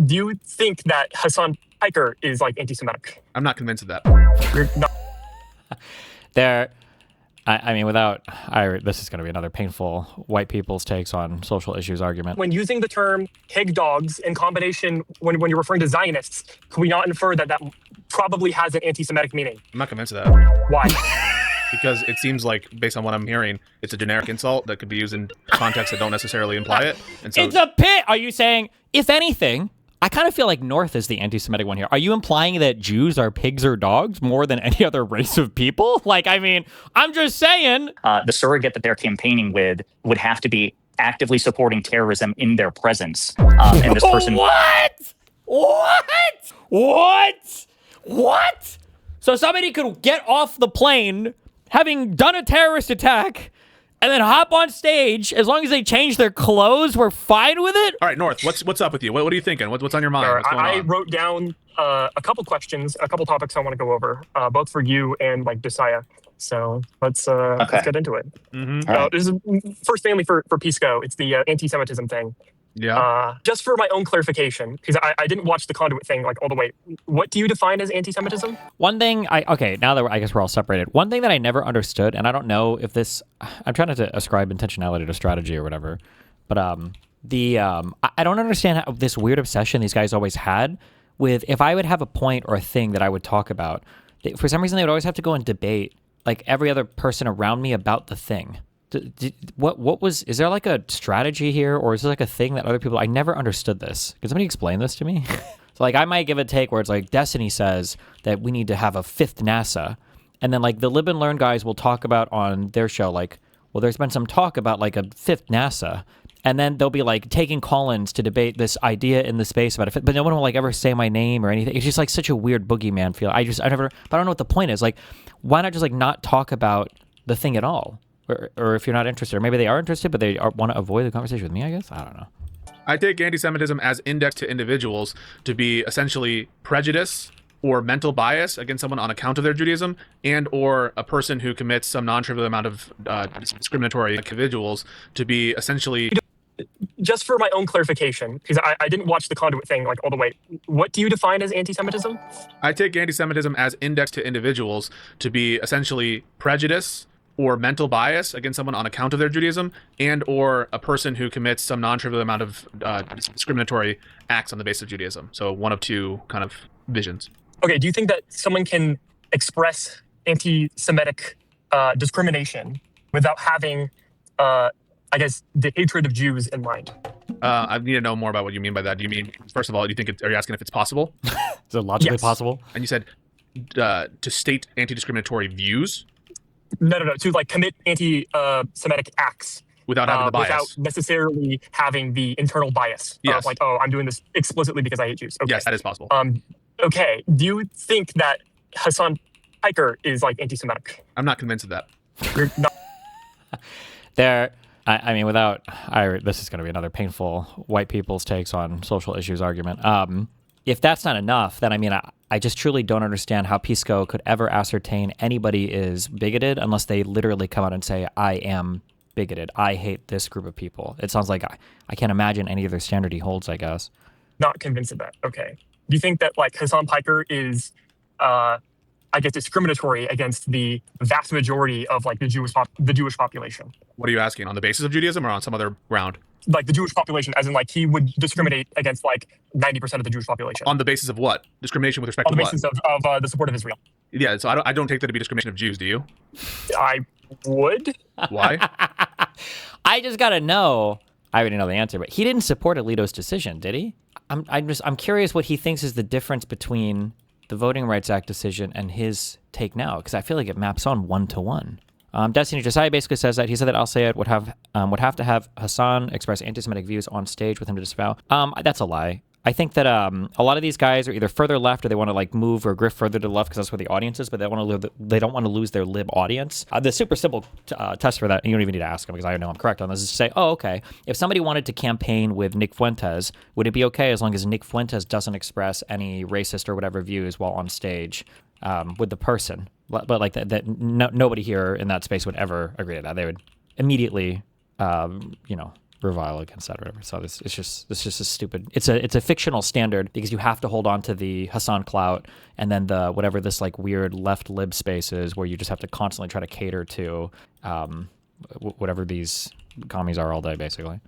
Do you think that Hasan Piker is like anti-Semitic? I'm not convinced of that. You're not. I mean, this is going to be another painful white people's takes on social issues argument. When using the term pig dogs in combination, when you're referring to Zionists, can we not infer that that probably has an anti-Semitic meaning? I'm not convinced of that. Why? Because it seems like, based on what I'm hearing, it's a generic insult that could be used in contexts that don't necessarily imply it. And so It's a pig! Are you saying, if anything, I kind of feel like North is the anti-Semitic one here. Are you implying that Jews are pigs or dogs more than any other race of people? Like, I mean, I'm just saying. The surrogate that they're campaigning with would have to be actively supporting terrorism in their presence. And this person... What? So somebody could get off the plane having done a terrorist attack and then hop on stage, as long as they change their clothes, we're fine with it? All right, North, what's up with you? What are you thinking? What's on your mind? What's going I on? wrote down a couple questions, a couple topics I want to go over, both for you and like Jessiah. So let's get into it. Mm-hmm. All right. This is first, mainly for Pisco. It's the anti-Semitism thing. Yeah. Just for my own clarification, because I didn't watch the conduit thing like all the way. What do you define as anti-Semitism? One thing, now that I guess we're all separated, one thing that I never understood, and I don't know if this, I'm trying not to ascribe intentionality to strategy or whatever, but I don't understand how this weird obsession these guys always had with, if I would have a point or a thing that I would talk about, for some reason they would always have to go and debate like every other person around me about the thing. Is there like a strategy here, or is there like a thing that other people, I never understood this. Can somebody explain this to me? So like I might give a take where it's like Destiny says that we need to have a fifth NASA, and then like the Live and Learn guys will talk about on their show like, well, there's been some talk about like a fifth NASA, and then they'll be like taking call-ins to debate this idea in the space about it, but no one will like ever say my name or anything. It's just like such a weird boogeyman feel. I don't know what the point is. Like, why not just like not talk about the thing at all? Or if you're not interested, or maybe they are interested, but they want to avoid the conversation with me, I guess? I don't know. I take anti-Semitism as indexed to individuals to be essentially prejudice or mental bias against someone on account of their Judaism, and or a person who commits some non-trivial amount of discriminatory individuals to be essentially... Just for my own clarification, because I didn't watch the conduit thing like all the way. What do you define as anti-Semitism? I take anti-Semitism as indexed to individuals to be essentially prejudice or mental bias against someone on account of their Judaism, and or a person who commits some non-trivial amount of discriminatory acts on the basis of Judaism. So one of two kind of visions. Okay, do you think that someone can express anti-Semitic discrimination without having, I guess, the hatred of Jews in mind? I need to know more about what you mean by that. Do you mean, first of all, are you asking if it's possible? Is it logically Yes. possible? And you said to state anti-discriminatory views? No. To like commit anti-Semitic acts Without having the bias. without necessarily having the internal bias Yes. of like, oh, I'm doing this explicitly because I hate Jews. Okay. Yes, that is possible. Okay. Do you think that Hasan Piker is like anti-Semitic? I'm not convinced of that. You're not. I mean, this is going to be another painful white people's takes on social issues argument. If that's not enough, then I mean, I just truly don't understand how Pisco could ever ascertain anybody is bigoted unless they literally come out and say, I am bigoted. I hate this group of people. It sounds like I can't imagine any other standard he holds, I guess. Not convinced of that. Okay. Do you think that like Hasan Piker is, I guess, discriminatory against the vast majority of like the Jewish population? What are you asking? On the basis of Judaism or on some other ground? Like the Jewish population, as in like he would discriminate against like 90% of the Jewish population. On the basis of what? Discrimination with respect On the to what? basis of the support of Israel. Yeah, so I don't take that to be discrimination of Jews, do you? I would. Why? I just got to know. I already know the answer, but he didn't support Alito's decision, did he? I'm curious what he thinks is the difference between the Voting Rights Act decision and his take now, because I feel like it maps on 1-to-1. Destiny Jessiah basically says that he said that Al Sayed would have to have Hasan express anti-Semitic views on stage with him to disavow. That's a lie. I think that a lot of these guys are either further left or they want to like move or grift further to the left because that's where the audience is, but they don't want to lose their lib audience. The super simple test for that, and you don't even need to ask them because I know I'm correct on this, is to say, oh, okay, if somebody wanted to campaign with Nick Fuentes, would it be okay as long as Nick Fuentes doesn't express any racist or whatever views while on stage with the person? But like nobody here in that space would ever agree to that. They would immediately, revile against that or whatever. So it's just a stupid. It's a fictional standard because you have to hold on to the Hasan clout and then the whatever this like weird left lib space is where you just have to constantly try to cater to whatever these commies are all day basically.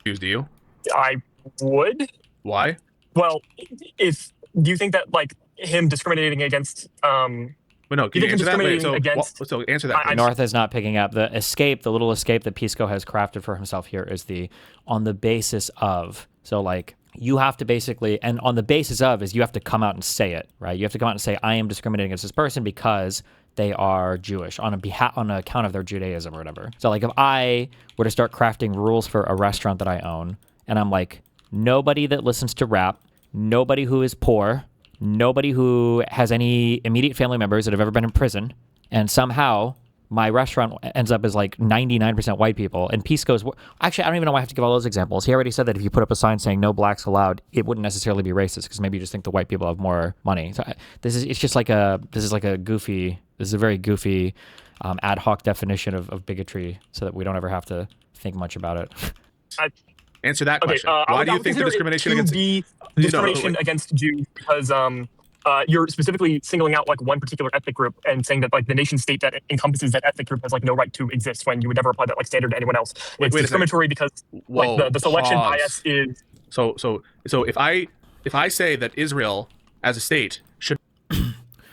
Do you? I would. Why? Well, do you think that like him discriminating against But no, can you answer that? Wait, so answer that. North is not picking up the little escape that Pisco has crafted for himself here is on the basis of. So like you have to basically, and on the basis of is you have to come out and say it, right? You have to come out and say, I am discriminating against this person because they are Jewish on account of their Judaism or whatever. So like if I were to start crafting rules for a restaurant that I own and I'm like, nobody that listens to rap, nobody who is poor, nobody who has any immediate family members that have ever been in prison, and somehow my restaurant ends up as like 99% white people. And Pisco's actually, I don't even know why I have to give all those examples. He already said that if you put up a sign saying no blacks allowed, it wouldn't necessarily be racist because maybe you just think the white people have more money. So this is a very goofy ad hoc definition of bigotry, so that we don't ever have to think much about it. Answer that question. Why do you think the discrimination against Jews? Because you're specifically singling out like one particular ethnic group and saying that like the nation state that encompasses that ethnic group has like no right to exist when you would never apply that like standard to anyone else. It's discriminatory because like the selection bias is. So if I say that Israel as a state should.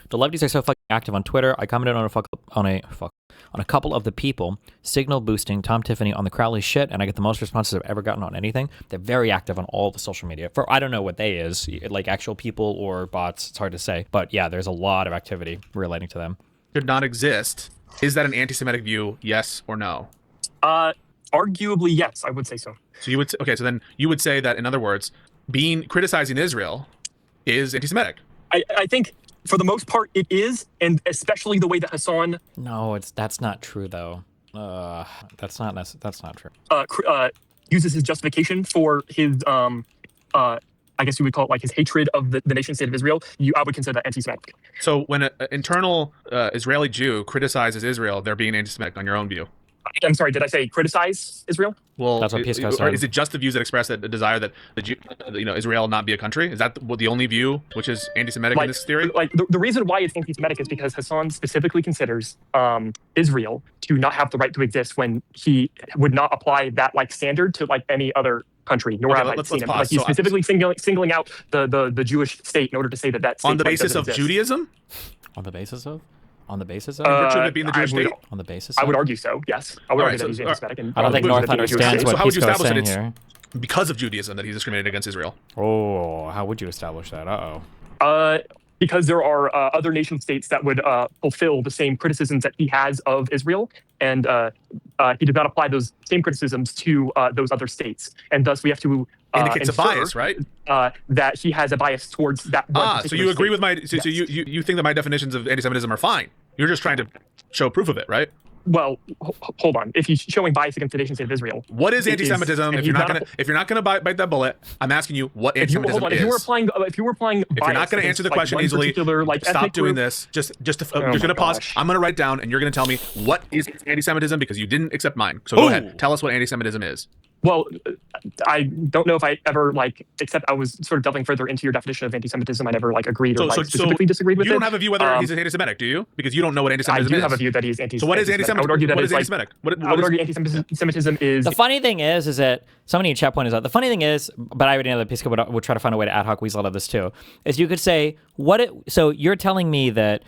The lefties are so fucking active on Twitter. I commented on a couple of the people signal boosting Tom Tiffany on the Crowley shit, and I get the most responses I've ever gotten on anything. They're very active on all the social media. For I don't know what they is, like actual people or bots. It's hard to say, but yeah, there's a lot of activity relating to them. Should not exist. Is that an anti-Semitic view? Yes or no? Arguably, yes. I would say so. So you would so then you would say that, in other words, criticizing Israel is anti-Semitic. I think. For the most part, it is, and especially the way that Hasan. No, that's not true though. That's not true. Uses his justification for his I guess you would call it like his hatred of the nation state of Israel. I would consider that anti-Semitic. So when an internal Israeli Jew criticizes Israel, they're being anti-Semitic on your own view. I'm sorry, did I say criticize Israel? Well, that's what Pisco said. Is it just the views that express a desire that Israel not be a country? Is that the only view which is anti-Semitic in this theory? Like the reason why it's anti-Semitic is because Hasan specifically considers Israel to not have the right to exist when he would not apply that like standard to like any other country. Nor have I seen him. Like he's specifically singling out the Jewish state in order to say that on the basis of Judaism. On the basis of. In virtue of it being the Jewish state? On the basis I would argue so, yes. I would argue that he's anti-Semitic. I don't think North understands what Pisco is saying here. Because of Judaism that he's discriminated against Israel. Oh, how would you establish that? Because there are other nation states that would fulfill the same criticisms that he has of Israel, and he does not apply those same criticisms to those other states. And thus we have to indicates a bias, right? That he has a bias towards that one so you agree with my... So you think that my definitions of anti-Semitism are fine. You're just trying to show proof of it, right? Well, hold on. If he's showing bias against the nation state of Israel, what is anti-Semitism? If you're not gonna bite that bullet, I'm asking you what anti-Semitism is. If you were applying, if you're not gonna answer the question easily, stop doing this. Just gonna pause. I'm gonna write down, and you're gonna tell me what is anti-Semitism because you didn't accept mine. So go ahead, tell us what anti-Semitism is. Well, I don't know if I ever except I was sort of delving further into your definition of anti-Semitism. I never agreed or specifically disagreed with it. You don't have a view whether he's anti-Semitic, do you? Because you don't know what anti-Semitism is. I do have a view that he's anti-Semitic. So what is anti-Semitic? I would argue that anti-Semitic. I would argue anti-Semitism is. The funny thing is that somebody in chat pointed out. The funny thing is, but I already know that Pisco would try to find a way to ad hoc weasel out of this too. Is you could say so you're telling me that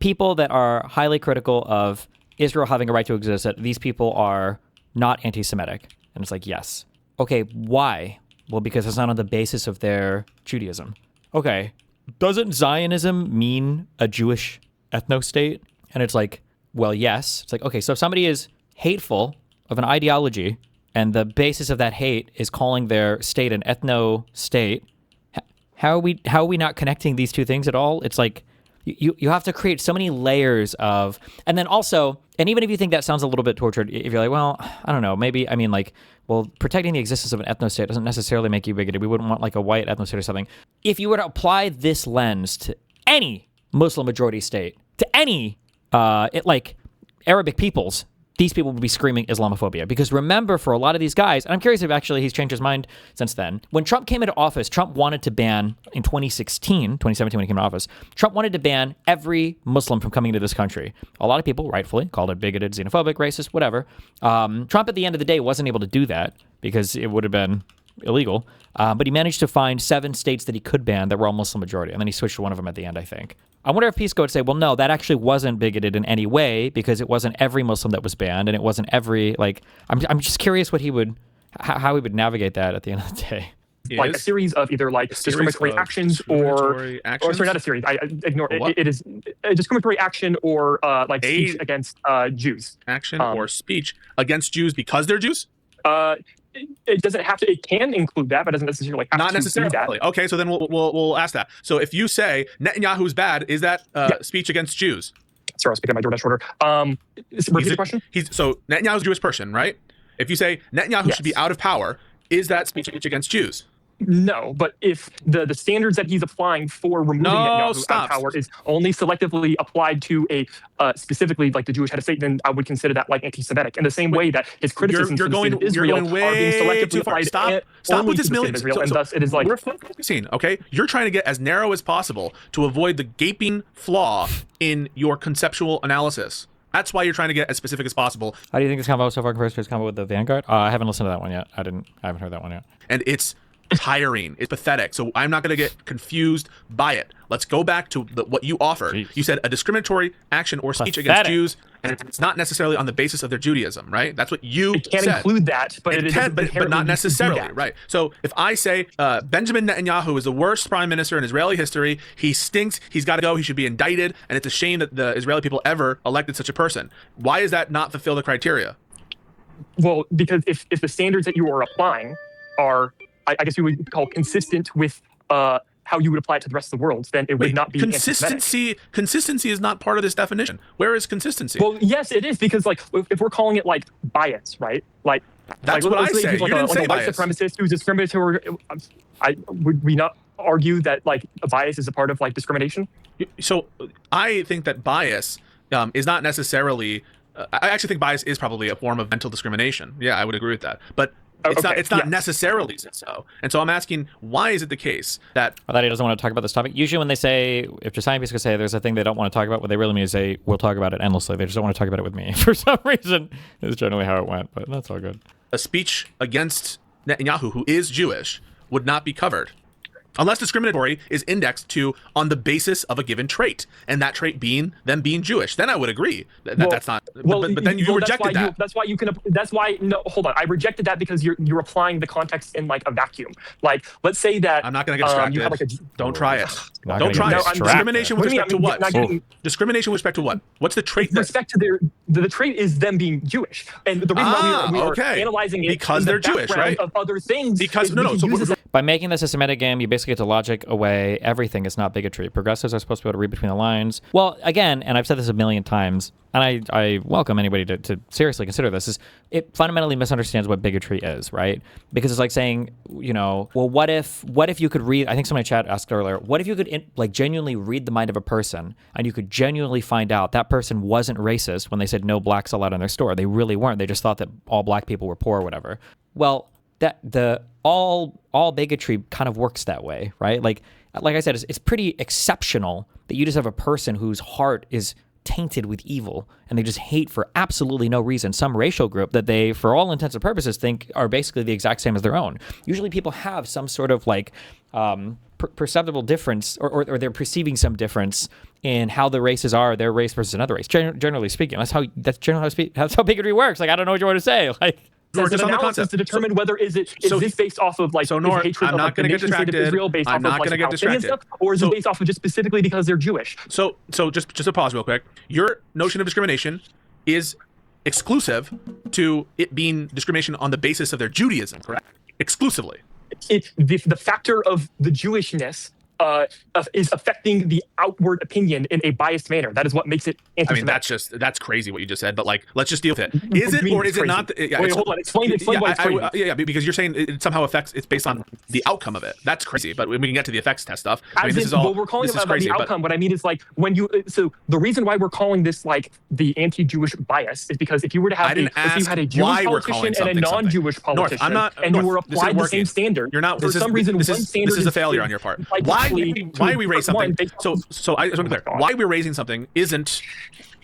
people that are highly critical of Israel having a right to exist, that these people are not anti-Semitic, and it's like yes. Okay, why? Well, because it's not on the basis of their Judaism. Okay, doesn't Zionism mean a Jewish ethno-state? And it's like, well, yes. It's like, okay, so if somebody is hateful of an ideology and the basis of that hate is calling their state an ethno-state, how are we not connecting these two things at all? It's like, you have to create so many layers of, and then also, and even if you think that sounds a little bit tortured, if you're like, well, I don't know, maybe, I mean, protecting the existence of an ethno-state doesn't necessarily make you bigoted. We wouldn't want a white ethno-state or something. If you were to apply this lens to any Muslim majority state, to any, Arabic peoples, these people would be screaming Islamophobia. Because remember, for a lot of these guys, and I'm curious if actually he's changed his mind since then. When Trump came into office, Trump wanted to ban, in 2017 when he came into office, Trump wanted to ban every Muslim from coming into this country. A lot of people, rightfully, called it bigoted, xenophobic, racist, whatever. Trump, at the end of the day, wasn't able to do that because it would have been illegal. But he managed to find 7 states that he could ban that were all Muslim majority. And then he switched to one of them at the end, I think. I wonder if Pisco would say, well, no, that actually wasn't bigoted in any way because it wasn't every Muslim that was banned and it wasn't every, like, I'm just curious what he would, how he would navigate that at the end of the day. Like a series of either like discriminatory actions or sorry, not a series. I ignore it. It is a discriminatory action or like speech against Jews. Action or speech against Jews because they're Jews? It doesn't have to. It can include that, but doesn't necessarily have not to necessarily. That. Okay, so then we'll ask that. So if you say Netanyahu's bad, is that speech against Jews? Sorry, I was picking my DoorDash order. Repeat the question. So Netanyahu's a Jewish person, right? If you say Netanyahu should be out of power, is that speech against Jews? No, but if the standards that he's applying for removing Netanyahu out of power is only selectively applied to a specifically like the Jewish head of state, then I would consider that like anti-Semitic. In the same way that his criticisms of Israel are being selectively applied Stop with this million. Israel, and thus it is like we're focusing. Okay, you're trying to get as narrow as possible to avoid the gaping flaw in your conceptual analysis. That's why you're trying to get as specific as possible. How do you think this combo so far compares to his combo with the Vanguard? I haven't listened to that one yet. I haven't heard that one yet. And it's tiring. It's pathetic. So I'm not going to get confused by it. Let's go back to what you offered. Jeez. You said a discriminatory action or speech against Jews, and it's not necessarily on the basis of their Judaism, right? That's what you said. It can said. include that, but it can, but not necessarily, right? So if I say Benjamin Netanyahu is the worst prime minister in Israeli history, he stinks, he's got to go, he should be indicted, and it's a shame that the Israeli people ever elected such a person. Why does that not fulfill the criteria? Well, because if the standards that you are applying are, I guess you would call consistent with how you would apply it to the rest of the world, then it would not be consistency. Consistency is not part of this definition. Where is consistency? Well, yes, it is, because like if we're calling it like bias, right? Like that's what I say. Like you didn't say a white supremacist who's discriminatory. Would we not argue that like a bias is a part of like discrimination? So I think that bias is not necessarily. I actually think bias is probably a form of mental discrimination. Yeah, I would agree with that. But it's not necessarily so. And so I'm asking, why is it the case that I thought he doesn't want to talk about this topic? Usually when they say, if Jessiah and Pisco say there's a thing they don't want to talk about, what they really mean is we'll talk about it endlessly. They just don't want to talk about it with me. For some reason, is generally how it went, but that's all good. A speech against Netanyahu, who is Jewish, would not be covered unless discriminatory is indexed to on the basis of a given trait, and that trait being them being Jewish. Then I would agree that's not. But then you rejected that. That's why. No, hold on. I rejected that because you're applying the context in like a vacuum. Like, let's say that I'm not going to get distracted. You have like don't try it. Don't try it. Discrimination with respect to what? Discrimination with respect to what? What's the trait? With respect to the trait is them being Jewish, and the reason why we are analyzing it because they're Jewish, right? Of other things. Because by making this a Semitic game, you basically get to logic away everything is not bigotry. Progressives are supposed to be able to read between the lines. Well, again, and I've said this a million times, and I welcome anybody to seriously consider this, is it fundamentally misunderstands what bigotry is, right? Because it's like saying, well, what if you could read, I think somebody in chat asked earlier, what if you could genuinely read the mind of a person and you could genuinely find out that person wasn't racist when they said no blacks allowed in their store? They really weren't. They just thought that all black people were poor or whatever. Well, that all bigotry kind of works that way, right? Like I said, it's pretty exceptional that you just have a person whose heart is tainted with evil and they just hate for absolutely no reason some racial group that they, for all intents and purposes, think are basically the exact same as their own. Usually people have some sort of like perceptible difference or they're perceiving some difference in how the races are, their race versus another race. Generally speaking, that's how bigotry works. Like, I don't know what you want to say. Like, There's an analysis to determine whether is this based off of like Nor, hatred I'm of not like, the nation state of Israel based I'm off not of like Palestinian stuff, or is it based off of just specifically because they're Jewish? So just to pause real quick, your notion of discrimination is exclusive to it being discrimination on the basis of their Judaism, correct? Exclusively. The factor of the Jewishness is affecting the outward opinion in a biased manner. That is what makes it anti-Semitic. I mean, that's crazy what you just said, but like, let's just deal with it. Is it or is it not? Wait, hold on. Explain why it's crazy. Yeah, because you're saying it somehow affects. It's based on the outcome of it. That's crazy. But we can get to the effects test stuff. I mean, this is all. We're calling about the outcome. What I mean is like when you. So the reason why we're calling this like the anti-Jewish bias is because if you were to have, if you had a Jewish politician and a non-Jewish politician, and you were applied the same standard, you're not. For some reason, one standard. This is a failure on your part. Why we raise something? So I just want to be clear. Why we're raising something isn't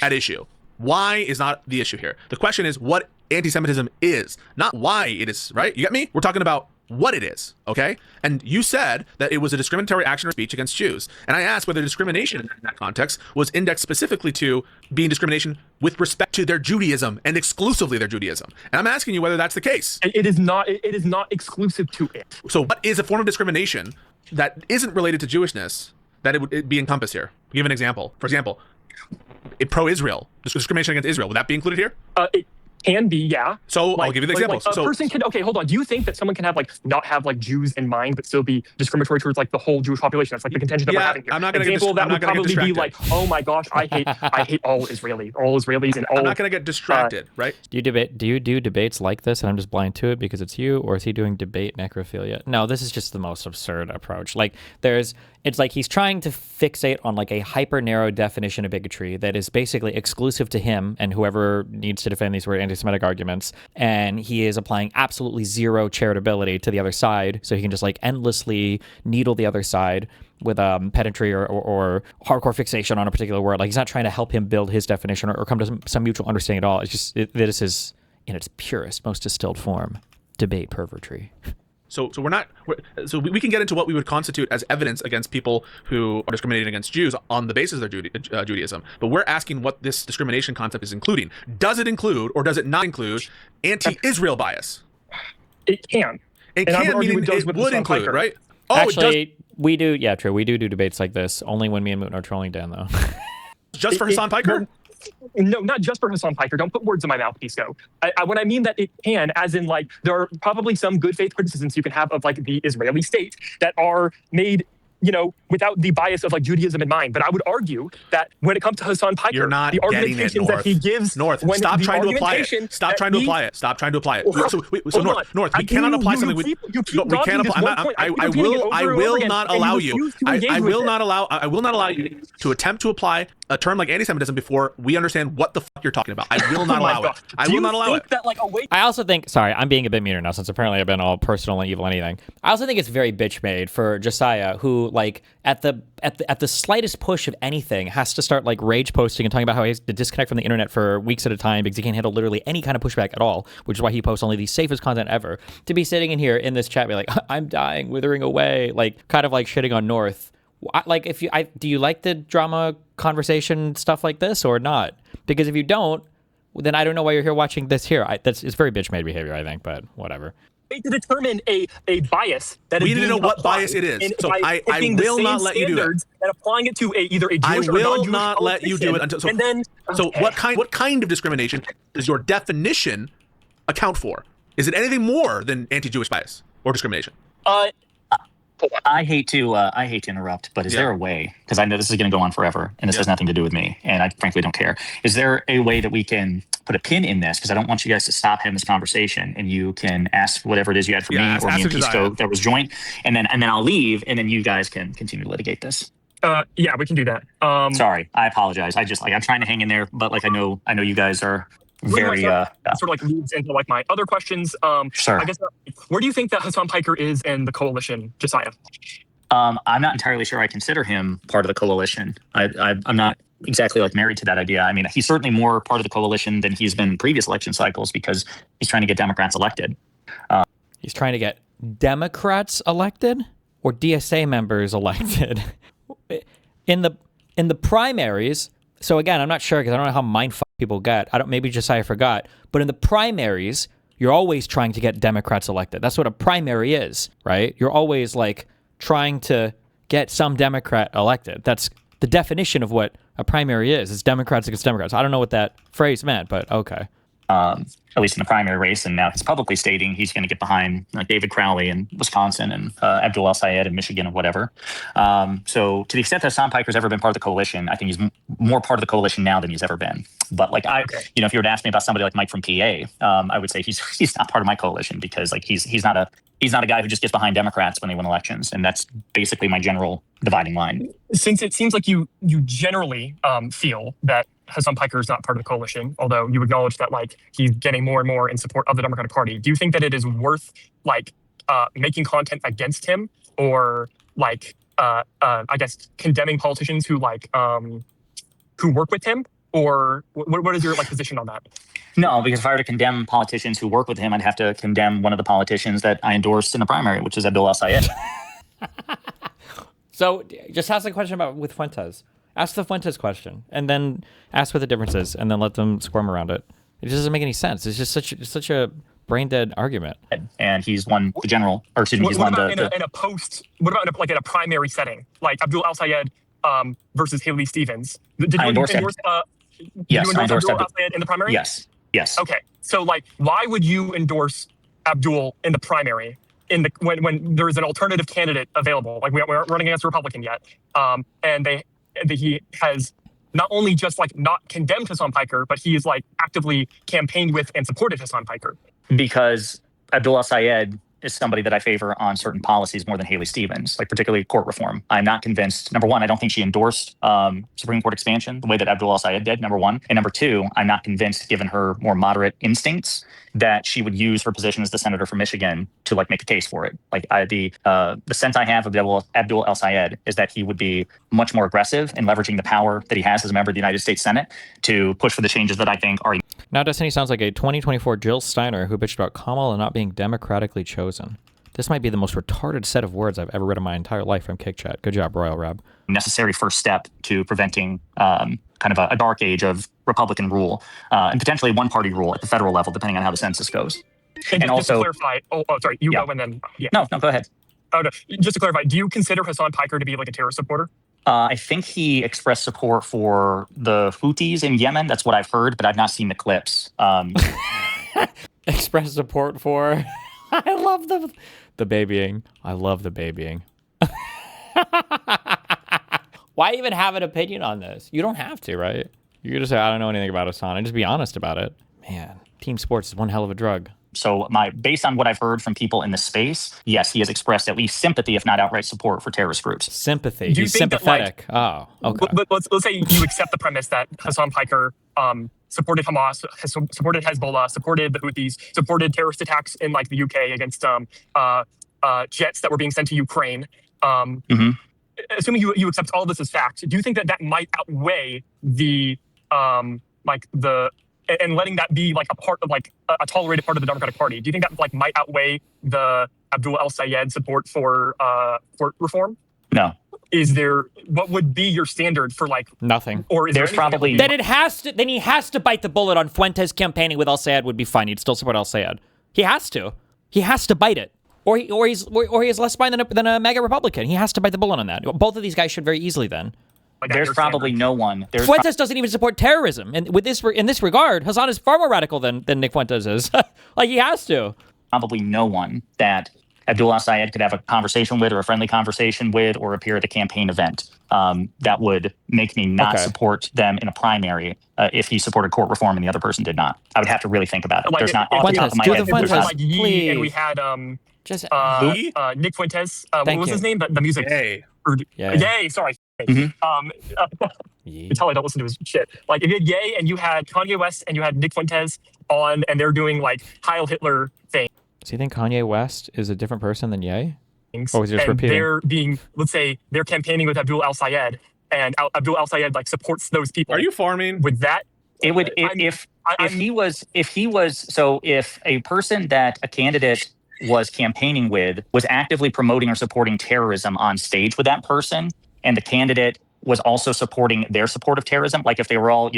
at issue. Why is not the issue here. The question is what anti-Semitism is, not why it is, right? You get me? We're talking about what it is, okay? And you said that it was a discriminatory action or speech against Jews. And I asked whether discrimination in that context was indexed specifically to being discrimination with respect to their Judaism and exclusively their Judaism. And I'm asking you whether that's the case. It is not exclusive to it. So what is a form of discrimination that isn't related to Jewishness that it would be encompassed here? Give an example. For example, pro-Israel, discrimination against Israel, would that be included here? It can be, yeah. So I'll give you the example. A person can, okay, hold on. Do you think that someone can have not have Jews in mind, but still be discriminatory towards the whole Jewish population? That's the contention that we're having here. I'm not going to get example that would probably be oh my gosh, I hate all Israelis and all. I'm not going to get distracted, right? Do you do debates like this, and I'm just blind to it because it's you, or is he doing debate necrophilia? No, this is just the most absurd approach. It's like he's trying to fixate on a hyper narrow definition of bigotry that is basically exclusive to him and whoever needs to defend these weird anti-Semitic arguments. And he is applying absolutely zero charitability to the other side, so he can just endlessly needle the other side with pedantry or hardcore fixation on a particular word. He's not trying to help him build his definition or come to some mutual understanding at all. It's just this is in its purest, most distilled form, debate pervertry. So we can get into what we would constitute as evidence against people who are discriminating against Jews on the basis of their Judaism. But we're asking what this discrimination concept is including. Does it include or does it not include anti-Israel bias? It can. It can, meaning it would include, right? Oh, actually, we do. Yeah, true. We do debates like this only when me and Moot are trolling Dan, though. Just for Hasan Piker? No, not just for Hasan Piker. Don't put words in my mouth, Pisco. When I mean that it can, as in there are probably some good faith criticisms you can have of the Israeli state that are made, without the bias of Judaism in mind. But I would argue that when it comes to Hasan Piker, you're not the argumentations that he gives, North, stop trying to apply it. Stop trying to apply it. Stop trying to apply it. So North, we cannot apply something. We can't apply. I will not allow you. I will not allow you to attempt to apply a term like anti-Semitism before we understand what the fuck you're talking about. I will not allow it. I will not allow it. I also think, sorry, I'm being a bit meaner now since apparently I've been all personal and evil anything. I also think it's very bitch made for Jessiah, who at the slightest push of anything has to start rage posting and talking about how he has to disconnect from the internet for weeks at a time because he can't handle literally any kind of pushback at all, which is why he posts only the safest content ever. To be sitting in here in this chat, be I'm dying, withering away, kind of shitting on North. Do you like the drama conversation stuff like this or not? Because if you don't, then I don't know why you're here watching this here. It's very bitch made behavior, I think, but whatever. To determine a bias that we need to know what bias it is. So I will not let you do it. And applying it to either a Jewish or non-Jewish I will not let you do it until. So what kind of discrimination does your definition account for? Is it anything more than anti-Jewish bias or discrimination? I hate to interrupt, but is there a way, because I know this is going to go on forever and this has nothing to do with me and I frankly don't care. Is there a way that we can put a pin in this? Because I don't want you guys to stop having this conversation and you can ask whatever it is you had for me or me and Pisco that was joint and then I'll leave and then you guys can continue to litigate this. Yeah, we can do that. Sorry, I apologize. I just I'm trying to hang in there, but I know you guys are very sort of leads into my other questions. Sure. I guess where do you think that Hasan Piker is in the coalition, Jessiah? I'm not entirely sure I consider him part of the coalition. I'm not exactly married to that idea. I mean, he's certainly more part of the coalition than he's been in previous election cycles because he's trying to get Democrats elected. He's trying to get Democrats elected or DSA members elected in the primaries. So again, I'm not sure because I don't know how mindfuck people get. Maybe Jessiah forgot, but in the primaries, you're always trying to get Democrats elected. That's what a primary is, right? You're always trying to get some Democrat elected. That's the definition of what a primary is. It's Democrats against Democrats. I don't know what that phrase meant, but okay. at least in the primary race, and now he's publicly stating he's going to get behind David Crowley in Wisconsin and Abdul El-Sayed in Michigan or whatever. So to the extent that Hasan Piker's ever been part of the coalition, I think he's more part of the coalition now than he's ever been. But like if you were to ask me about somebody like Mike from PA, I would say he's not part of my coalition because like he's not a guy who just gets behind Democrats when they win elections, and that's basically my general dividing line. Since it seems like you generally feel that Hasan Piker is not part of the coalition, although you acknowledge that like he's getting more and more in support of the Democratic Party, do you think that it is worth like making content against him, or like I guess condemning politicians who like who work with him, or what is your like position on that? No, because if I were to condemn politicians who work with him, I'd have to condemn one of the politicians that I endorsed in the primary, which is Abdul El-Sayed. So just ask a question about with Fuentes. Ask the Fuentes question, and then ask what the difference is, and then let them squirm around it. It just doesn't make any sense. It's just such a brain dead argument. And he's won the general, or excuse me, he's what won about in a post? What about like in a primary setting, like Abdul El-Sayed versus Haley Stevens? Did you endorse? Yes, I endorsed Abdul El-Sayed in the primary. Yes. Okay, so like, why would you endorse Abdul in the primary? When there is an alternative candidate available, like we aren't running against a Republican yet, and he has not only just like not condemned Hasan Piker, but he is like actively campaigned with and supported Hasan Piker. Because Abdul El-Sayed is somebody that I favor on certain policies more than Haley Stevens, like particularly court reform. I'm not convinced. Number one, I don't think she endorsed Supreme Court expansion the way that Abdul El-Sayed did, number one. And number two, I'm not convinced, given her more moderate instincts, that she would use her position as the senator from Michigan to like make a case for it. Like the sense I have of Abdul El-Sayed is that he would be much more aggressive in leveraging the power that he has as a member of the United States Senate to push for the changes that I think are. Now Destiny sounds like a 2024 Jill Steiner who bitched about Kamala not being democratically chosen. This might be the most retarded set of words I've ever read in my entire life from Kick Chat. Good job, Royal Rab. Necessary first step to preventing kind of a dark age of Republican rule and potentially one-party rule at the federal level, depending on how the census goes. And also, just to clarify, sorry, you go and then No, go ahead. Oh no, just to clarify, do you consider Hasan Piker to be like a terrorist supporter? I think he expressed support for the Houthis in Yemen. That's what I've heard, but I've not seen the clips. Express support for. I love the babying. I love the babying. Why even have an opinion on this? You don't have to, right? You could just say, I don't know anything about Hasan, and just be honest about it. Man, team sports is one hell of a drug. So based on what I've heard from people in the space, yes, he has expressed at least sympathy, if not outright support, for terrorist groups. Sympathy. He's sympathetic. That, okay. Let's say you accept the premise that Hasan Piker supported Hamas, supported Hezbollah, supported the Houthis, supported terrorist attacks in like the UK against jets that were being sent to Ukraine. Assuming you accept all this as fact, do you think that might outweigh the and letting that be like a part of like a tolerated part of the Democratic Party? Do you think that like might outweigh the Abdul El-Sayed support for reform? No. What would be your standard for like nothing? Or is there's probably then he has to bite the bullet on Fuentes campaigning with El-Sayed would be fine. He'd still support El-Sayed. He has to bite it. Or he is less spine than a MAGA Republican. He has to bite the bullet on that. Both of these guys should very easily then. There's probably no one. Fuentes doesn't even support terrorism, and in this regard, Hasan is far more radical than Nick Fuentes is. Like he has to. Probably no one that Abdul El-Sayed could have a conversation with, or a friendly conversation with, or appear at a campaign event that would make me not support them in a primary if he supported court reform and the other person did not. I would have to really think about it. Like there's not off the top of my head. There's like Yee, and we had just Nick Fuentes. What was his name? The music. Yay. Sorry. You tell I don't listen to his shit. Like if you had Ye and you had Kanye West and you had Nick Fuentes on, and they're doing like Heil Hitler things. So you think Kanye West is a different person than Ye? Or was he just and repeating? They're being, let's say, they're campaigning with Abdul El-Sayed, and Abdul El-Sayed like supports those people. Are you farming? With that, it would if a person that a candidate was campaigning with was actively promoting or supporting terrorism on stage with that person, and the candidate was also supporting their support of terrorism, like if they were all,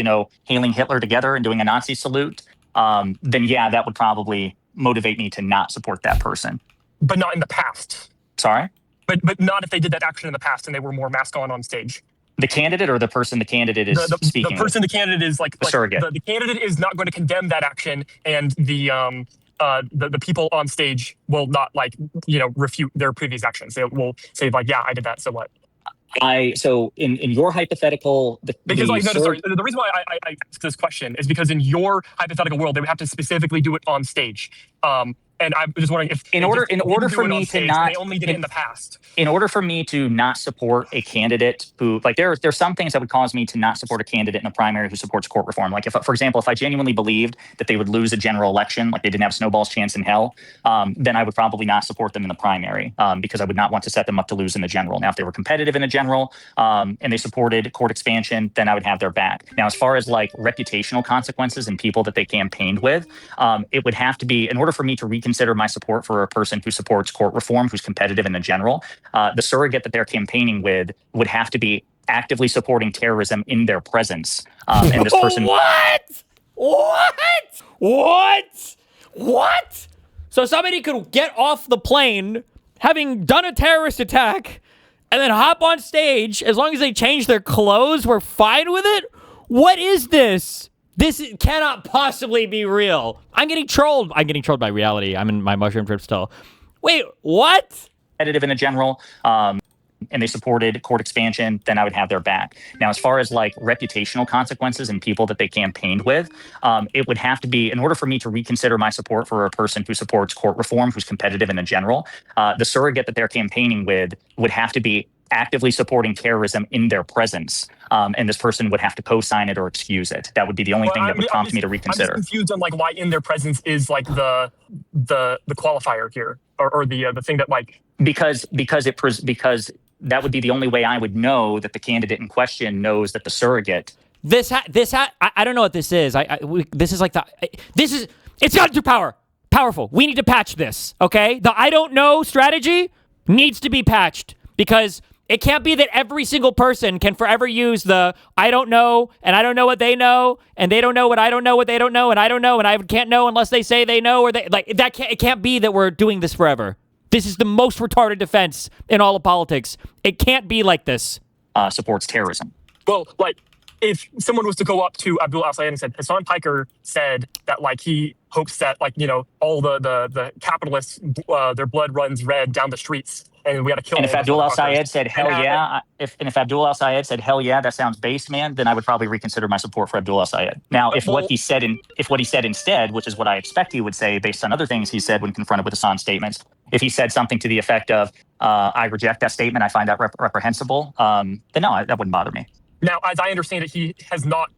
hailing Hitler together and doing a Nazi salute, then yeah, that would probably motivate me to not support that person. But not in the past. Sorry? But not if they did that action in the past and they were more mask on stage. The candidate or the person the candidate is speaking? The person the candidate is like the surrogate. The candidate is not going to condemn that action, and the people on stage will not refute their previous actions. They will say like, yeah, I did that. So what? So in your hypothetical, the reason why I ask this question is because in your hypothetical world, they would have to specifically do it on stage. And I'm just wondering if in order for me to not, they only did it in the past. In order for me to not support a candidate who, like, there's some things that would cause me to not support a candidate in a primary who supports court reform. Like, if, for example, if I genuinely believed that they would lose a general election, like they didn't have snowball's chance in hell, then I would probably not support them in the primary because I would not want to set them up to lose in the general. Now, if they were competitive in the general and they supported court expansion, then I would have their back. Now, as far as like reputational consequences and people that they campaigned with, it would have to be, in order for me to reconsider my support for a person who supports court reform, who's competitive in the general, the surrogate that they're campaigning with would have to be actively supporting terrorism in their presence. And this person... What? So somebody could get off the plane having done a terrorist attack and then hop on stage, as long as they change their clothes, we're fine with it? What is this? This cannot possibly be real. I'm getting trolled. I'm getting trolled by reality. I'm in my mushroom trip still. Wait, what? Competitive in the general, and they supported court expansion, then I would have their back. Now, as far as like reputational consequences and people that they campaigned with, it would have to be, in order for me to reconsider my support for a person who supports court reform, who's competitive in the general, the surrogate that they're campaigning with would have to be actively supporting terrorism in their presence, and this person would have to co-sign it or excuse it. That would be the only thing that would prompt me to reconsider. I'm just confused on like why in their presence is like the qualifier here, or the thing that like because that would be the only way I would know that the candidate in question knows that the surrogate. I don't know what this is. It's gotten too powerful. We need to patch this. Okay, the I don't know strategy needs to be patched because it can't be that every single person can forever use the I don't know, and I don't know what they know, and they don't know what I don't know what they don't know, and I don't know, and I can't know unless they say they know, or they like that. It can't be that we're doing this forever. This is the most retarded defense in all of politics. It can't be like this. Supports terrorism. Well, like, if someone was to go up to Abdul al-Sayed and said, Hasan Piker said that, like, he hopes that, like, all the capitalists, their blood runs red down the streets, and we got to kill. And if Abdul al-Sayed said, hell yeah, if Abdul al-Sayed said, hell yeah, that sounds base, man, then I would probably reconsider my support for Abdul al-Sayed. Now, if what he said instead, which is what I expect he would say based on other things he said when confronted with Hasan's statements, if he said something to the effect of, I reject that statement, I find that reprehensible, then no, that wouldn't bother me. Now, as I understand it, he has not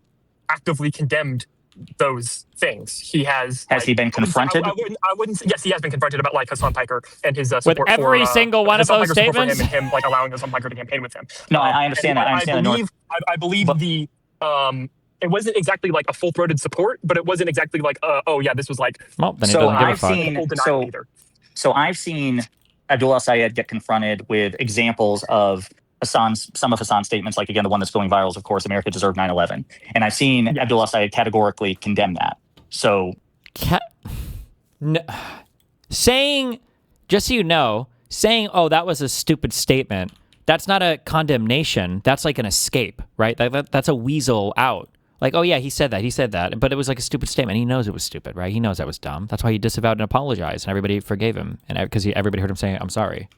actively condemned those things. He has. Has he been confronted? I wouldn't. Yes, he has been confronted about like Hasan Piker and his support with every single one of those statements. For him and him like allowing Hasan Piker to campaign with him. No, I understand that. I believe the. It wasn't exactly like a full-throated support, but it wasn't exactly like, oh yeah, this was like. Well, then so I've seen Abdul al-Sayed get confronted with examples of some of Hasan's statements, like again the one that's going viral is, of course, America deserved 9/11, and I've seen Abdul al-Sayed categorically condemn that. So, saying, just so you know, saying, oh, that was a stupid statement, that's not a condemnation. That's like an escape, right? That's a weasel out. Like, oh yeah, he said that, but it was like a stupid statement. He knows it was stupid, right? He knows that was dumb. That's why he disavowed and apologized, and everybody forgave him, and because everybody heard him saying, "I'm sorry."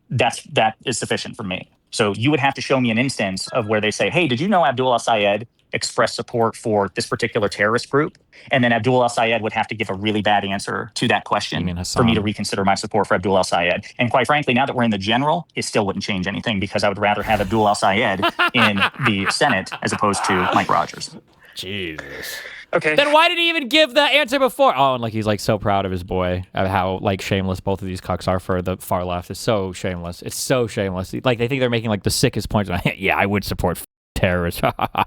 That is sufficient for me. So you would have to show me an instance of where they say, "Hey, did you know Abdul al-Sayed expressed support for this particular terrorist group?" And then Abdul al-Sayed would have to give a really bad answer to that question for me to reconsider my support for Abdul al-Sayed. And quite frankly, now that we're in the general, it still wouldn't change anything because I would rather have Abdul al-Sayed in the Senate as opposed to Mike Rogers. Jesus. Okay. Then why did he even give the answer before? Oh, and like he's like so proud of his boy, of how like shameless both of these cucks are for the far left. It's so shameless. It's so shameless. Like they think they're making like the sickest points. Yeah, I would support terrorists. I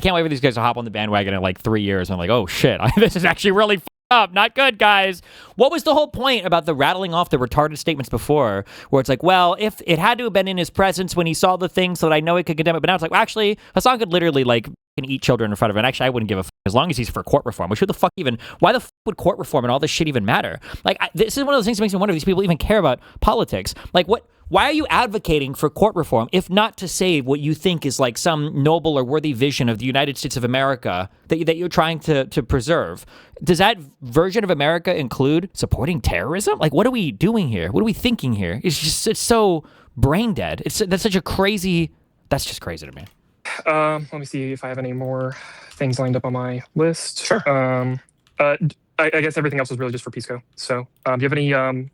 can't wait for these guys to hop on the bandwagon in like 3 years. And I'm like, oh shit, this is actually really up. Not good, guys. What was the whole point about the rattling off the retarded statements before, where it's like, well, if it had to have been in his presence when he saw the thing so that I know he could condemn it, but now it's like, well, actually, Hasan could literally like eat children in front of him. And actually, I wouldn't give a as long as he's for court reform. Which who the fuck even? Why the fuck would court reform and all this shit even matter? Like, this is one of those things that makes me wonder if these people even care about politics. Like, Why are you advocating for court reform if not to save what you think is like some noble or worthy vision of the United States of America that you're trying to preserve? Does that version of America include supporting terrorism? Like, what are we doing here? What are we thinking here? It's so brain dead. That's just crazy to me. Let me see if I have any more things lined up on my list. Sure. I guess everything else was really just for Pisco. So, do you have any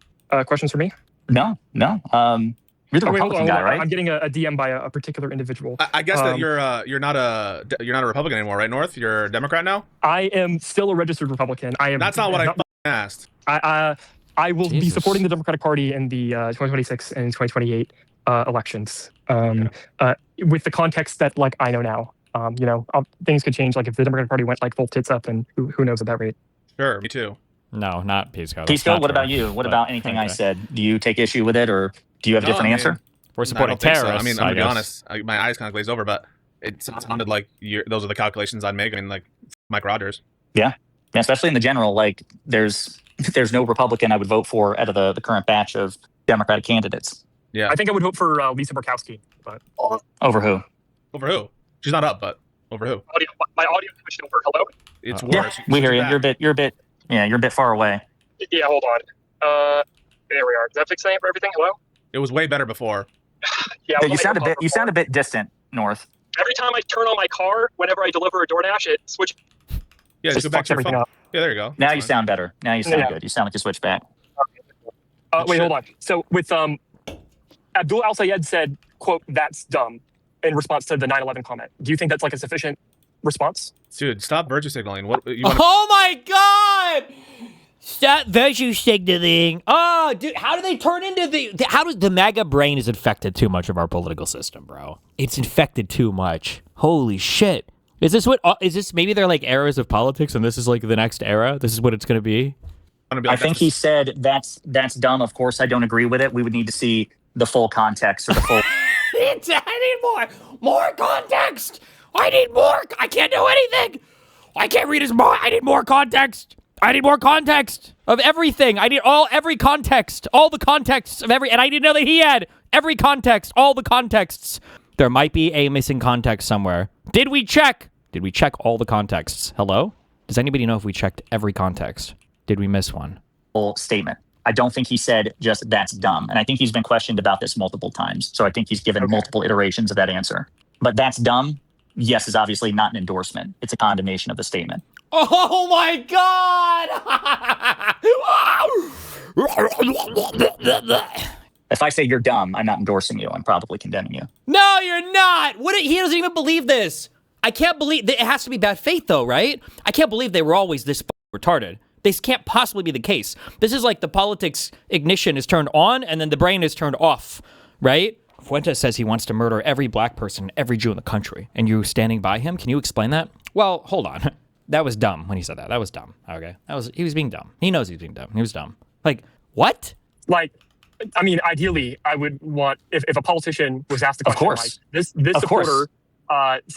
questions for me? No. You're the Republican guy, right? I'm getting a DM by a particular individual. I guess that you're not a Republican anymore, right, North? You're a Democrat now. I am still a registered Republican. I am. That's not what I asked. I will be supporting the Democratic Party in the 2026 and 2028 elections. With the context that like I know now, things could change. Like if the Democratic Party went like full tits up, and who knows at that rate. Sure, me too. No, not Pisco. Pisco, what about you? What about anything I said? Do you take issue with it, or do you have a different answer? We're supporting terrorists. So. I mean, I'm gonna be honest. My eyes kind of glazed over, but it sounded like those are the calculations I'd make. I mean, like Mike Rogers. Yeah, especially in the general. Like, there's no Republican I would vote for out of the current batch of Democratic candidates. Yeah, I think I would vote for Lisa Murkowski, but over who? Over who? She's not up, but over who? My audio switched over. Hello. It's worse. Yeah, we hear you. You're a bit far away. Yeah, hold on. There we are. Does that fix it for everything? Hello? It was way better before. Yeah, you sound a bit distant, North. Every time I turn on my car, whenever I deliver a DoorDash, it switches. Yeah, just go back to your phone. Up. Yeah, there you go. Now you sound better. Now you sound good. You sound like you switched back. Wait, hold on. So with Abdul Al-Sayed said, quote, "That's dumb," in response to the 9/11 comment. Do you think that's like a sufficient response? Dude, stop virtue signaling. What? Oh my God! Stop virtue signaling. Oh, dude, how do they turn into how does the MAGA brain is infected too much of our political system, bro? It's infected too much. Holy shit. Is this maybe they're like eras of politics and this is like the next era? This is what it's going to be? I think he said that's dumb. Of course, I don't agree with it. We would need to see the full context or the full. I need more context. I need more. I can't do anything. I can't read his mind. I need more context. I need more context of everything. I need every context, all the contexts of every, and I didn't know that he had every context, all the contexts. There might be a missing context somewhere. Did we check? Did we check all the contexts? Hello? Does anybody know if we checked every context? Did we miss one? Full statement. I don't think he said just that's dumb. And I think he's been questioned about this multiple times. So I think he's given multiple iterations of that answer. But that's dumb, yes, is obviously not an endorsement. It's a condemnation of the statement. Oh my God! If I say you're dumb, I'm not endorsing you. I'm probably condemning you. No, you're not. He doesn't even believe this. I can't believe it has to be bad faith, though, right? I can't believe they were always this retarded. This can't possibly be the case. This is like the politics ignition is turned on and then the brain is turned off, right? Fuentes says he wants to murder every black person, every Jew in the country, and you standing by him. Can you explain that? Well, hold on. That was dumb when he said that. That was dumb. Okay, he was being dumb. He knows he's being dumb. He was dumb. Like what? Like, I mean, ideally, I would want if a politician was asked the question, of course, like, this supporter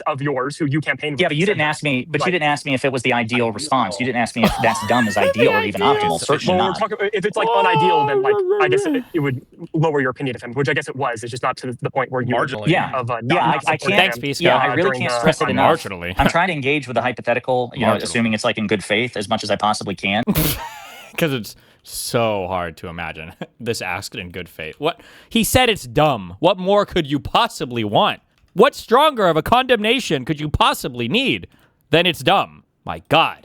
of yours who you campaign with. Yeah, but you didn't ask me. But you didn't ask me if it was the ideal response. You didn't ask me if that's dumb as ideal or even optimal. Certainly not. If it's like unideal, then like I guess it would lower your opinion of him, which I guess it was. It's just not to the point where you marginally. I can't. Thanks, Pisco. Yeah, I really can't stress it enough. Marginally. I'm trying to engage with a hypothetical, assuming it's like in good faith as much as I possibly can. Because it's so hard to imagine this asked in good faith. What he said, it's dumb. What more could you possibly want? What stronger of a condemnation could you possibly need than it's dumb? My God.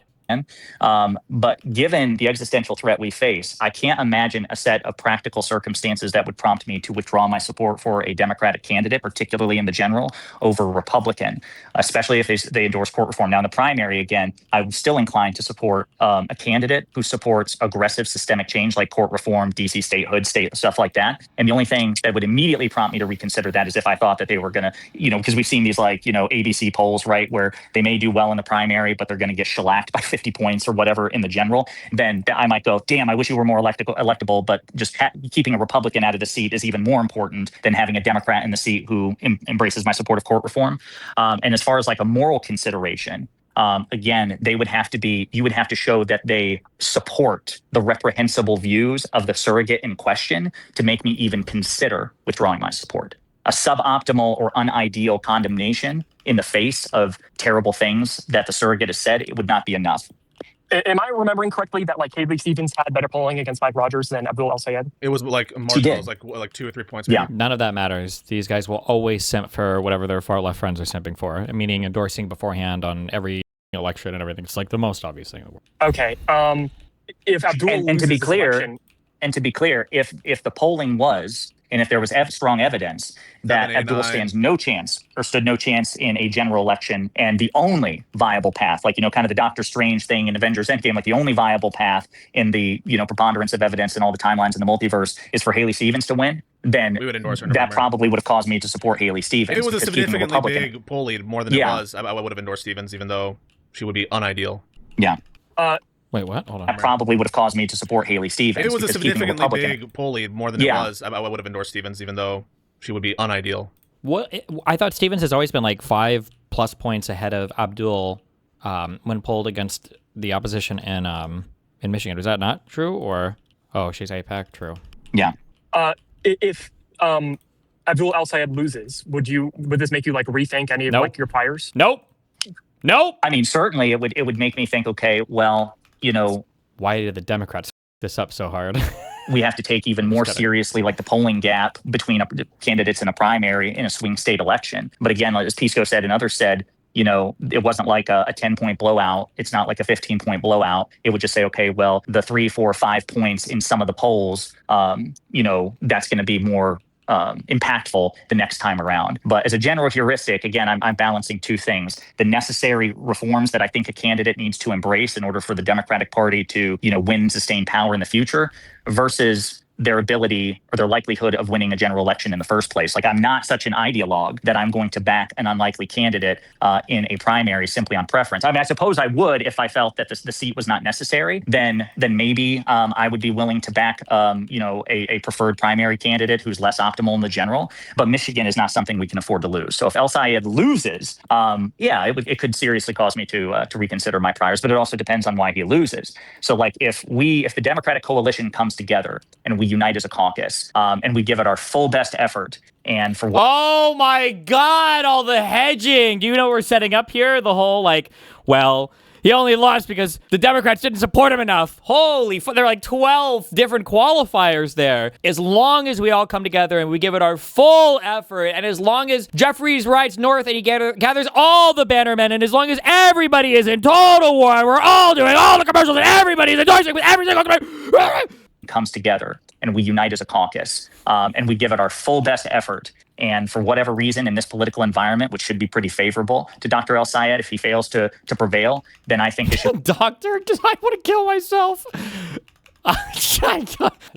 But given the existential threat we face, I can't imagine a set of practical circumstances that would prompt me to withdraw my support for a Democratic candidate, particularly in the general, over a Republican, especially if they endorse court reform. Now, in the primary, again, I'm still inclined to support a candidate who supports aggressive systemic change like court reform, DC statehood, stuff like that. And the only thing that would immediately prompt me to reconsider that is if I thought that they were going to, because we've seen these ABC polls, right, where they may do well in the primary, but they're going to get shellacked by 50 points or whatever in the general, then I might go, damn, I wish you were more electable, but just keeping a Republican out of the seat is even more important than having a Democrat in the seat who embraces my support of court reform. And as far as like a moral consideration, again, you would have to show that they support the reprehensible views of the surrogate in question to make me even consider withdrawing my support. A suboptimal or unideal condemnation in the face of terrible things that the surrogate has said, it would not be enough. Am I remembering correctly that like Haley Stevens had better polling against Mike Rogers than Abdul El-Sayed? It was like marginal. It was like 2 or 3 points. Maybe. Yeah, none of that matters. These guys will always simp for whatever their far left friends are simping for, meaning endorsing beforehand on every election and everything. It's like the most obvious thing in the world. Okay. If Abdul and to be clear, election, if the polling was, and if there was strong evidence that Abdul stood no chance in a general election, and the only viable path, like, kind of the Doctor Strange thing in Avengers Endgame, like the only viable path in the, preponderance of evidence and all the timelines in the multiverse is for Haley Stevens to win, then we would endorse her. That probably would have caused me to support Haley Stevens. If it was a significantly big poll lead, more than it was, I would have endorsed Stevens, even though she would be unideal. Yeah. Wait, what? Hold on. That probably would have caused me to support Haley Stevens. If it was a significantly big poll lead, more than it was, I would have endorsed Stevens, even though she would be unideal. I thought Stevens has always been like 5+ points ahead of Abdul when polled against the opposition in Michigan. Is that not true? Or she's AIPAC? True. Yeah. If Abdul El-Sayed loses, would this make you like rethink any of like your priors? Nope. I mean, certainly it would make me think, okay, well, why did the Democrats this up so hard? We have to take even more seriously like the polling gap between candidates in a primary in a swing state election. But again, as Pisco said and others said, it wasn't like a 10-point blowout. It's not like a 15-point blowout. It would just say, okay, well, the 3, 4, 5 points in some of the polls, that's going to be more impactful the next time around. But as a general heuristic, again, I'm balancing two things: the necessary reforms that I think a candidate needs to embrace in order for the Democratic Party to, win and sustain power in the future, versus their ability or their likelihood of winning a general election in the first place. Like, I'm not such an ideologue that I'm going to back an unlikely candidate in a primary simply on preference. I mean, I suppose I would if I felt that the seat was not necessary. Then maybe I would be willing to back a preferred primary candidate who's less optimal in the general. But Michigan is not something we can afford to lose. So if El-Sayed loses, it could seriously cause me to reconsider my priors. But it also depends on why he loses. So like if the Democratic coalition comes together and we unite as a caucus, and we give it our full best effort. And for oh my God, all the hedging. Do you know what we're setting up here? The whole he only lost because the Democrats didn't support him enough. Holy there are like 12 different qualifiers there. As long as we all come together and we give it our full effort, and as long as Jeffries rides north and he gathers all the bannermen, and as long as everybody is in total war, and we're all doing all the commercials and everybody's endorsing with every single comes together and we unite as a caucus, and we give it our full best effort. And for whatever reason in this political environment, which should be pretty favorable to Dr. El-Sayed, if he fails to prevail, then I think it should. Doctor, I want to kill myself.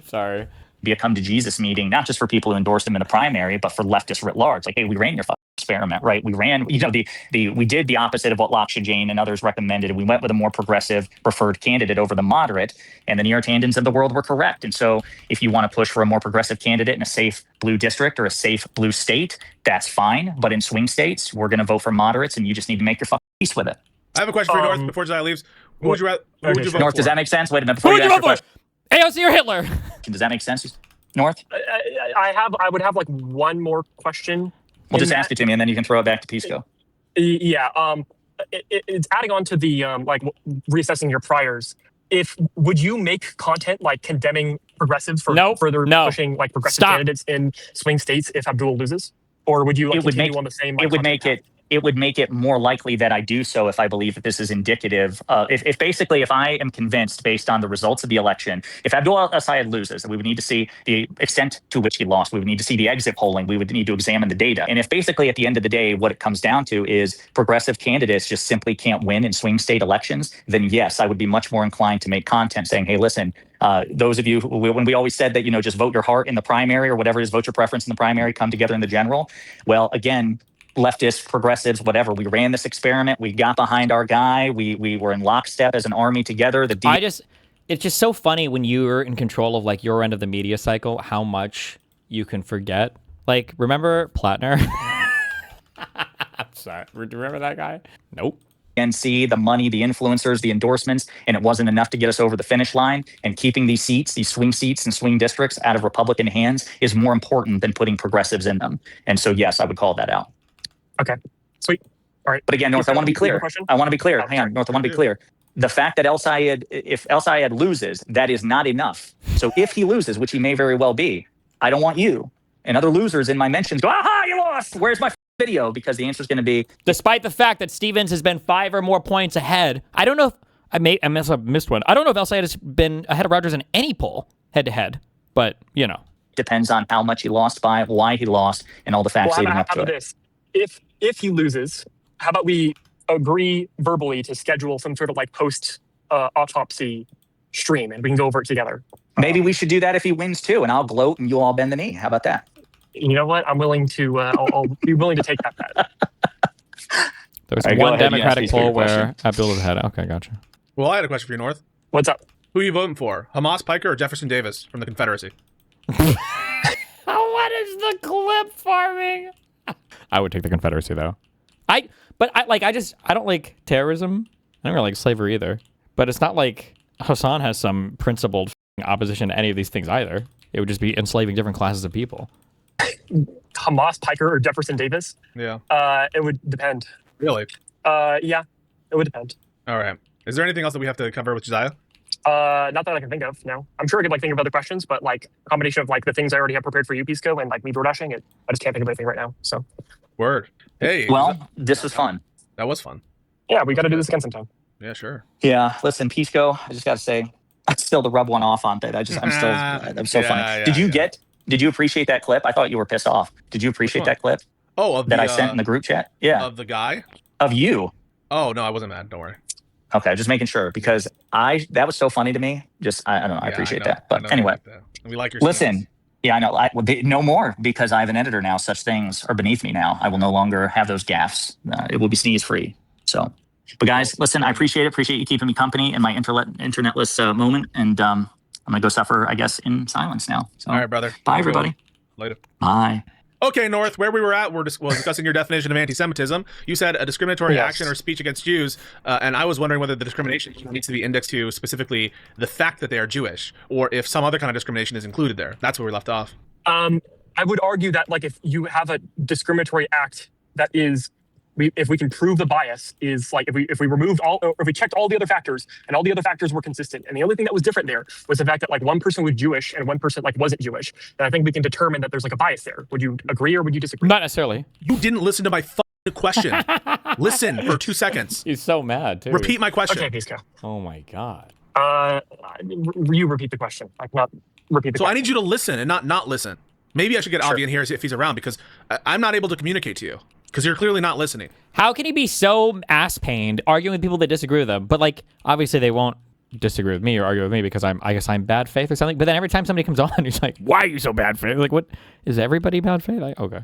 Sorry. Be a come to Jesus meeting, not just for people who endorse him in the primary, but for leftists writ large. Like, hey, we ran your experiment, right? We ran, we did the opposite of what Laksha Jain and others recommended. We went with a more progressive preferred candidate over the moderate, and the Near Tandons of the world were correct. And so if you want to push for a more progressive candidate in a safe blue district or a safe blue state, that's fine. But in swing states, we're going to vote for moderates, and you just need to make your peace with it. I have a question for you, North, before Josiah leaves. Who would you vote North, for? Does that make sense? Wait a minute. Before you ask your question. AOC or Hitler? Does that make sense, North? I would have like one more question. Well, just ask it to me, and then you can throw it back to Pisco. Yeah. It's adding on to the reassessing your priors. Would you make content like condemning progressives for further pushing like progressive candidates in swing states if Abdul loses, or would you continue on the same? It would make it more likely that I do so if I believe that this is indicative. If I am convinced based on the results of the election, if Abdul El-Sayed loses, we would need to see the extent to which he lost. We would need to see the exit polling. We would need to examine the data. And if basically at the end of the day, what it comes down to is progressive candidates just simply can't win in swing state elections, then yes, I would be much more inclined to make content saying, hey, listen, those of you when we always said that, just vote your heart in the primary or whatever it is, vote your preference in the primary, come together in the general. Well, again, leftists, progressives, whatever. We ran this experiment. We got behind our guy. We were in lockstep as an army together. It's just so funny when you're in control of like your end of the media cycle, how much you can forget. Like, remember Plattner? I'm sorry. Do you remember that guy? Nope. NC, the money, the influencers, the endorsements, and it wasn't enough to get us over the finish line. And keeping these seats, these swing seats and swing districts out of Republican hands is more important than putting progressives in them. And so, yes, I would call that out. Okay, sweet. All right. But again, North, I want to be clear. I want to be clear. Hang on, North, I want to be clear. The fact that if El Sayed loses, that is not enough. So if he loses, which he may very well be, I don't want you and other losers in my mentions go, aha, you lost. Where's my video? Because the answer is going to be, despite the fact that Stevens has been 5 or more points ahead. I don't know if I missed one. I don't know if El Sayed has been ahead of Rogers in any poll head to head, but you know, depends on how much he lost by, why he lost, and all the facts leading up to it. This? If he loses, how about we agree verbally to schedule some sort of like post autopsy stream, and we can go over it together. Maybe we should do that if he wins too, and I'll gloat and you'll all bend the knee. How about that? You know what? I'm willing to. I'll be willing to take that bet. There was one Democratic poll where Abdul was ahead. Okay, gotcha. Well, I had a question for you, North. What's up? Who are you voting for? Hamas Piker or Jefferson Davis from the Confederacy? What is the clip farming? I would take the Confederacy though. I don't like terrorism. I don't really like slavery either. But it's not like Hasan has some principled opposition to any of these things either. It would just be enslaving different classes of people. Hamas Piker or Jefferson Davis? Yeah. It would depend. Really? Yeah, it would depend. All right. Is there anything else that we have to cover with Jessiah? Not that I can think of. No, I'm sure I could like think of other questions, but like a combination of like the things I already have prepared for you, Pisco, and like me DoorDashing it, I just can't think of anything right now. So. Word. Hey. Well, this was fun. That was fun. Yeah, we got to do this again sometime. Yeah, sure. Yeah, listen, Pisco, I just got to say, I still to rub one off on it. I'm so funny. Did you appreciate that clip? I thought you were pissed off. Did you appreciate that clip? Oh, I sent in the group chat? Yeah. Of the guy? Of you. Oh, no, I wasn't mad. Don't worry. Okay, just making sure because that was so funny to me. Just I don't know. I appreciate that. But anyway, we like your listen. stance. Yeah, I know. No more because I have an editor now. Such things are beneath me now. I will no longer have those gaffes. It will be sneeze free. So, but guys, listen. I appreciate it. Appreciate you keeping me company in my internetless moment. And I'm gonna go suffer, I guess, in silence now. So, all right, brother. Bye, everybody. Later. Bye. Okay, North, where we were at, we're discussing your definition of anti-Semitism. You said a discriminatory action or speech against Jews, and I was wondering whether the discrimination needs to be indexed to specifically the fact that they are Jewish, or if some other kind of discrimination is included there. That's where we left off. I would argue that like if you have a discriminatory act that is, if we can prove the bias is like if we removed all, or if we checked all the other factors and all the other factors were consistent, and the only thing that was different there was the fact that like one person was Jewish and one person like wasn't Jewish, then I think we can determine that there's like a bias there. Would you agree or would you disagree? Not necessarily. You didn't listen to my question. Listen for 2 seconds. He's so mad too. Repeat my question. Okay, Pisco. Oh my god. You repeat the question. I cannot repeat the question. I need you to listen and not listen. Maybe I should get Avi in here if he's around because I'm not able to communicate to you. Because you're clearly not listening. How can he be so ass-pained arguing with people that disagree with him? But like, obviously they won't disagree with me or argue with me because I guess I'm bad faith or something. But then every time somebody comes on, he's like, "Why are you so bad faith?" Like, what is everybody bad faith? Okay.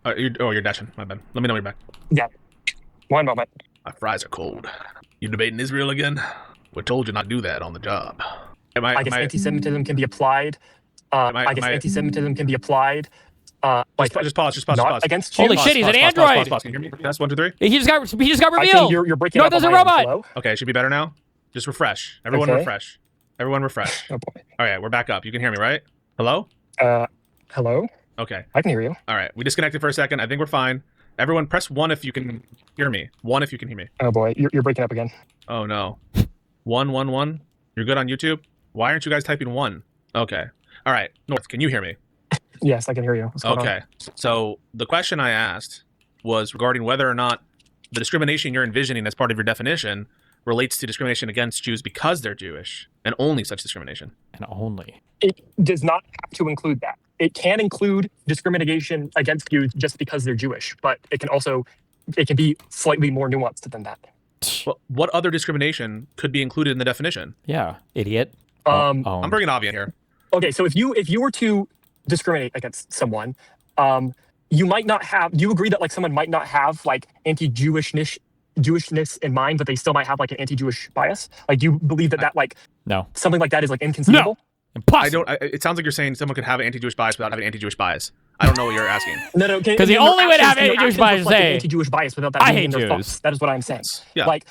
You're dashing. My bad. Let me know when you're back. Yeah. One moment. My fries are cold. You debating Israel again? We're told you not to do that on the job. I guess anti-Semitism can be applied. Anti-Semitism can be applied. Just pause. Against Jews. Holy shit, he's an android. Pause. Can you hear me? Test 1, 2, 3. He just got revealed. I think you're breaking up. No, there's a robot. Okay, it should be better now. Just refresh. Everyone refresh. Oh boy. All right, we're back up. You can hear me, right? Hello? Hello? Okay. I can hear you. All right, we disconnected for a second. I think we're fine. Everyone press 1 if you can hear me. 1 if you can hear me. Oh boy, you're breaking up again. Oh no. 1. You're good on YouTube? Why aren't you guys typing 1? Okay. All right, North, can you hear me? Yes, I can hear you. Okay. So the question I asked was regarding whether or not the discrimination you're envisioning as part of your definition relates to discrimination against Jews because they're Jewish, and only such discrimination. And only. It does not have to include that. It can include discrimination against Jews just because they're Jewish, but it can be slightly more nuanced than that. Well, what other discrimination could be included in the definition? Yeah, idiot. I'm bringing Avi in here. Okay, so if you were to discriminate against someone, you might not have. Do you agree that like someone might not have like anti-Jewishness in mind, but they still might have like an anti-Jewish bias? Like, do you believe that like no, something like that is like inconceivable? Impossible. It sounds like you're saying someone could have an anti-Jewish bias without having anti-Jewish bias. I don't know what you're asking. No, because the only way to have anti-Jewish bias is say anti-Jewish bias without that I being hate in their Jews. thoughts. That is what I'm saying. Yeah. Like,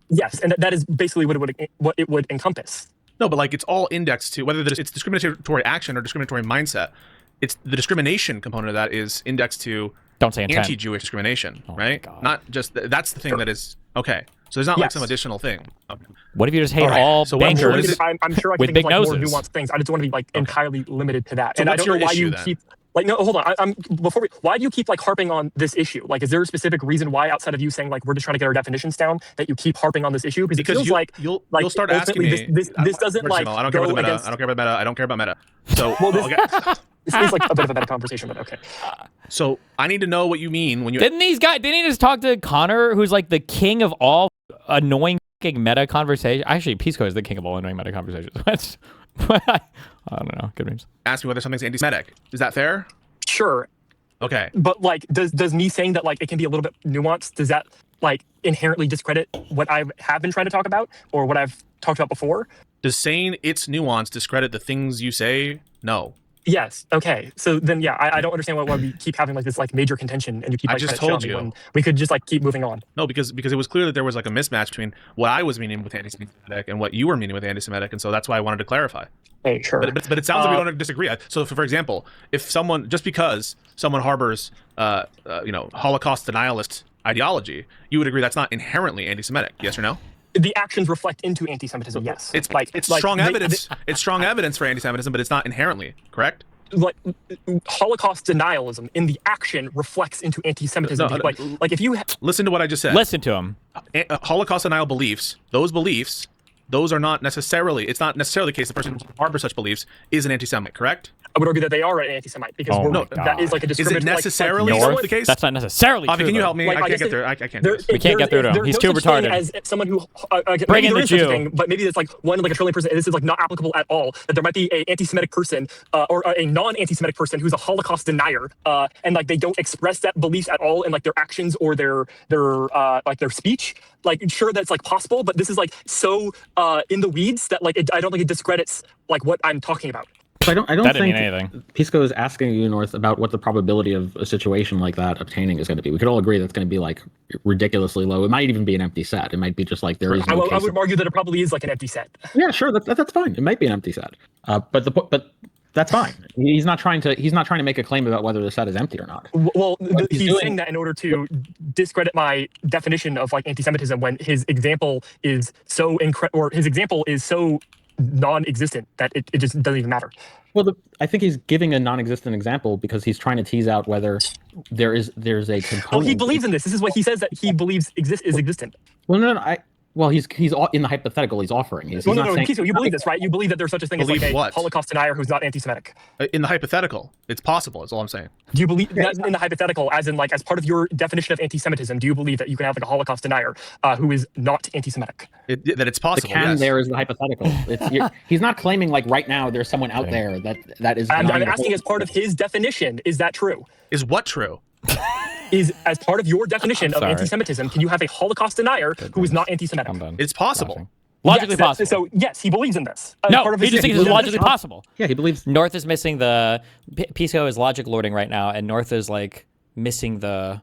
yes, and that is basically what it would encompass. No, but like it's all indexed to whether it's discriminatory action or discriminatory mindset. It's the discrimination component of that is indexed to don't say intent. anti-Jewish discrimination, Oh right? Not just that's the thing that is okay. So there's not like some additional thing. Okay. What if you just hate all So bankers I'm sure I can with think big of like more noses? nuanced things. I just want to be like entirely limited to that. So and I what's don't know your why issue, you then? keep like no, hold on. Why do you keep like harping on this issue? Like, is there a specific reason why outside of you saying like we're just trying to get our definitions down that you keep harping on this issue? Because it feels you'll like start asking me. this doesn't like I don't care about go the meta. against. I don't care about meta. I don't care about meta. So Well, this, okay. this is like a bit of a meta conversation, but okay. So I need to know what you mean when you. Didn't he just talk to Connor, who's like the king of all annoying meta conversation? Actually, Pisco is the king of all annoying meta conversations. I don't know. Good names. Ask me whether something's anti-Semitic. Is that fair? Sure, Okay. but like, does me saying that like it can be a little bit nuanced? Does that like inherently discredit what I have been trying to talk about or what I've talked about before? Does saying it's nuanced discredit the things you say? No. Yes. Okay. So then, yeah, I don't understand why we keep having like this like major contention, and you keep I like just trying to told shit on me you. when we could just like keep moving on. No, because it was clear that there was like a mismatch between what I was meaning with anti-Semitic and what you were meaning with anti-Semitic, and so that's why I wanted to clarify. Hey, sure. But it sounds like we don't disagree. So, for example, if someone just because someone harbors, Holocaust denialist ideology, you would agree that's not inherently anti-Semitic. Yes or no? The actions reflect into anti-Semitism. Yes. It's strong evidence. It's strong evidence for anti-Semitism, but it's not inherently correct. Like Holocaust denialism in the action reflects into anti-Semitism. No, like if you listen to what I just said. Listen to him. Holocaust denial beliefs. Those are not necessarily. It's not necessarily the case the person who harbors such beliefs is an anti-Semite. Correct? I would argue that they are an anti-Semite because Oh my that is like a Is discriminatory. it necessarily North? the case? That's not necessarily Avi, true. can you though. help me? Like, I I can't just get think through. I can't do this. We can't get through to him. There's He's no too such thing retarded. as someone who Bring maybe in there the is such a Jew. thing, but maybe it's like one in like a trillion percent. This is like not applicable at all. That there might be a anti-Semitic person or a non-anti-Semitic person who's a Holocaust denier, and like they don't express that belief at all in like their actions or their speech. Like, sure, that's like possible, but this is like so in the weeds that like I don't think it discredits like what I'm talking about. So I don't That didn't think mean anything. Pisco is asking you, North, about what the probability of a situation like that obtaining is going to be. We could all agree that's going to be like ridiculously low. It might even be an empty set. It might be just like there is no I case would argue that it probably is like an empty set. Yeah, sure, that's fine. It might be an empty set. But that's fine. He's not trying to make a claim about whether the set is empty or not. Well, he's he's doing- saying that in order to discredit my definition of like anti-Semitism when his example is so non-existent that it just doesn't even matter. Well, I think he's giving a non-existent example because he's trying to tease out whether there's a component. Oh, he believes in this. This is what he says that he believes is existent. Well, no. Well, he's in the hypothetical he's offering. He's No, not saying, Kiso, you believe this, right? You believe that there's such a thing as like Believe a what? Holocaust denier who's not anti-Semitic. In the hypothetical, it's possible. That's all I'm saying. Do you believe that in the hypothetical, as in like as part of your definition of anti-Semitism? Do you believe that you can have like a Holocaust denier who is not anti-Semitic? That it's the possible. can Yes. there is the hypothetical. He's not claiming like right now there's someone out there that is. I'm denying the asking whole- as part of his definition, is that true? Is what true? Is as part of your definition of sorry. anti-Semitism, can you have a Holocaust denier who is not anti-Semitic? I'm done. It's possible. Logically Yes, possible. So yes, he believes in this. As No, part of he his just thinks it's definition. logically possible. Yeah, he believes. North is missing the Pisco is logic lording right now, and North is like missing the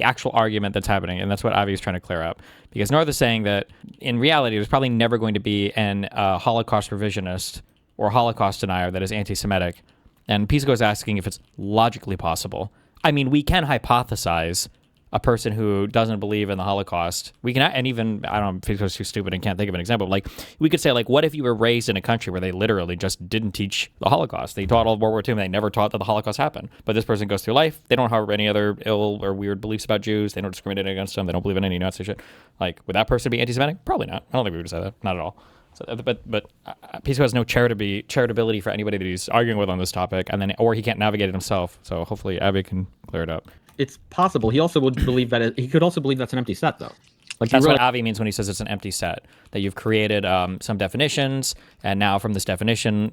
actual argument that's happening, and that's what Avi is trying to clear up. Because North is saying that in reality, there's probably never going to be an Holocaust revisionist or Holocaust denier that is anti-Semitic, and Pisco is asking if it's logically possible. I mean, we can hypothesize a person who doesn't believe in the Holocaust. We can, and even, I don't know, Pisco's too stupid and can't think of an example. Like, we could say, like, what if you were raised in a country where they literally just didn't teach the Holocaust? They taught all of World War II, and they never taught that the Holocaust happened. But this person goes through life. They don't harbor any other ill or weird beliefs about Jews. They don't discriminate against them. They don't believe in any Nazi shit. Like, would that person be anti-Semitic? Probably not. I don't think we would say that. Not at all. So, but Pisco has no charitability for anybody that he's arguing with on this topic, and then or he can't navigate it himself. So hopefully Abby can clear it up. It's possible. He also would believe that he could also believe that's an empty set, though. Like That's you what Avi means when he says it's an empty set. That you've created some definitions, and now from this definition,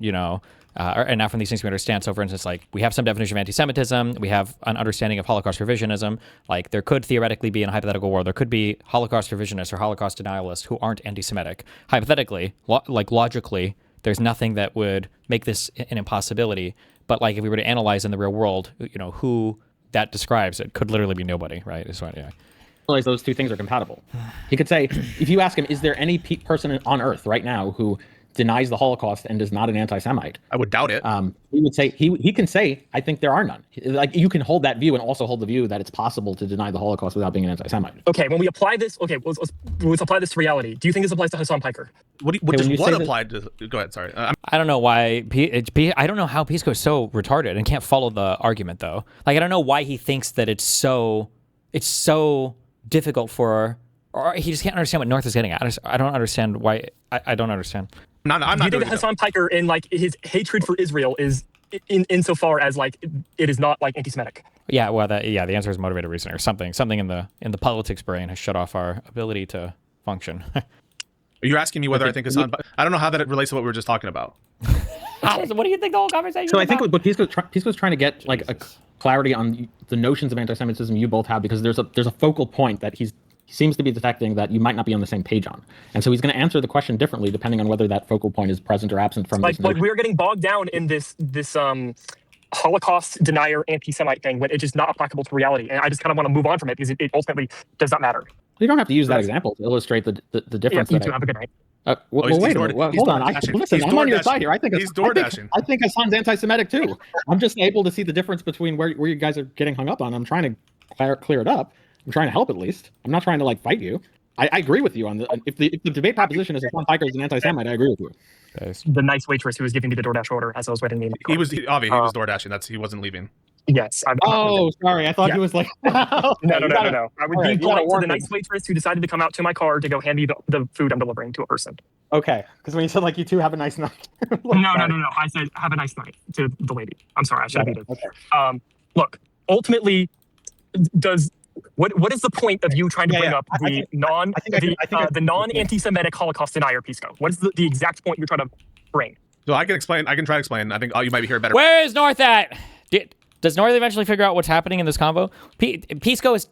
and now from these things we understand. So, for instance, like we have some definition of anti-Semitism, we have an understanding of Holocaust revisionism. Like there could theoretically be in a hypothetical world, there could be Holocaust revisionists or Holocaust denialists who aren't anti-Semitic. Hypothetically, logically, there's nothing that would make this an impossibility. But like if we were to analyze in the real world, who that describes, it could literally be nobody, right? Yeah. Realize those two things are compatible. He could say, if you ask him, is there any person on Earth right now who denies the Holocaust and is not an anti-Semite? I would doubt it. He would say he can say, I think there are none. Like you can hold that view and also hold the view that it's possible to deny the Holocaust without being an anti-Semite. Okay, when we apply this, let's apply this to reality. Do you think this applies to Hasan Piker? What applied to? Go ahead. Sorry. I don't know why. I don't know how Pisco is so retarded and can't follow the argument though. Like I don't know why he thinks that it's so difficult for, or he just can't understand what North is getting at. I don't understand why. I don't understand. I'm not. Do you think that Hasan Piker in like his hatred for Israel is insofar as like it is not like anti-Semitic? Yeah, well, the answer is motivated reasoning or something. Something in the politics brain has shut off our ability to function. You're asking me whether I think Hasan. I don't know how that relates to what we were just talking about. What do you think the whole conversation? So I think what Pisco's trying to get like a clarity on the notions of anti-Semitism you both have, because there's a focal point that he seems to be detecting that you might not be on the same page on, and so he's going to answer the question differently depending on whether that focal point is present or absent from. Like we're getting bogged down in this Holocaust denier anti-Semite thing when it's just not applicable to reality, and I just kind of want to move on from it because it ultimately does not matter. You don't have to use that example to illustrate the difference. Yeah, you too. Have a good night. Wait a minute. Hold on. Listen, I'm on your side here. I think he's door dashing. I think Hasan's anti-Semitic too. I'm just able to see the difference between where you guys are getting hung up on. I'm trying to clear it up. I'm trying to help at least. I'm not trying to like fight you. I agree with you on the if the debate proposition is Hasan Piker is an anti-Semite, I agree with you. The nice waitress who was giving me the DoorDash order as I was waiting. He was door dashing. He wasn't leaving. Yes. Sorry. I thought he was like. No. I would be polite to the nice waitress who decided to come out to my car to go hand me the food I'm delivering to a person. Okay, because when you said like you two have a nice night. No. I said have a nice night to the lady. I'm sorry. I should have eaten. Okay. Look. Ultimately, what is the point of you trying to bring up the non-anti-Semitic Holocaust denier, Pisco? What is the exact point you're trying to bring? So I can explain. I can try to explain. I think you might be here better. Where is North at? Does North eventually figure out what's happening in this convo? Pisco is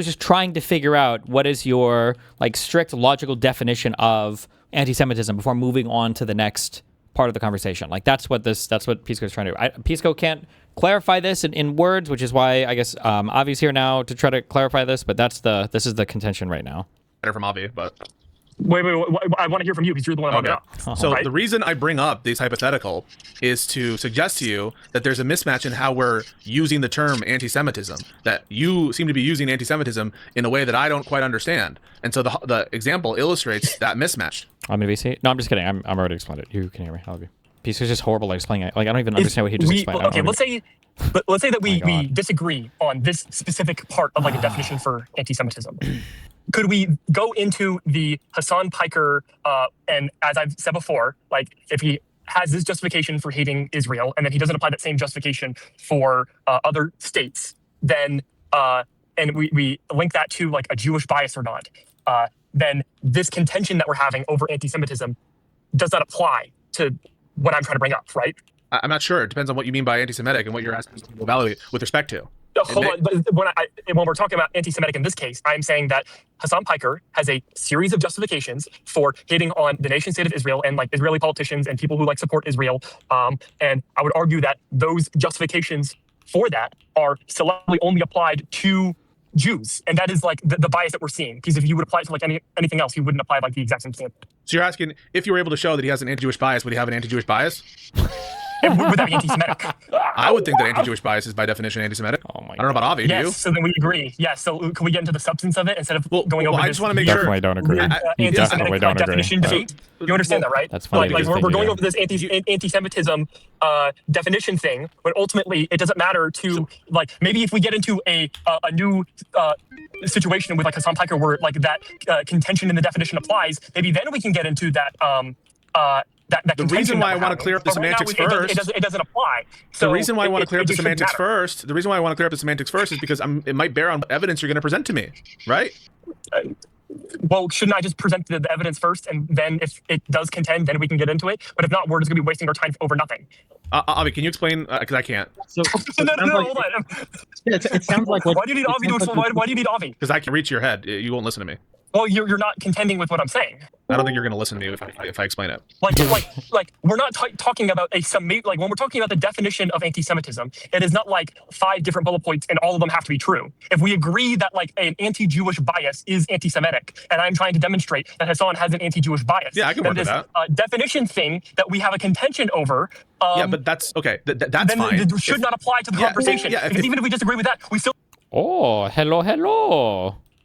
just trying to figure out what is your like strict logical definition of anti-Semitism before moving on to the next part of the conversation. Like that's what Pisco is trying to do. Pisco can't clarify this in words, which is why I guess Avi's here now to try to clarify this. But this is the contention right now. Better from Avi, but. Wait, I want to hear from you because you're the one that brought it up. So the reason I bring up this hypothetical is to suggest to you that there's a mismatch in how we're using the term anti-Semitism, that you seem to be using anti-Semitism in a way that I don't quite understand. And so the example illustrates that mismatch. I'm going to be No, I'm just kidding. I'm already explained it. You can hear me. I'll be. Pisco's just horrible at explaining it. Like I don't even understand what he just explained. Okay, let's say that we disagree on this specific part of like a definition for anti-Semitism. Could we go into the Hasan Piker, and as I've said before, like if he has this justification for hating Israel, and then he doesn't apply that same justification for other states, then and we link that to like a Jewish bias or not, then this contention that we're having over anti-Semitism does not apply to what I'm trying to bring up, right? I'm not sure. It depends on what you mean by anti-Semitic and what you're asking to evaluate with respect to. Hold on, but when we're talking about anti-Semitic in this case, I'm saying that Hasan Piker has a series of justifications for hating on the nation state of Israel and like Israeli politicians and people who like support Israel. And I would argue that those justifications for that are selectively only applied to Jews, and that is like the bias that we're seeing. Because if you would apply it to like anything else, you wouldn't apply like the exact same standard. So you're asking if you were able to show that he has an anti-Jewish bias, would he have an anti-Jewish bias? Would that be anti-Semitic? I would think that anti-Jewish bias is by definition anti-Semitic. Oh my God. I don't know about Avi. Yes, do you? so then we agree. Yes, so can we get into the substance of it instead of going over I this? just want to make sure. Definitely don't agree. Anti-Semitic definition debate. You understand that, right? That's funny. Like we're going over this anti-Semitism definition thing, but ultimately it doesn't matter to like maybe if we get into a new situation with like Hasan Piker where like that contention in the definition applies, maybe then we can get into that. The reason why I want to clear up the semantics first. It doesn't apply. So the reason why I want to clear up the semantics first. The reason why I want to clear up the semantics first is because it might bear on what evidence you're going to present to me, right? Well, shouldn't I just present the evidence first, and then if it does contend, then we can get into it? But if not, we're just going to be wasting our time over nothing. Avi, can you explain? Because I can't. No, hold on. It sounds like why do you need Avi? Why do you need Avi? Because I can reach your head. You won't listen to me. Well, you're not contending with what I'm saying. I don't think you're going to listen to me if I explain it. Like we're not talking about like when we're talking about the definition of anti-Semitism, it is not like 5 different bullet points and all of them have to be true. If we agree that like an anti-Jewish bias is anti-Semitic, and I'm trying to demonstrate that Hasan has an anti-Jewish bias, yeah, I can work with that. Definition thing that we have a contention over. Yeah, but that's okay. That's fine. It should not apply to the conversation. Yeah, because even if we disagree with that, we still. Oh, hello.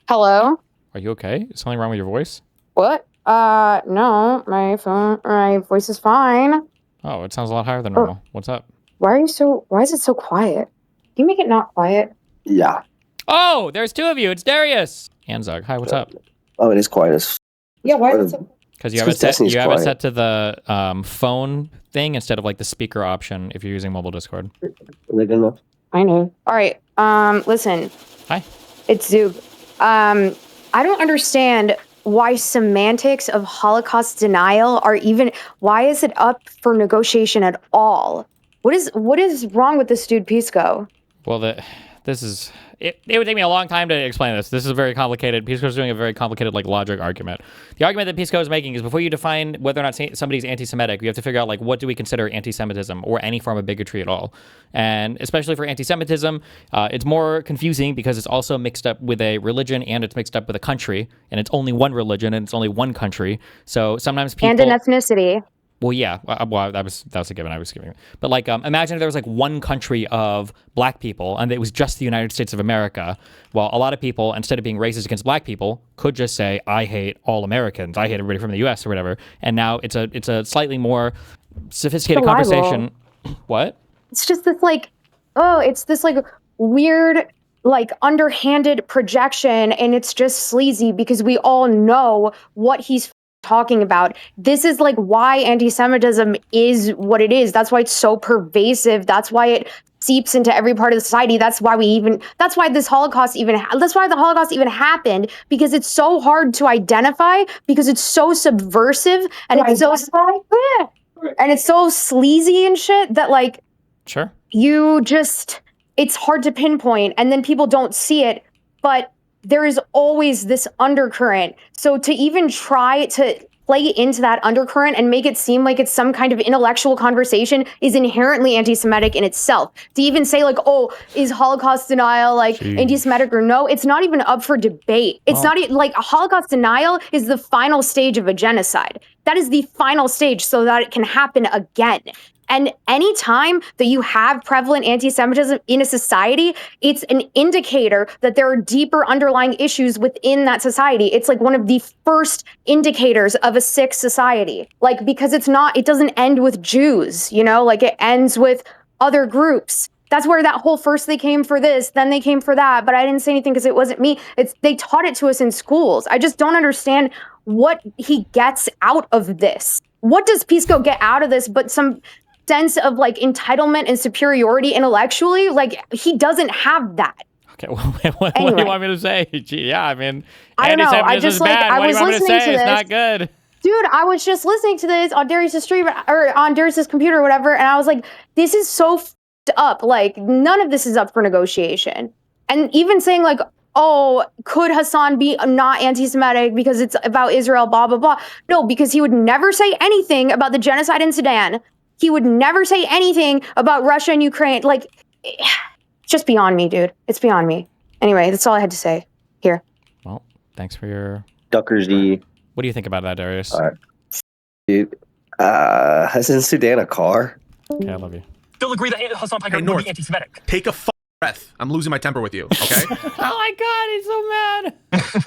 Hello? Are you okay? Is something wrong with your voice? What? No, my voice is fine. Oh, it sounds a lot higher than normal. What's up? Why is it so quiet? Can you make it not quiet? Yeah. Oh, there's 2 of you. It's Darius. And Zug. Hi, what's up? Oh, it is quiet as. Yeah, why is it so? Because you have it set to the phone thing instead of like the speaker option if you're using mobile Discord. Are they good enough? I know. All right. Listen. Hi. It's Zug. I don't understand why semantics of Holocaust denial are even. Why is it up for negotiation at all? What is wrong with this dude Pisco? Well, this is. It would take me a long time to explain this. This is very complicated. Pisco's doing a very complicated like logic argument. The argument that Pisco is making is before you define whether or not somebody's anti-Semitic, you have to figure out like what do we consider anti-Semitism or any form of bigotry at all. And especially for anti-Semitism, it's more confusing because it's also mixed up with a religion and it's mixed up with a country, and it's only one religion and it's only one country. So sometimes people And an ethnicity. Well, yeah, well, that was a given. I was giving, but like, imagine if there was like one country of black people, and it was just the United States of America. Well, a lot of people, instead of being racist against black people, could just say, "I hate all Americans. I hate everybody from the U.S." or whatever. And now it's a slightly more sophisticated conversation. What? It's just this like, it's this like weird, like underhanded projection, and it's just sleazy because we all know what he's talking about. This is like why anti-Semitism is what it is. That's why it's so pervasive. That's why it seeps into every part of the society. That's why that's why the Holocaust even happened, because it's so hard to identify, because it's so subversive and it's so sleazy and shit that like, sure, it's hard to pinpoint, and then people don't see it, but there is always this undercurrent. So to even try to play into that undercurrent and make it seem like it's some kind of intellectual conversation is inherently anti-Semitic in itself. To even say like, oh, is Holocaust denial like anti-Semitic or no? It's not even up for debate. It's not like a Holocaust denial is the final stage of a genocide. That is the final stage so that it can happen again. And any time that you have prevalent anti-Semitism in a society, it's an indicator that there are deeper underlying issues within that society. It's like one of the first indicators of a sick society. Like, because it doesn't end with Jews, like it ends with other groups. That's where that whole first they came for this, then they came for that, but I didn't say anything because it wasn't me. They taught it to us in schools. I just don't understand what he gets out of this. What does Pisco get out of this but some sense of like entitlement and superiority intellectually? Like, he doesn't have that. Okay, what do you want me to say? Yeah, I mean, I don't know. I just like, I was listening to this. It's not good. Dude, I was just listening to this on Darius's stream or on Darius's computer or whatever, and I was like, this is so f***ed up. Like, none of this is up for negotiation. And even saying like, oh, could Hasan be not anti-Semitic because it's about Israel, blah, blah, blah. No, because he would never say anything about the genocide in Sudan. He would never say anything about Russia and Ukraine. Like, it's just beyond me, dude. It's beyond me. Anyway, that's all I had to say. Here. Well, thanks for your... Ducker Z. What do you think about that, Darius? Dude, hasn't Sudan a car? Okay, I love you. Still agree that Hasan Piker would be anti-Semitic. Take a breath. I'm losing my temper with you, okay? Oh my god, he's so mad.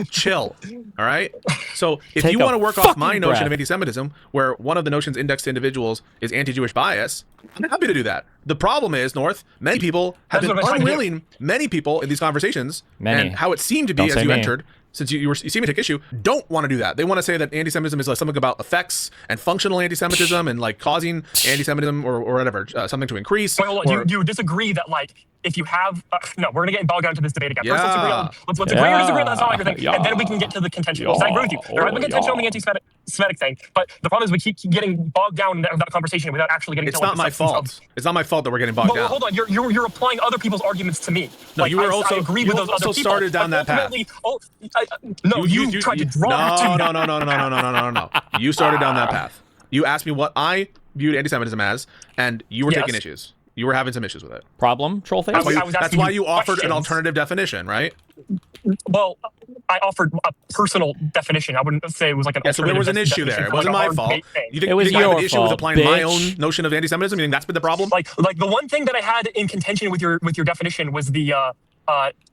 Chill, all right? So if you want to work off my notion of anti-Semitism, where one of the notions indexed to individuals is anti-Jewish bias, I'm happy to do that. The problem is, North, many people have been unwilling, many people in these conversations, and how it seemed to be as you entered, since you seem to take issue, don't want to do that. They want to say that anti-Semitism is like something about effects and functional anti-Semitism and like causing anti-Semitism or whatever, something to increase. Well, do you disagree that like if you have no, we're gonna get bogged down to this debate again. Yeah. First, let's agree or disagree on the Hassan thing, and then we can get to the contention. Because I agree with you. There has been contention on the anti-Semitic thing, but the problem is we keep getting bogged down in that conversation without actually getting. It's to, like, not my fault. It's not my fault that we're getting bogged down. Hold on, you're applying other people's arguments to me. No, like, you were I also agree you with those also other people, started down that path. You tried to draw. No. You started down that path. You asked me what I viewed anti-Semitism as, and you were taking issues. You were having some issues with it. Problem, Trollface? That's why you offered an alternative definition, right? Well, I offered a personal definition. I wouldn't say it was like an so there was an issue there. It wasn't my fault. You think it was I have your an issue fault, with applying my own notion of anti-Semitism? You think that's been the problem? Like the one thing that I had in contention with your definition was the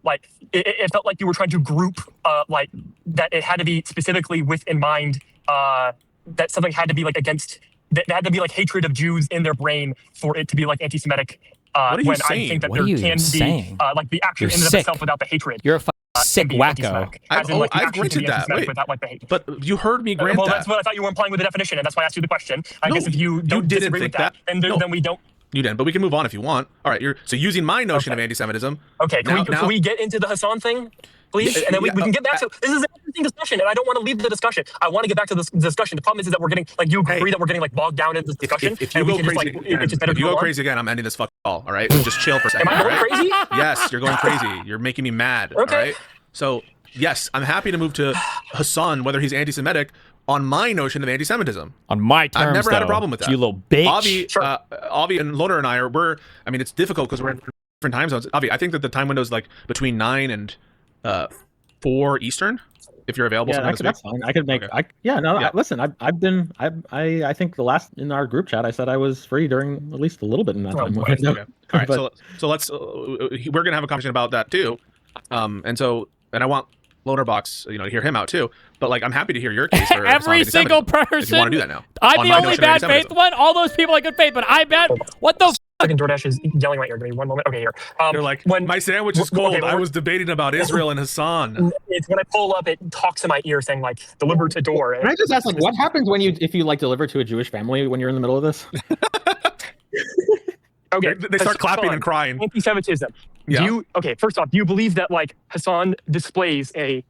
like it felt like you were trying to group like that it had to be specifically with in mind that something had to be like against that had to be like hatred of Jews in their brain for it to be like anti-Semitic. What are you when saying? I think that What are there you can saying? be like the action You're in and of sick. itself without the hatred. You're a sick wacko. I've granted that. Wait, without, like, the hate. but you heard me grant well, that. that's what I thought you were implying with the definition, and that's why I asked you the question. I No, guess if you don't didn't disagree think with that, that. then we don't. You didn't, but we can move on if you want. All right, so using my notion of anti-Semitism. Okay, can we get into the Hasan thing, please? And then we can get back to this is an interesting discussion, and I don't want to leave the discussion. I want to get back to this discussion. The problem is that we're getting like you agree that we're getting like bogged down in this discussion. If you go crazy again, I'm ending this fucking call. All right, just chill for a second. Am I going crazy? Yes, you're going crazy. You're making me mad. Okay. All right. So yes, I'm happy to move to Hasan, whether he's anti-Semitic, on my notion of anti-Semitism. On my terms, I've never had a problem with that. You little bitch. Avi and Loner and I I mean, it's difficult because we're in different time zones. Avi, I think that the time window is like between 9 and 4 Eastern. If you're available, yeah, that's fine. I could make. Okay. Listen, I think the last in our group chat, I said I was free during at least a little bit in that time. Okay. All right, so let's we're gonna have a conversation about that too, and I want Lonerbox, to hear him out too. But like, I'm happy to hear your case. For Every single person. If you want to do that now, I'm the only bad faith one. All those people are good faith, but I'm bad. What the? Fucking DoorDash is yelling right here. Give me one moment. Okay, here. You're like, when my sandwich is cold. Okay, I was debating about Israel and Hasan. It's when I pull up, it talks in my ear saying like, deliver to door. Can I just ask, like, what happens if you like deliver to a Jewish family when you're in the middle of this? Okay, they start clapping and crying. Anti-Semitism. Yeah. First off, do you believe that like Hasan displays a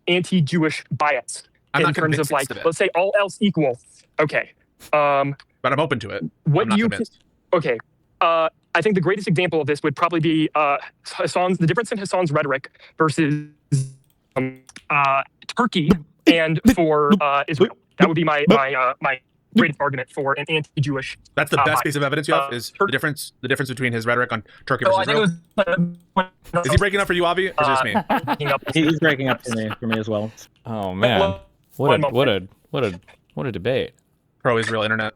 anti-Jewish bias in terms of like, let's say all else equal? Okay. But I'm open to it. What do you? Convinced. Okay. I think the greatest example of this would probably be the difference in Hasan's rhetoric versus Turkey and for Israel. That would be my greatest argument for an anti-Jewish. That's the best piece of evidence you have is the difference between his rhetoric on Turkey versus Israel. Is he breaking up for you, Avi, or is it just me? He's breaking up for me as well. Oh man, what a debate. Pro-Israel internet.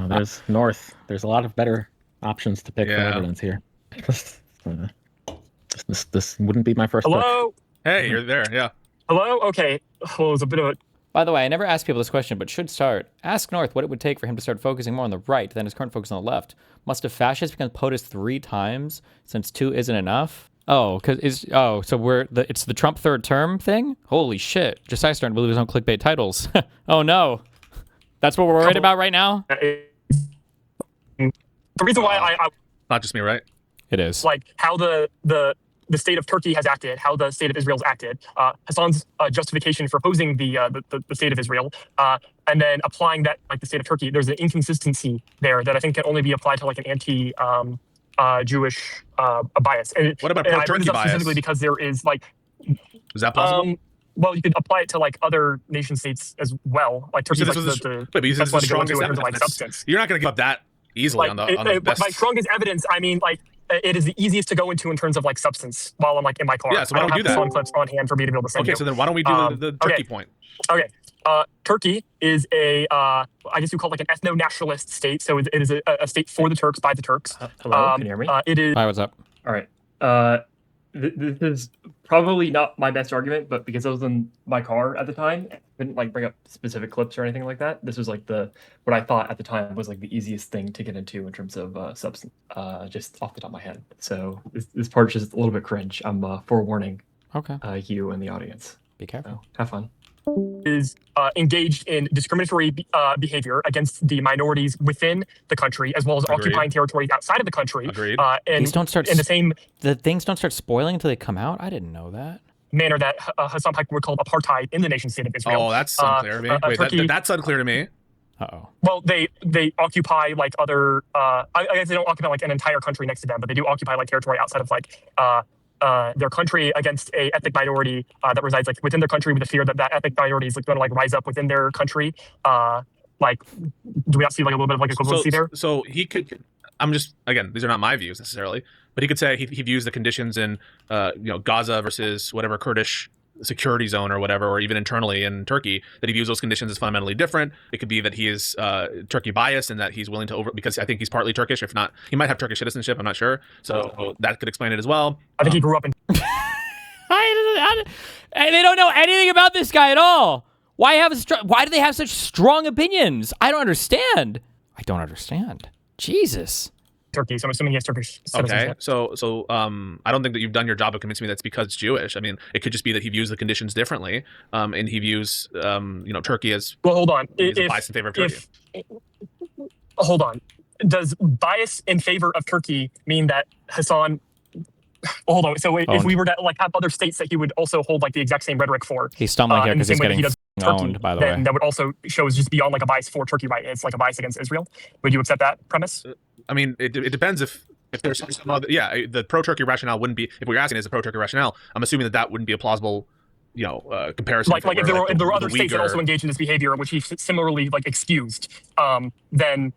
There's North. There's a lot of better options to pick for evidence here. This wouldn't be my first. Hello. Hey, you're there. Yeah. Hello. Okay. Well, it was a bit of a. By the way, I never asked people this question, but should start. Ask North what it would take for him to start focusing more on the right than his current focus on the left. Must a fascist become POTUS 3 times since 2 isn't enough? So it's the Trump third term thing? Holy shit. Jessiah's starting to believe his own clickbait titles. Oh no. That's what we're worried about right now? The reason why I not just me, right? It is. Like how the state of Turkey has acted, how the state of Israel's acted, Hasan's justification for opposing the state of Israel, and then applying that like the state of Turkey, there's an inconsistency there that I think can only be applied to like an anti Jewish bias. And what about pro-Turkey bias? Specifically because there is like. Is that possible? Well, you could apply it to like other nation states as well. Like Turkey, like the strongest evidence. Like substance. You're not going to give up that easily like, on the best. My strongest evidence, I mean, like it is the easiest to go into in terms of like substance while I'm like in my car. Yeah, so why don't we do that? Phone clips on hand for me to be able to send you. So then why don't we do the Turkey point? Okay. Turkey is I guess you call it like an ethno-nationalist state. So it is a state for the Turks by the Turks. Hello, can you hear me? It is. Hi, what's up? All right. This is probably not my best argument, but because I was in my car at the time, I couldn't like bring up specific clips or anything like that. This was like what I thought at the time was like the easiest thing to get into in terms of substance, just off the top of my head. So this part is just a little bit cringe. I'm forewarning you and the audience. Be careful. So, have fun. Is engaged in discriminatory behavior against the minorities within the country, as well as Agreed. occupying territories outside of the country. Agreed. And These don't start in the same the things don't start spoiling until they come out. I didn't know that. manner that Hasan would call apartheid in the nation state of Israel. Oh, that's unclear to me. Wait, Turkey, that's unclear to me. Uh-oh. well, they occupy like other. I guess they don't occupy like an entire country next to them, but they do occupy like territory outside of like their country against a ethnic minority that resides like within their country, with the fear that that ethnic minority is like, going to like rise up within their country. Like, do we not see like a little bit of like equivalency there? So he could. I'm just, again, these are not my views necessarily, but he could say he views the conditions in Gaza versus whatever Kurdish security zone or whatever, or even internally in Turkey, that he views those conditions as fundamentally different. It could be that he is Turkey biased and that he's willing to because I think he's partly Turkish. If not, he might have Turkish citizenship. I'm not sure. So that could explain it as well. I think he grew up in. They don't know anything about this guy at all. Why do they have such strong opinions? I don't understand. Jesus. Turkey, so I'm assuming he has Turkish citizenship. Okay, so I don't think that you've done your job of convincing me that's because it's Jewish. I mean, it could just be that he views the conditions differently, and he views Turkey as well. Hold on, bias in favor of Turkey. Hold on, does bias in favor of Turkey mean that Hasan? Hold on. So if we were to like have other states that he would also hold like the exact same rhetoric for, he's stumbling here because he's getting Turkey, owned. By the then way, that would also shows just beyond like a bias for Turkey, right? It's like a bias against Israel. Would you accept that premise? I mean, it depends if there's some other, the pro-Turkey rationale wouldn't be, if what you're asking is a pro-Turkey rationale, I'm assuming that wouldn't be a plausible, comparison. Like if there were other states that also engaged in this behavior, which he similarly like excused, then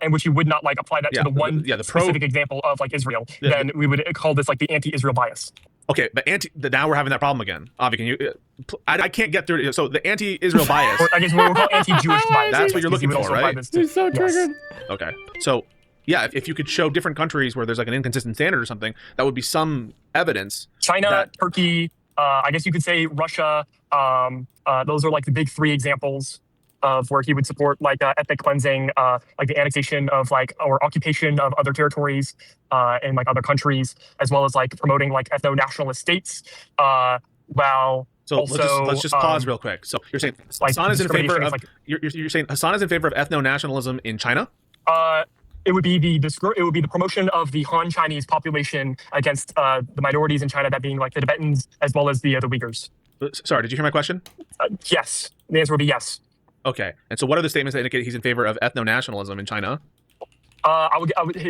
and which he would not like apply that to the specific example of like Israel, then we would call this like the anti-Israel bias. Okay, but now we're having that problem again. Avi, can you? I can't get through it. So the anti-Israel bias. Or I guess we'll call anti-Jewish bias. That's what you're looking for, right? He's so triggered. Okay, so yeah, if you could show different countries where there's like an inconsistent standard or something, that would be some evidence. China, Turkey, I guess you could say Russia. Those are like the big three examples of where he would support like ethnic cleansing, like the annexation of like or occupation of other territories in like other countries, as well as like promoting like ethno-nationalist states. While so also, let's just pause real quick. So you're saying Hasan is in favor of you're saying Hasan is in favor of ethno-nationalism in China? It would be the promotion of the Han Chinese population against the minorities in China, that being like the Tibetans as well as the Uyghurs. Sorry, did you hear my question? Yes, the answer would be yes. Okay, and so what are the statements that indicate he's in favor of ethno-nationalism in China?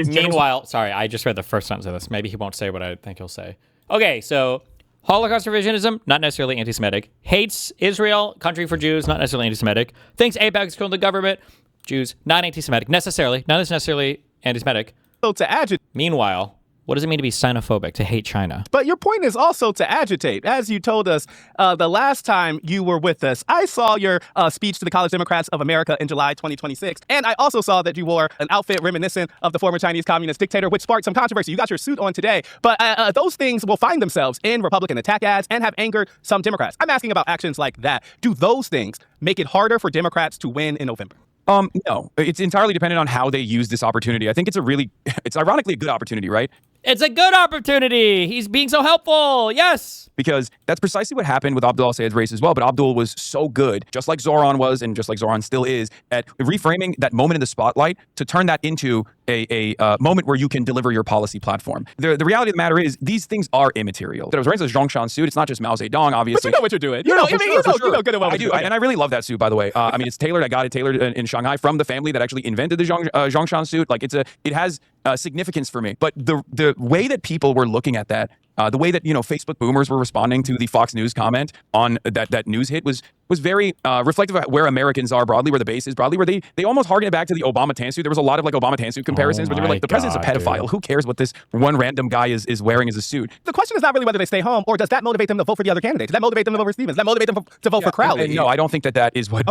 Meanwhile, sorry, I just read the first sentence of this. Maybe he won't say what I think he'll say. Okay, so Holocaust revisionism, not necessarily anti-Semitic. Hates Israel, country for Jews, not necessarily anti-Semitic. Thinks AIPAC is killing the government, Jews, not anti-Semitic necessarily, not necessarily anti-Semitic. So to agitate. Meanwhile, what does it mean to be xenophobic, to hate China? But your point is also to agitate. As you told us the last time you were with us, I saw your speech to the College Democrats of America in July 2026. And I also saw that you wore an outfit reminiscent of the former Chinese communist dictator, which sparked some controversy. You got your suit on today. But those things will find themselves in Republican attack ads and have angered some Democrats. I'm asking about actions like that. Do those things make it harder for Democrats to win in November? No, it's entirely dependent on how they use this opportunity. I think it's ironically a good opportunity, right? It's a good opportunity. He's being so helpful. Yes. Because that's precisely what happened with Abdul al-Sayed's race as well. But Abdul was so good, just like Zoran was, and just like Zoran still is, at reframing that moment in the spotlight to turn that into a moment where you can deliver your policy platform. The reality of the matter is, these things are immaterial. That I was wearing this Zhongshan suit. It's not just Mao Zedong, obviously. But you know what you're doing. You know good and well. I do, and I really love that suit, by the way. I mean, it's tailored. I got it tailored in Shanghai from the family that actually invented the Zhongshan suit. Like it has significance for me. But the way that people were looking at that, the way that Facebook boomers were responding to the Fox News comment on that news hit was very reflective of where Americans are broadly, where the base is broadly, where they almost harken it back to the Obama tan suit. There was a lot of like Obama tan suit comparisons, but they were like, the president's a pedophile. Dude. Who cares what this one random guy is wearing as a suit? The question is not really whether they stay home, or does that motivate them to vote for the other candidates? Does that motivate them to vote for Stevens? Does that motivate them to vote for Crowley? No, I don't think that is what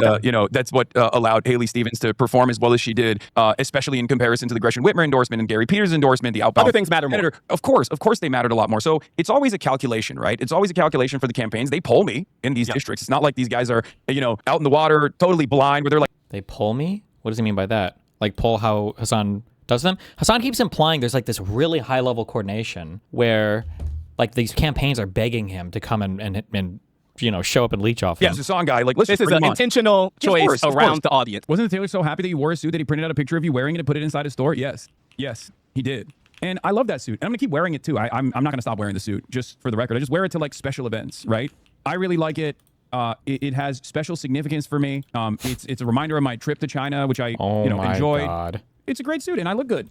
that's what allowed Haley Stevens to perform as well as she did, especially in comparison to the Gretchen Whitmer endorsement and Gary Peters endorsement. The outbound other things matter more. Of course, they mattered a lot more. So it's always a calculation, right? It's always a calculation for the campaigns. They poll me in these districts. It's not like these guys are out in the water, totally blind, where they're like, they poll me? What does he mean by that? Like poll how Hasan does them? Hasan keeps implying there's like this really high level coordination where like these campaigns are begging him to come and show up and leech off. Yeah, him. it's a song guy. Like, listen, This is an intentional choice around the audience. Wasn't Taylor so happy that you wore a suit that he printed out a picture of you wearing it and put it inside his store? Yes, he did. And I love that suit. And I'm gonna keep wearing it too. I'm not gonna stop wearing the suit, just for the record. I just wear it to like special events, right? I really like it. It has special significance for me. It's a reminder of my trip to China, which I enjoyed. God. It's a great suit, and I look good.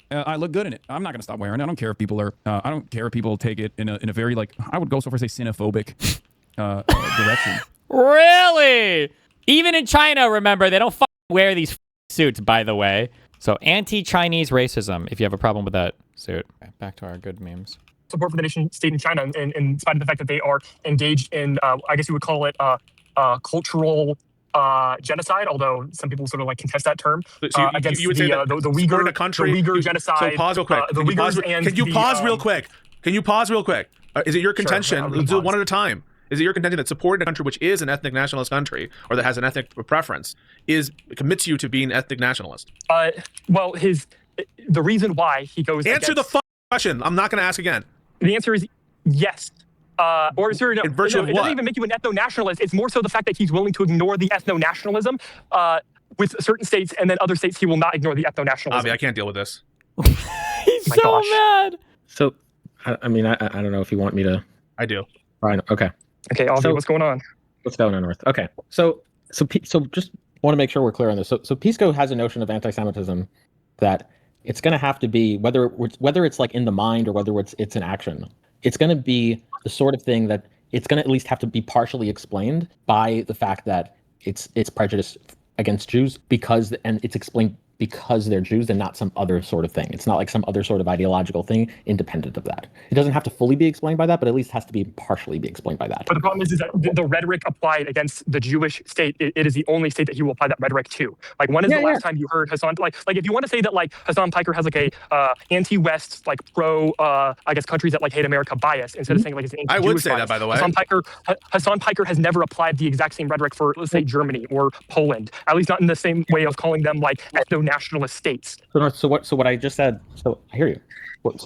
I look good in it. I'm not gonna stop wearing it. I don't care if people are. I don't care if people take it in a very like I would go so far as say xenophobic direction. Really? Even in China, remember they don't wear these suits. By the way, so anti-Chinese racism. If you have a problem with that suit, okay, back to our good memes. Support for the nation state in China, and in spite of the fact that they are engaged in, I guess you would call it cultural genocide, although some people sort of like contest that term. So against you would say that the Uyghur country, the Uyghur genocide. So pause real quick. The Uyghurs and can you pause real quick? Can you pause real quick? Is it your contention? Sure, Let's do it one at a time. Is it your contention that supporting a country which is an ethnic nationalist country or that has an ethnic preference commits you to being an ethnic nationalist? Well, the reason why he goes answer the question. I'm not going to ask again. The answer is yes. Or is there no? In virtue of it what? doesn't even make you an ethno-nationalist. It's more so the fact that he's willing to ignore the ethno-nationalism with certain states, and then other states he will not ignore the ethno-nationalism. Avi, I can't deal with this. He's so mad. So, I mean, I don't know if you want me to. I do. Fine. Okay. Okay, Avi, So- what's going on? What's going on, North? Okay. So just want to make sure we're clear on this. So Pisco has a notion of anti-Semitism that it's going to have to be whether it's like in the mind or whether it's in action. It's going to be the sort of thing that it's going to at least have to be partially explained by the fact that it's prejudice against Jews and it's explained because they're Jews and not some other sort of thing. It's not like some other sort of ideological thing independent of that. It doesn't have to fully be explained by that, but at least has to be partially be explained by that. But the problem is that the rhetoric applied against the Jewish state, it is the only state that he will apply that rhetoric to. Like, when is the last time you heard Hasan, like if you want to say that like Hasan Piker has like a anti-West, like pro, I guess countries that like hate America bias, instead of saying like it's anti-Jewish I would say bias. that, by the way. Hasan Piker has never applied the exact same rhetoric for, let's say, Germany or Poland, at least not in the same way of calling them like ethno-nationalist states. So what I just said. So I hear you. But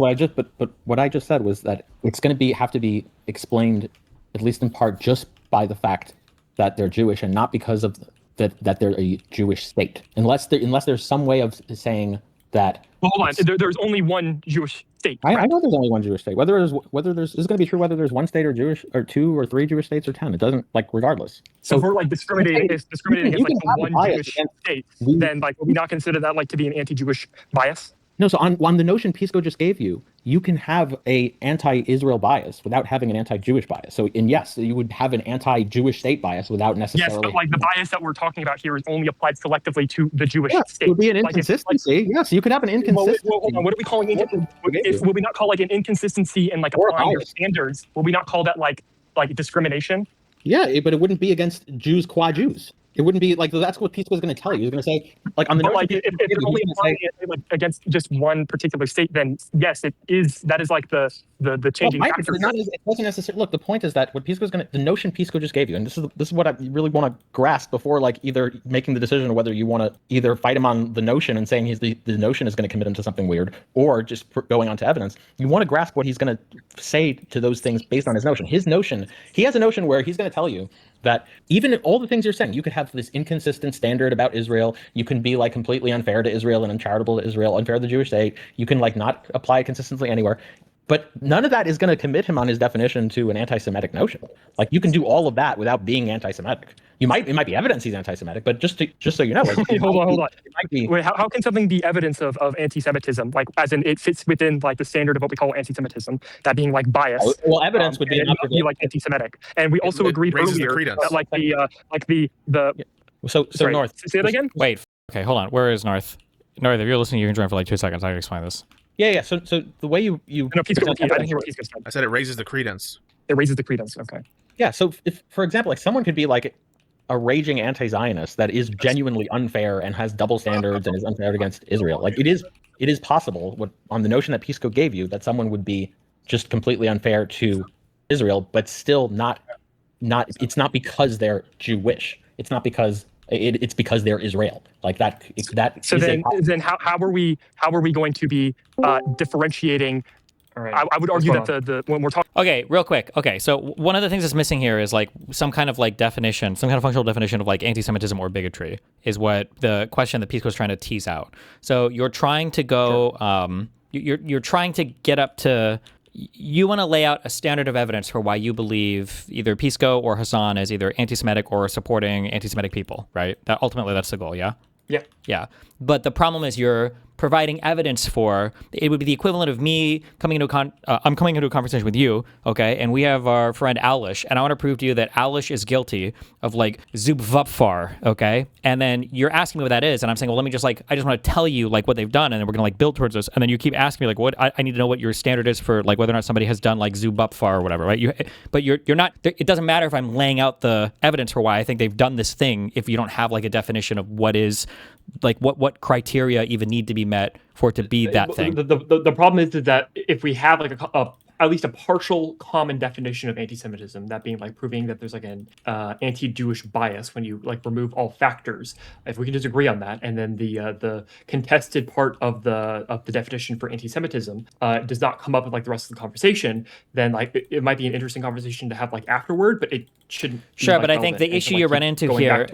what I just said was that it's going to have to be explained, at least in part, just by the fact that they're Jewish and not because of that they're a Jewish state. Unless there's some way of saying that. Well, hold on. There's only one Jewish state. I know there's only one Jewish state. Whether there's this is going to be true whether there's one state or Jewish or two or three Jewish states or 10. It doesn't regardless. So if we're like discriminating against like the one Jewish state, then like will we not consider that like to be an anti-Jewish bias? No, so on the notion Pisco just gave you, you can have a anti-Israel bias without having an anti-Jewish bias. So, and yes, you would have an anti-Jewish state bias without necessarily. Yes, but like the bias that we're talking about here is only applied selectively to the Jewish state. It would be an inconsistency. Yes, you could have an inconsistency. Well, hold on. What are we calling will we not call like an inconsistency in like applying your standards? Will we not call that like discrimination? Yeah, but it wouldn't be against Jews qua Jews. It wouldn't be like that's what Pisco is going to tell you. He's going to say like on the but like if they're only applying it like against just one particular state, then yes, it is. That is like the changing factor. It doesn't necessarily look. The point is that what Pisco is going to, the notion Pisco just gave you, and this is what I really want to grasp before like either making the decision of whether you want to either fight him on the notion and saying the notion is going to commit him to something weird, or just going on to evidence. You want to grasp what he's going to say to those things based on his notion. His notion, he has a notion where he's going to tell you that even all the things you're saying, you could have this inconsistent standard about Israel. You can be like completely unfair to Israel and uncharitable to Israel, unfair to the Jewish state. You can like not apply it consistently anywhere. But none of that is going to commit him on his definition to an anti-Semitic notion. Like you can do all of that without being anti-Semitic. It might be evidence he's anti-Semitic, but just so you know, like, hold on. Wait, how can something be evidence of anti-Semitism? Like, as in, it fits within like the standard of what we call anti-Semitism, that being like bias. Well, evidence would be like anti-Semitic, and we also agreed earlier that like the. So sorry, North. Say it again. Wait. Okay, hold on. Where is North? North, if you're listening, you can join for like 2 seconds. I can explain this. Yeah. So the way you no, Pisco, I didn't hear what Pisco said. I said it raises the credence. It raises the credence. Okay. Yeah. So if, for example, like someone could be like a raging anti-Zionist that is genuinely unfair and has double standards and is unfair against Israel. Like it is possible on the notion that Pisco gave you that someone would be just completely unfair to Israel, but still not. It's not because they're Jewish. It's not because. It's because they're Israel, like that. So then how are we going to be differentiating All right. I would argue that the when we're talking. Okay, real quick. Okay, so one of the things that's missing here is like some kind of like definition, some kind of functional definition of like anti-Semitism or bigotry is what the question that Pisco is trying to tease out. So you're trying to go, you're trying to get up to, you want to lay out a standard of evidence for why you believe either Pisco or Hasan is either anti-Semitic or supporting anti-Semitic people, right? That ultimately that's the goal, yeah? Yeah. Yeah. But the problem is you're providing evidence for, it would be the equivalent of me coming into I'm coming into a conversation with you, okay, and we have our friend Alish, and I want to prove to you that Alish is guilty of like Zubvapfar, okay, and then you're asking me what that is, and I'm saying, well, let me just like, I just want to tell you like what they've done, and then we're gonna like build towards this, and then you keep asking me like what, I need to know what your standard is for like whether or not somebody has done like Zubvapfar or whatever, right? But you're not, it doesn't matter if I'm laying out the evidence for why I think they've done this thing if you don't have like a definition of what is, like what criteria even need to be met for it to be that thing. The problem is that if we have like at least a partial common definition of anti-Semitism, that being like proving that there's like an anti-Jewish bias when you like remove all factors, if we can just agree on that, and then the contested part of the definition for anti-Semitism does not come up with like the rest of the conversation, then like it might be an interesting conversation to have like afterward, but it shouldn't. Sure, like, but I think the issue you run into here,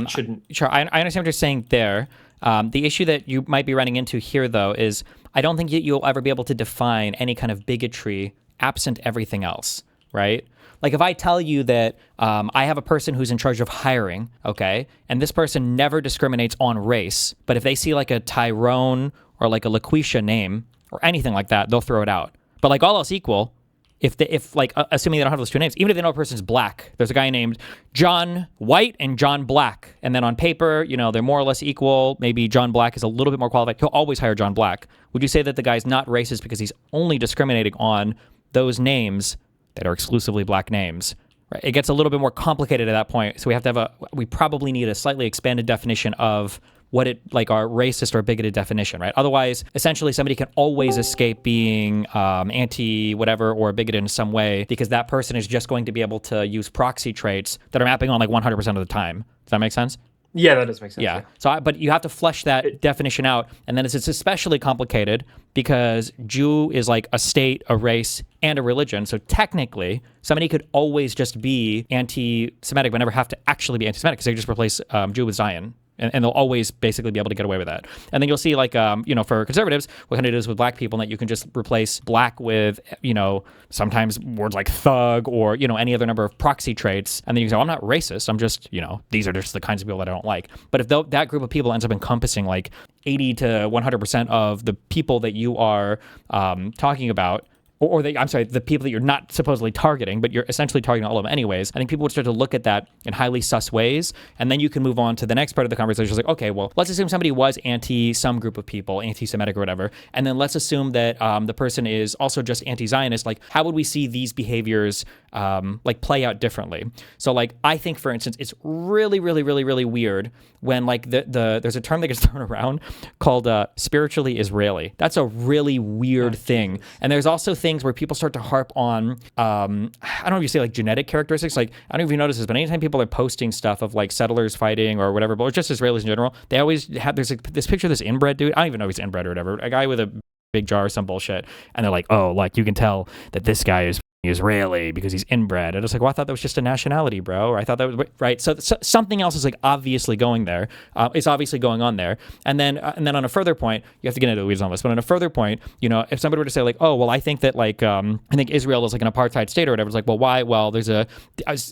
shouldn't. Sure, I understand what you're saying there. The issue that you might be running into here, though, is I don't think you'll ever be able to define any kind of bigotry absent everything else, right? Like if I tell you that I have a person who's in charge of hiring, okay, and this person never discriminates on race, but if they see like a Tyrone or like a LaQuisha name or anything like that, they'll throw it out. But like all else equal, if like assuming they don't have those two names, even if they know a person's black, there's a guy named John White and John Black, and then on paper, you know, they're more or less equal. Maybe John Black is a little bit more qualified. He'll always hire John Black. Would you say that the guy's not racist because he's only discriminating on those names that are exclusively black names? Right? It gets a little bit more complicated at that point. So we have to have we probably need a slightly expanded definition of what it, like our racist or bigoted definition, right? Otherwise, essentially somebody can always escape being anti whatever or bigoted in some way because that person is just going to be able to use proxy traits that are mapping on like 100% of the time. Does that make sense? Yeah, that does make sense. Yeah. So, but you have to flesh that definition out, and then it's especially complicated because Jew is like a state, a race, and a religion. So technically, somebody could always just be anti-Semitic, but never have to actually be anti-Semitic because they just replace Jew with Zion. And they'll always basically be able to get away with that. And then you'll see, like, you know, for conservatives, what kind of it is with black people, and that you can just replace black with, you know, sometimes words like thug or, you know, any other number of proxy traits. And then you can say, well, I'm not racist. I'm just, you know, these are just the kinds of people that I don't like. But if that group of people ends up encompassing like 80 to 100% of the people that you are talking about, or the people that you're not supposedly targeting, but you're essentially targeting all of them anyways, I think people would start to look at that in highly sus ways, and then you can move on to the next part of the conversation. It's like, okay, well, let's assume somebody was anti some group of people, anti-Semitic or whatever, and then let's assume that the person is also just anti-Zionist. Like, how would we see these behaviors like play out differently? So, like, I think, for instance, it's really, really, really, really weird when like there's a term that gets thrown around called spiritually Israeli. That's a really weird thing, and there's also things where people start to harp on, I don't know if you say like genetic characteristics, like, I don't know if you notice this, but anytime people are posting stuff of like settlers fighting or whatever, but just Israelis in general, they always have, there's like this picture of this inbred dude, I don't even know if he's inbred or whatever, a guy with a big jar or some bullshit, and they're like, oh, like you can tell that this guy is Israeli because he's inbred. And it's like, well, I thought that was just a nationality, bro. Or I thought that was right. So something else is like obviously going there. It's obviously going on there. And then on a further point, you have to get into the weeds on this. But on a further point, you know, if somebody were to say like, oh, well, I think that like I think Israel is like an apartheid state or whatever. It's like, well, why? Well, there's a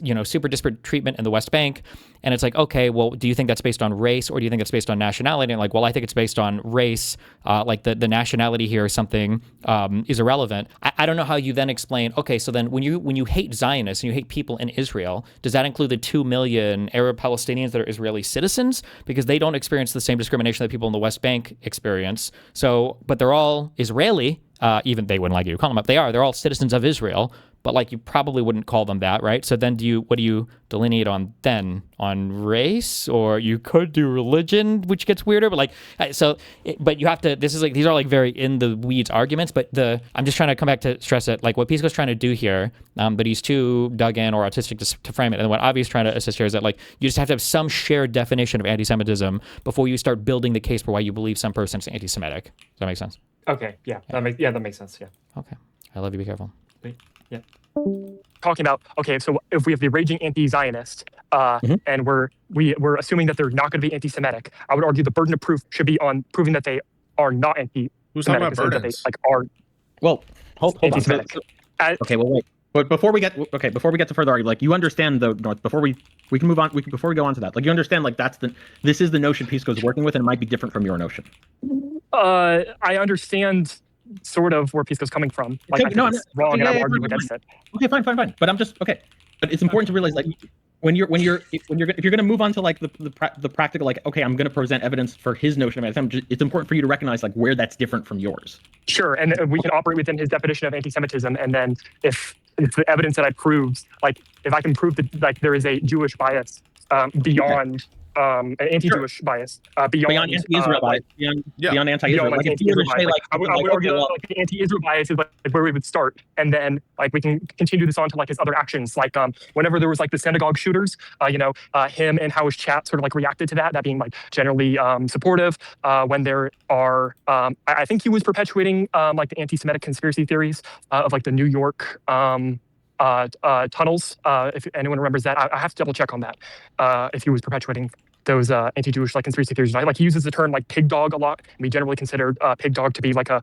you know, super disparate treatment in the West Bank. And it's like, okay, well, do you think that's based on race or do you think it's based on nationality? And like, well, I think it's based on race. Like the nationality here or something is irrelevant. I don't know how you then explain, okay, so then when you hate Zionists and you hate people in Israel, does that include the 2 million Arab Palestinians that are Israeli citizens? Because they don't experience the same discrimination that people in the West Bank experience. So, but they're all Israeli. Even they wouldn't like you to call them up. They're all citizens of Israel, but like you probably wouldn't call them that, right? So then what do you delineate on then? On race? Or you could do religion, which gets weirder, but like, but you have to, these are like very in the weeds arguments, but I'm just trying to come back to stress it, like what Pisco's trying to do here, but he's too dug in or autistic to frame it. And what Avi's trying to assist here is that like, you just have to have some shared definition of anti-Semitism before you start building the case for why you believe some person's anti-Semitic. Does that make sense? Okay, yeah, that makes sense. Yeah. Okay, I love you. Be careful. Yeah. Talking about, okay, so if we have the raging anti-Zionist, and we're assuming that they're not going to be anti-Semitic, I would argue the burden of proof should be on proving that they are not anti-Semitic. Who's talking about That they burdens? are Well, hold on. anti-Semitic. Okay, well, wait. But before we get to further argument, like, you understand though, North, before we can move on, before we go on to that, like, you understand, like, this is the notion Pisco is working with, and it might be different from your notion. I understand sort of where Pisco's coming from. Like, Okay, I think it's wrong, and I'm arguing against it. Okay, fine. But I'm just okay. But it's important to realize, like, if you're going to move on to like the practical, like, okay, I'm going to present evidence for his notion of anti-Semitism, it's important for you to recognize like where that's different from yours. Sure, and we can operate within his definition of anti-Semitism, and then if it's the evidence that I proved, like, if I can prove that like there is a Jewish bias beyond an anti-Jewish bias beyond anti-Israel bias, beyond anti-Israel. Like, I would argue that like the anti-Israel bias is like where we would start, and then like we can continue this on to like his other actions, like whenever there was like the synagogue shooters, him and how his chat sort of like reacted to that being like generally supportive. When there are, I think he was perpetuating like the anti-Semitic conspiracy theories of like the New York tunnels. If anyone remembers that, I have to double check on that. If he was perpetuating those anti-Jewish like conspiracy theories, like he uses the term like pig dog a lot. We generally consider pig dog to be like a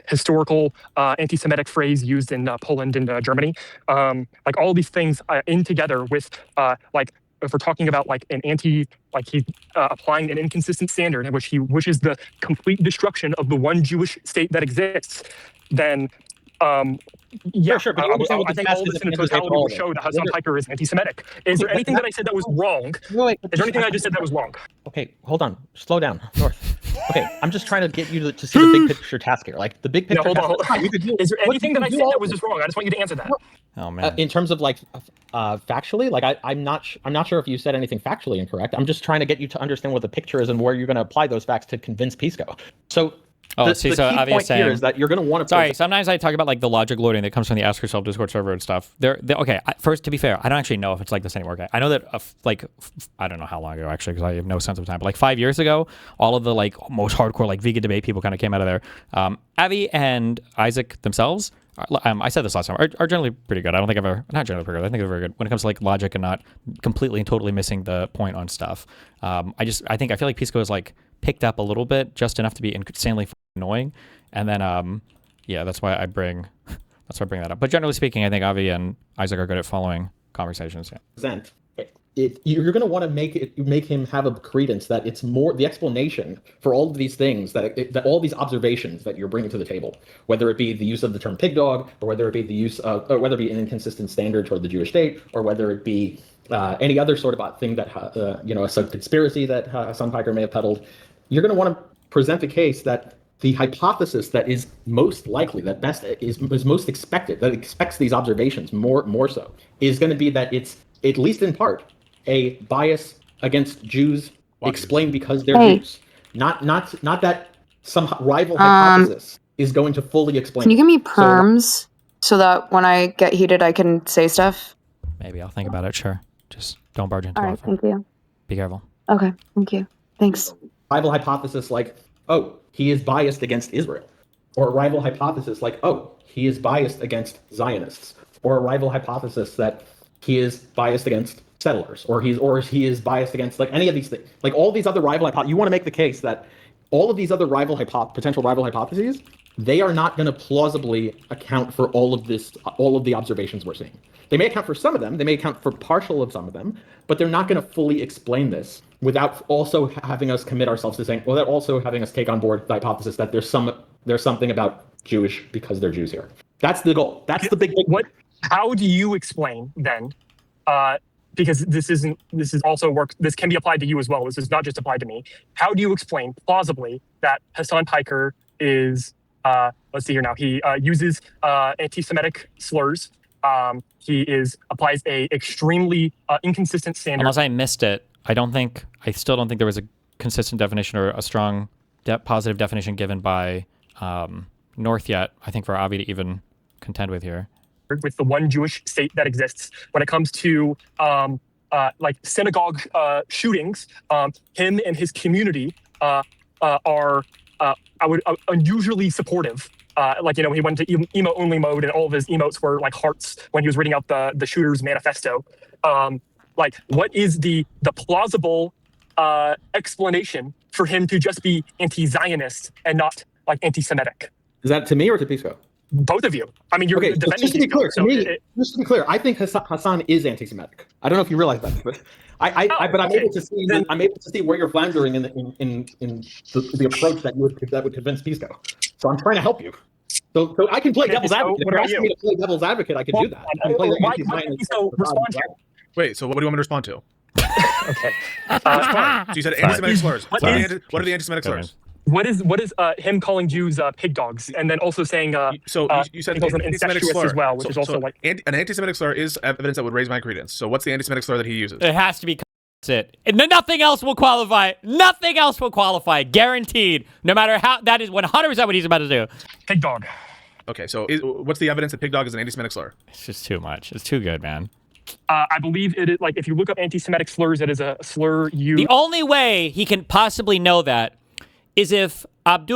historical anti-Semitic phrase used in Poland and Germany. Like all these things in together with like, if we're talking about like an like he's applying an inconsistent standard in which he wishes the complete destruction of the one Jewish state that exists, then Sure, but I think all this in totality will show that Hasan Piker is anti-Semitic. Is there anything that I said that was wrong? Is there anything I just said that was wrong? Okay, hold on. Slow down, North. Okay, I'm just trying to get you to see the big picture task here. Like the big picture. No, hold on. Is there anything that I said that was just wrong? I just want you to answer that. Oh man. In terms of like factually, like I'm not sure if you said anything factually incorrect. I'm just trying to get you to understand what the picture is and where you're going to apply those facts to convince Pisco. So. The key point here is that you're going to want to. Sorry, sometimes I talk about like the logic loading that comes from the Ask Yourself Discord server and stuff. Okay. First, to be fair, I don't actually know if it's like this anymore. Okay, I know that I don't know how long ago actually, because I have no sense of time. But like 5 years ago, all of the like most hardcore like vegan debate people kind of came out of there. Avi and Isaac themselves. I said this last time. Are generally pretty good. I don't think not generally pretty good. I think they're very good when it comes to like logic and not completely and totally missing the point on stuff. I feel like Pisco is like picked up a little bit, just enough to be insanely annoying, and then that's why I bring that up. But generally speaking, I think Avi and Isaac are good at following conversations. You're going to want to make him have a credence that it's more the explanation for all of these things that all these observations that you're bringing to the table, whether it be the use of the term pig dog, or whether it be the use of, or whether it be an inconsistent standard toward the Jewish state, or whether it be any other sort of thing that a conspiracy that Hasan Piker may have peddled. You're going to want to present a case that the hypothesis that is most likely, that best is most expected, that expects these observations more so, is going to be that it's at least in part a bias against Jews explained because they're Jews, not that some rival hypothesis is going to fully explain. Can you give me perms so that when I get heated, I can say stuff? Maybe I'll think about it. Sure, just don't barge into it. All right, thank you. Be careful. Okay, thank you. Thanks. Rival hypothesis like, oh, he is biased against Israel, or a rival hypothesis like, oh, he is biased against Zionists, or a rival hypothesis that he is biased against settlers, or he is biased against like any of these things. Like all these other rival hypotheses, you want to make the case that all of these other potential rival hypotheses, they are not going to plausibly account for all of the observations we're seeing. They may account for some of them, they may account for partial of some of them, but they're not going to fully explain this without also having us commit ourselves to saying, without also having us take on board the hypothesis that there's something about Jewish because they're Jews here. That's the goal. That's the big. How do you explain then? Because this can be applied to you as well. This is not just applied to me. How do you explain plausibly that Hasan Piker is, let's see here now, he uses anti-Semitic slurs. He applies a extremely inconsistent standard. Unless I missed it, I still don't think there was a consistent definition or a strong positive definition given by North yet, I think, for Avi to even contend with here. With the one Jewish state that exists. When it comes to like synagogue shootings, him and his community are unusually supportive. Like, you know, he went into emo only mode, and all of his emotes were like hearts when he was reading out the shooter's manifesto. Like, what is the plausible explanation for him to just be anti-Zionist and not like anti-Semitic? Is that to me or to Pisco? Both of you. I mean, you're defending just to be Pisco, clear, so just to be clear, I think Hasan is anti-Semitic. I don't know if you realize that, but I'm able to see I'm able to see where you're floundering in the approach that would convince Pisco. So I'm trying to help you. So I can play devil's advocate. If you're asking me to play devil's advocate, I can do that. I can play why can't Pisco respond to? Wait, so what do you want me to respond to? Okay. So you said anti-Semitic slurs. What are the anti-Semitic slurs? What is him calling Jews pig dogs, and then also saying you said he calls them anti-Semitic incestuous slur as well, which is also like an anti-Semitic slur is evidence that would raise my credence. So what's the anti-Semitic slur that he uses? It has to be it. And then nothing else will qualify. Nothing else will qualify. Guaranteed. No matter how, that is 100% what he's about to do. pig dog. Okay, so what's the evidence that pig dog is an anti-Semitic slur? It's just too much. It's too good, man. I believe it is, like, if you look up anti-Semitic slurs, it is a slur used. The only way he can possibly know that is if I'm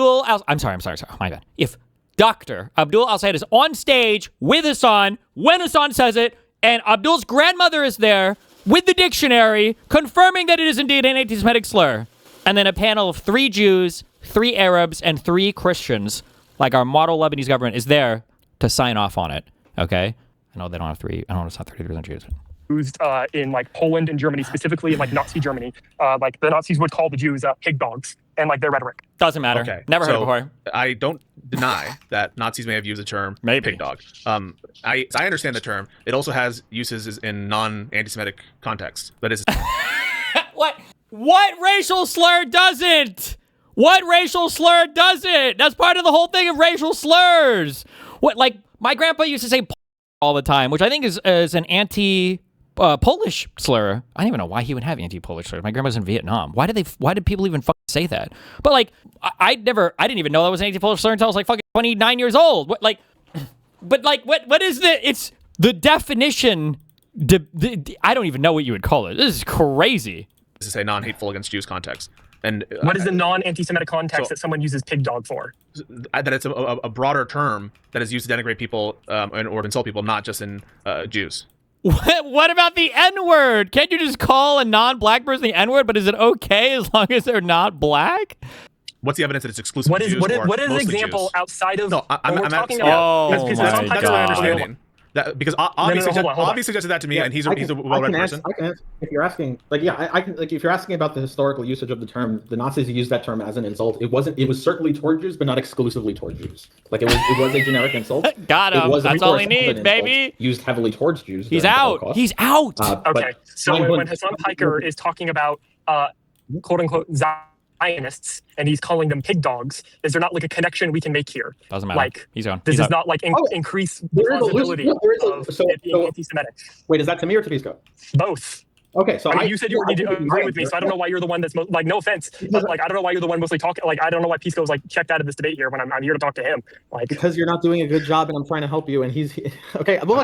sorry, my bad. If Dr. Abdul Al-Sayed is on stage with Hasan when Hasan says it, and Abdul's grandmother is there with the dictionary confirming that it is indeed an anti-Semitic slur, and then a panel of 3 Jews, 3 Arabs, and 3 Christians, like our model Lebanese government, is there to sign off on it. Okay? I know they don't have 3. I don't know it's not 33% Jews. Used in like Poland and Germany, specifically in like Nazi Germany. Like the Nazis would call the Jews pig dogs, and like their rhetoric. Doesn't matter. Okay. Never heard it before. I don't deny that Nazis may have used the term pig dog. I understand the term. It also has uses in non-anti-Semitic context. That is. What racial slur doesn't? What racial slur doesn't? That's part of the whole thing of racial slurs. What, like, my grandpa used to say all the time, which I think is an anti-Polish slur. I don't even know why he would have anti-Polish slurs. My grandma's in Vietnam. Why did people even fucking say that? But like, I didn't even know that was an anti-Polish slur until I was like fucking 29 years old. What is it's the definition? I don't even know what you would call it. This is crazy. This is a non-hateful against Jews context. And what is the non-anti-Semitic context that someone uses pig dog for? That it's a broader term that is used to denigrate people or insult people, not just in Jews. What about the N-word? Can't you just call a non-black person the N-word, but is it okay as long as they're not black? What's the evidence that it's exclusive to Jews? What is an example Jews? outside of what we're talking about? That's my understanding. Because Avi suggested that to me, and he's a well-read person. I can answer. If you're asking, if you're asking about the historical usage of the term, the Nazis used that term as an insult. It was certainly toward Jews, but not exclusively toward Jews. Like it was a generic insult. Got him. That's all he needs, baby. Used heavily towards Jews. He's out. He's out. Okay, so when Hasan Piker is talking about quote unquote Zionists and he's calling them pig dogs, is there not like a connection we can make here? Doesn't matter. Like he's on. This does not like increase the plausibility of it being anti-Semitic. Wait, is that to me or to Pisco? Both. Okay, so you said you already agree with me, so I don't know why you're the one that's like, no offense, but like I don't know why you're the one mostly talking. Like I don't know why Pisco's like checked out of this debate here when I'm here to talk to him. Like because you're not doing a good job, and I'm trying to help you, and he's okay. Well,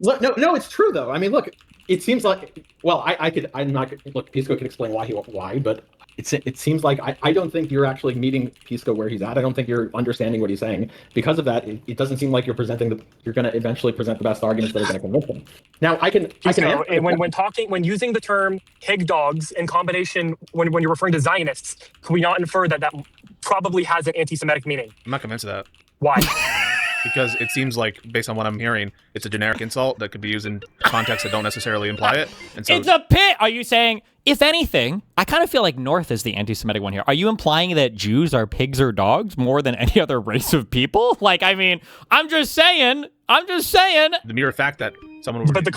look, no, it's true though. I mean, look, it seems like Pisco can explain why, but it seems like I don't think you're actually meeting Pisco where he's at. I don't think you're understanding what he's saying. Because of that, it doesn't seem like you're going to eventually present the best arguments that are going to convince him. Now, when using the term pig dogs in combination when you're referring to Zionists, can we not infer that probably has an anti-Semitic meaning? I'm not convinced of that. Why? Because it seems like, based on what I'm hearing, it's a generic insult that could be used in contexts that don't necessarily imply it. And so, it's a pit. Are you saying, if anything, I kind of feel like North is the anti-Semitic one here. Are you implying that Jews are pigs or dogs more than any other race of people? Like, I mean, I'm just saying. The mere fact that someone would... But the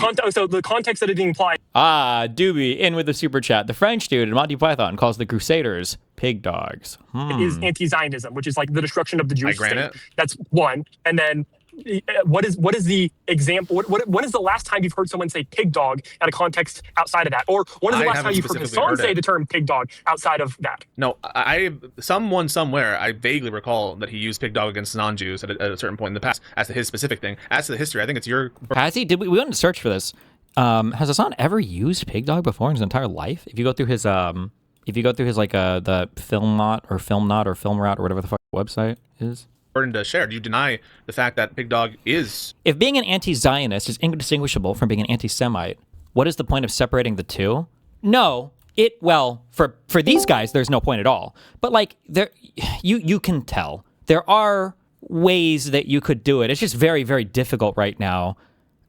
context that it being implied... Doobie, in with the super chat. The French dude in Monty Python calls the Crusaders pig dogs. Is anti-Zionism, which is like the destruction of the Jewish state. It. That's one. And then what is the example? When is the last time you've heard someone say pig dog at a context outside of that? Or when is the last time you've heard Hasan say the term pig dog outside of that? No, someone somewhere, I vaguely recall that he used pig dog against non-Jews at a certain point in the past. As to his specific thing, as to the history, I think it's your... Has he? We went to search for this. Has Hasan ever used pig dog before in his entire life? If you go through his if you go through his like the Filmnot or Filmroute or whatever the fuck website is. Important to share. Do you deny the fact that Pig Dog is? If being an anti-Zionist is indistinguishable from being an anti-Semite, what is the point of separating the two? No, for these guys, there's no point at all. But like you can tell there are ways that you could do it. It's just very, very difficult right now.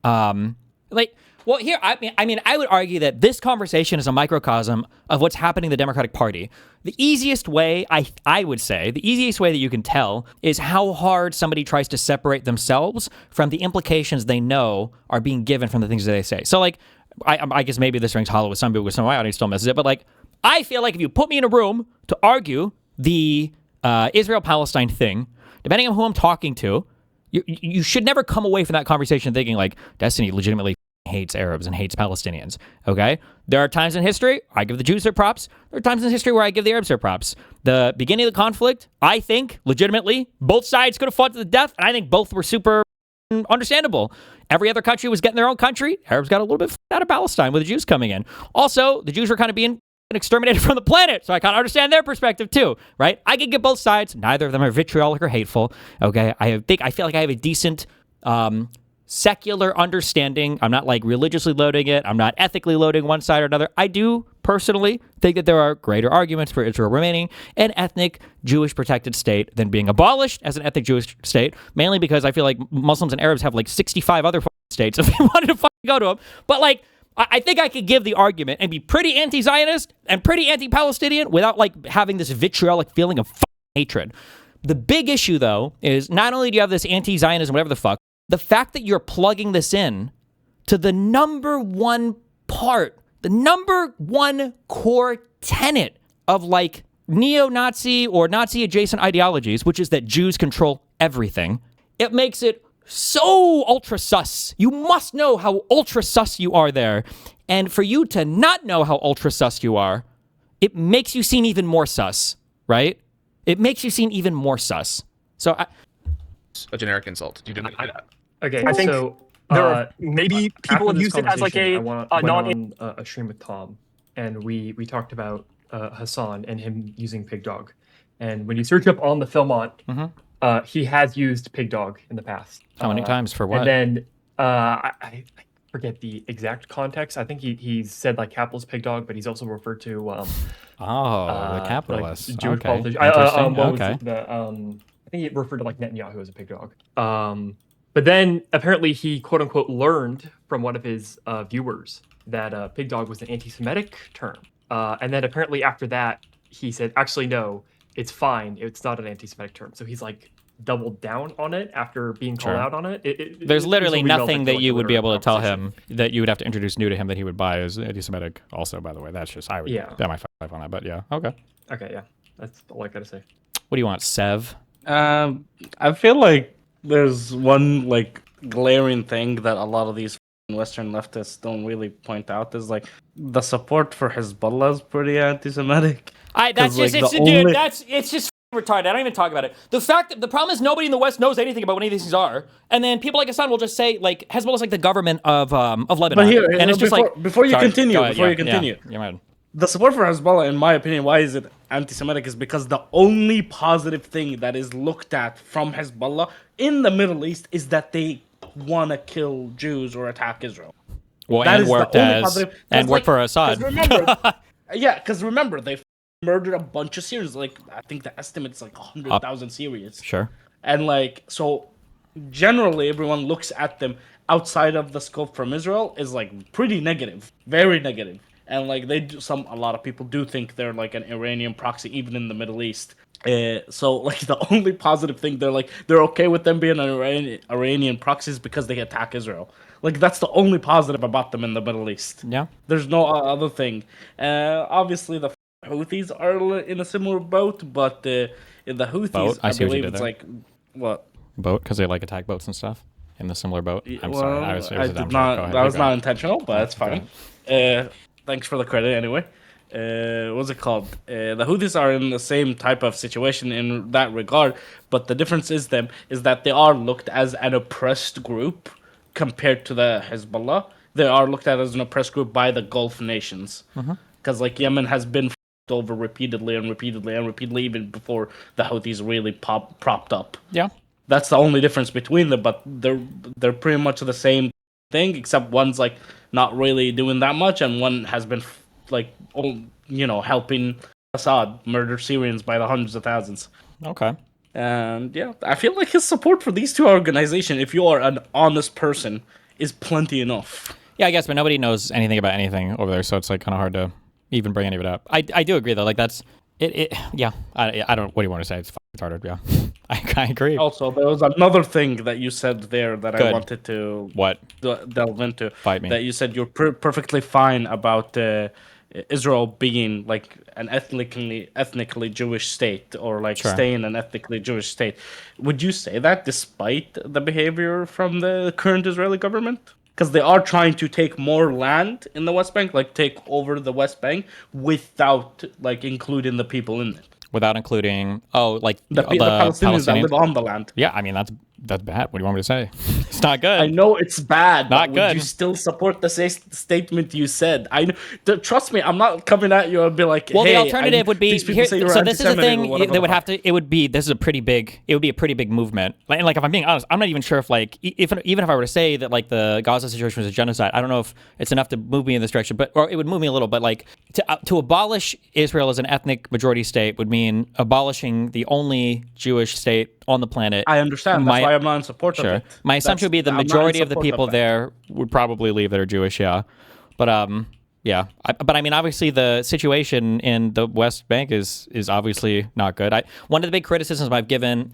Well, here, I mean, I would argue that this conversation is a microcosm of what's happening in the Democratic Party. The easiest way, I would say, the easiest way that you can tell is how hard somebody tries to separate themselves from the implications they know are being given from the things that they say. So, like, I guess maybe this rings hollow with some people, because some of my audience still misses it, but, like, I feel like if you put me in a room to argue the Israel-Palestine thing, depending on who I'm talking to, you should never come away from that conversation thinking, like, Destiny legitimately hates Arabs and hates Palestinians, okay? There are times in history I give the Jews their props. There are times in history where I give the Arabs their props. The beginning of the conflict, I think, legitimately, both sides could have fought to the death, and I think both were super understandable. Every other country was getting their own country. Arabs got a little bit out of Palestine with the Jews coming in. Also, the Jews were kind of being exterminated from the planet, so I kind of understand their perspective too, right? I can get both sides. Neither of them are vitriolic or hateful, okay? I feel like I have a decent secular understanding. I'm not like religiously loading it. I'm not ethically loading one side or another. I do personally think that there are greater arguments for Israel remaining an ethnic Jewish protected state than being abolished as an ethnic Jewish state, mainly because I feel like Muslims and Arabs have like 65 other states if they wanted to go to them. But like, I think I could give the argument and be pretty anti-Zionist and pretty anti-Palestinian without like having this vitriolic feeling of hatred. The big issue though is not only do you have this anti-Zionism, whatever the fuck, the fact that you're plugging this in to the number one part, the number one core tenet of like neo-Nazi or Nazi-adjacent ideologies, which is that Jews control everything, it makes it so ultra sus. You must know how ultra sus you are there. And for you to not know how ultra sus you are, it makes you seem even more sus, right? It makes you seem even more sus. So A generic insult. You didn't. Okay, I think so there are maybe people after have this used it as like a conversation, I went on a stream with Tom, and we talked about Hasan and him using Pig Dog. And when you search up on the Filmont, he has used Pig Dog in the past. how many times for what? And then I forget the exact context. I think he said like capitalist Pig Dog, but he's also referred to the capitalists. like Jewish Okay. politicians. Interesting. What was Okay. it? I think he referred to like Netanyahu as a pig dog. But then apparently he quote unquote learned from one of his viewers that pig dog was an anti-Semitic term. And then apparently after that he said, actually no, it's fine. It's not an anti-Semitic term. So he's like doubled down on it after being called out on it. There's literally this will be nothing relevant that to, like, you the would be able to tell conversation. him that you would have to introduce new to him that he would buy as anti-Semitic. Also, by the way, that's just that might five on that, but yeah, okay. Okay, yeah, that's all I gotta say. What do you want, Sev? I feel like there's one like glaring thing that a lot of these Western leftists don't really point out is like the support for Hezbollah is pretty anti-Semitic. That's just dude. It's just retarded. I don't even talk about it. The problem is nobody in the West knows anything about what any of these things are, and then people like Hasan will just say like Hezbollah is like the government of Lebanon. But here, and it's just before you continue, yeah, the support for Hezbollah, in my opinion, why is it anti-Semitic is because the only positive thing that is looked at from Hezbollah in the Middle East is that they want to kill Jews or attack Israel. Well, that and worked for Assad. Because remember, they murdered a bunch of Syrians. Like I think the estimate is like 100,000 Syrians. Sure. And like so, generally, everyone looks at them outside of the scope from Israel is like pretty negative, very negative. And like a lot of people do think they're like an Iranian proxy, even in the Middle East. So like the only positive thing they're okay with them being an Iranian proxies because they attack Israel. Like that's the only positive about them in the Middle East. Yeah. There's no other thing. Obviously the Houthis are in a similar boat, but in the Houthis, I believe it's like what boat because they like attack boats and stuff in the similar boat. I'm sorry, I did not. That was not intentional, but it's fine. Thanks for the credit anyway. What's it called? The Houthis are in the same type of situation in that regard, but the difference is that they are looked as an oppressed group compared to the Hezbollah. They are looked at as an oppressed group by the Gulf nations. Because like Yemen has been over repeatedly and repeatedly and repeatedly, even before the Houthis really propped up. Yeah. That's the only difference between them, but they're pretty much the same thing, except one's like not really doing that much, and one has been like, helping Assad murder Syrians by the hundreds of thousands. Okay. And yeah, I feel like his support for these two organizations, if you are an honest person, is plenty enough. Yeah, I guess, but nobody knows anything about anything over there, so it's like kind of hard to even bring any of it up. I do agree though, like that's it. Yeah, I don't. What do you want to say? It's retarded. Yeah, I agree. Also, there was another thing that you said there that I wanted to delve into. Fight me. That you said you're perfectly fine about Israel being like an ethnically Jewish state, or like staying an ethnically Jewish state. Would you say that despite the behavior from the current Israeli government? Because they are trying to take more land in the West Bank, like take over the West Bank without like including the people in it. Without including, the Palestinians that live on the land. Yeah, I mean, that's bad. What do you want me to say? It's not good. I know it's bad, not but good. Would you still support the statement you said? I know, trust me, I'm not coming at you and be like, well, hey, the alternative would be here, so this is the thing they would have to. It would be a pretty big movement. Like if I'm being honest, I'm not even sure if like even if I were to say that like the Gaza situation was a genocide, I don't know if it's enough to move me in this direction, or it would move me a little. But like to abolish Israel as an ethnic majority state would mean abolishing the only Jewish state on the planet. I understand. That's why I'm not in support of it. My assumption would be the majority of the people there would probably leave that are Jewish, yeah. But yeah. But I mean, obviously the situation in the West Bank is obviously not good. One of the big criticisms I've given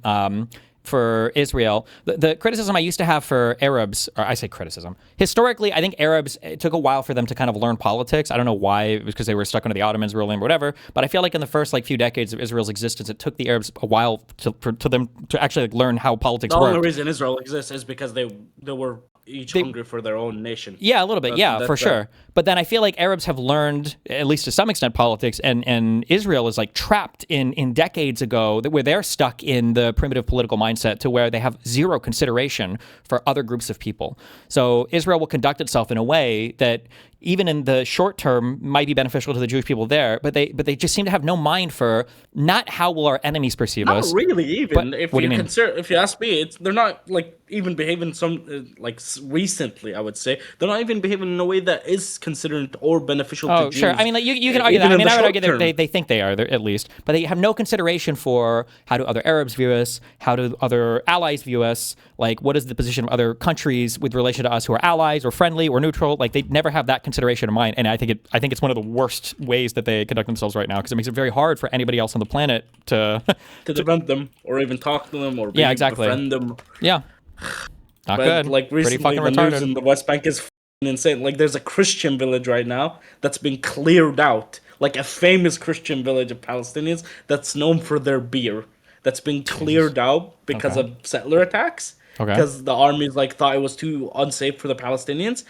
for Israel, the criticism I used to have for Arabs, or I say criticism, historically, I think Arabs, it took a while for them to kind of learn politics. I don't know why, it was because they were stuck under the Ottomans ruling or whatever, but I feel like in the first like few decades of Israel's existence, it took the Arabs a while for them to actually like, learn how politics worked. The only reason Israel exists is because they were each hungry for their own nation. Yeah, a little bit. Yeah, for sure. But then I feel like Arabs have learned, at least to some extent, politics, and Israel is like trapped in decades ago where they're stuck in the primitive political mindset to where they have zero consideration for other groups of people. So Israel will conduct itself in a way that even in the short term might be beneficial to the Jewish people there, but they just seem to have no mind for not how will our enemies perceive us. Not really, even but, if you ask me, they're not like even behaving recently. I would say they're not even behaving in a way that is considered or beneficial to Jews. Sure. I mean, like, you can argue that. I mean, I would argue that they think they are, at least, but they have no consideration for how do other Arabs view us, how do other allies view us, like what is the position of other countries with relation to us who are allies or friendly or neutral. Like they never have that consideration in mind, and I think it's one of the worst ways that they conduct themselves right now, because it makes it very hard for anybody else on the planet to defend them or even talk to them or befriend them. Yeah, not good. Like recently, the news in the West Bank is insane. Like there's a Christian village right now that's been cleared out, like a famous Christian village of Palestinians that's known for their beer, that's been cleared out because of settler attacks. Because the armies thought it was too unsafe for the Palestinians.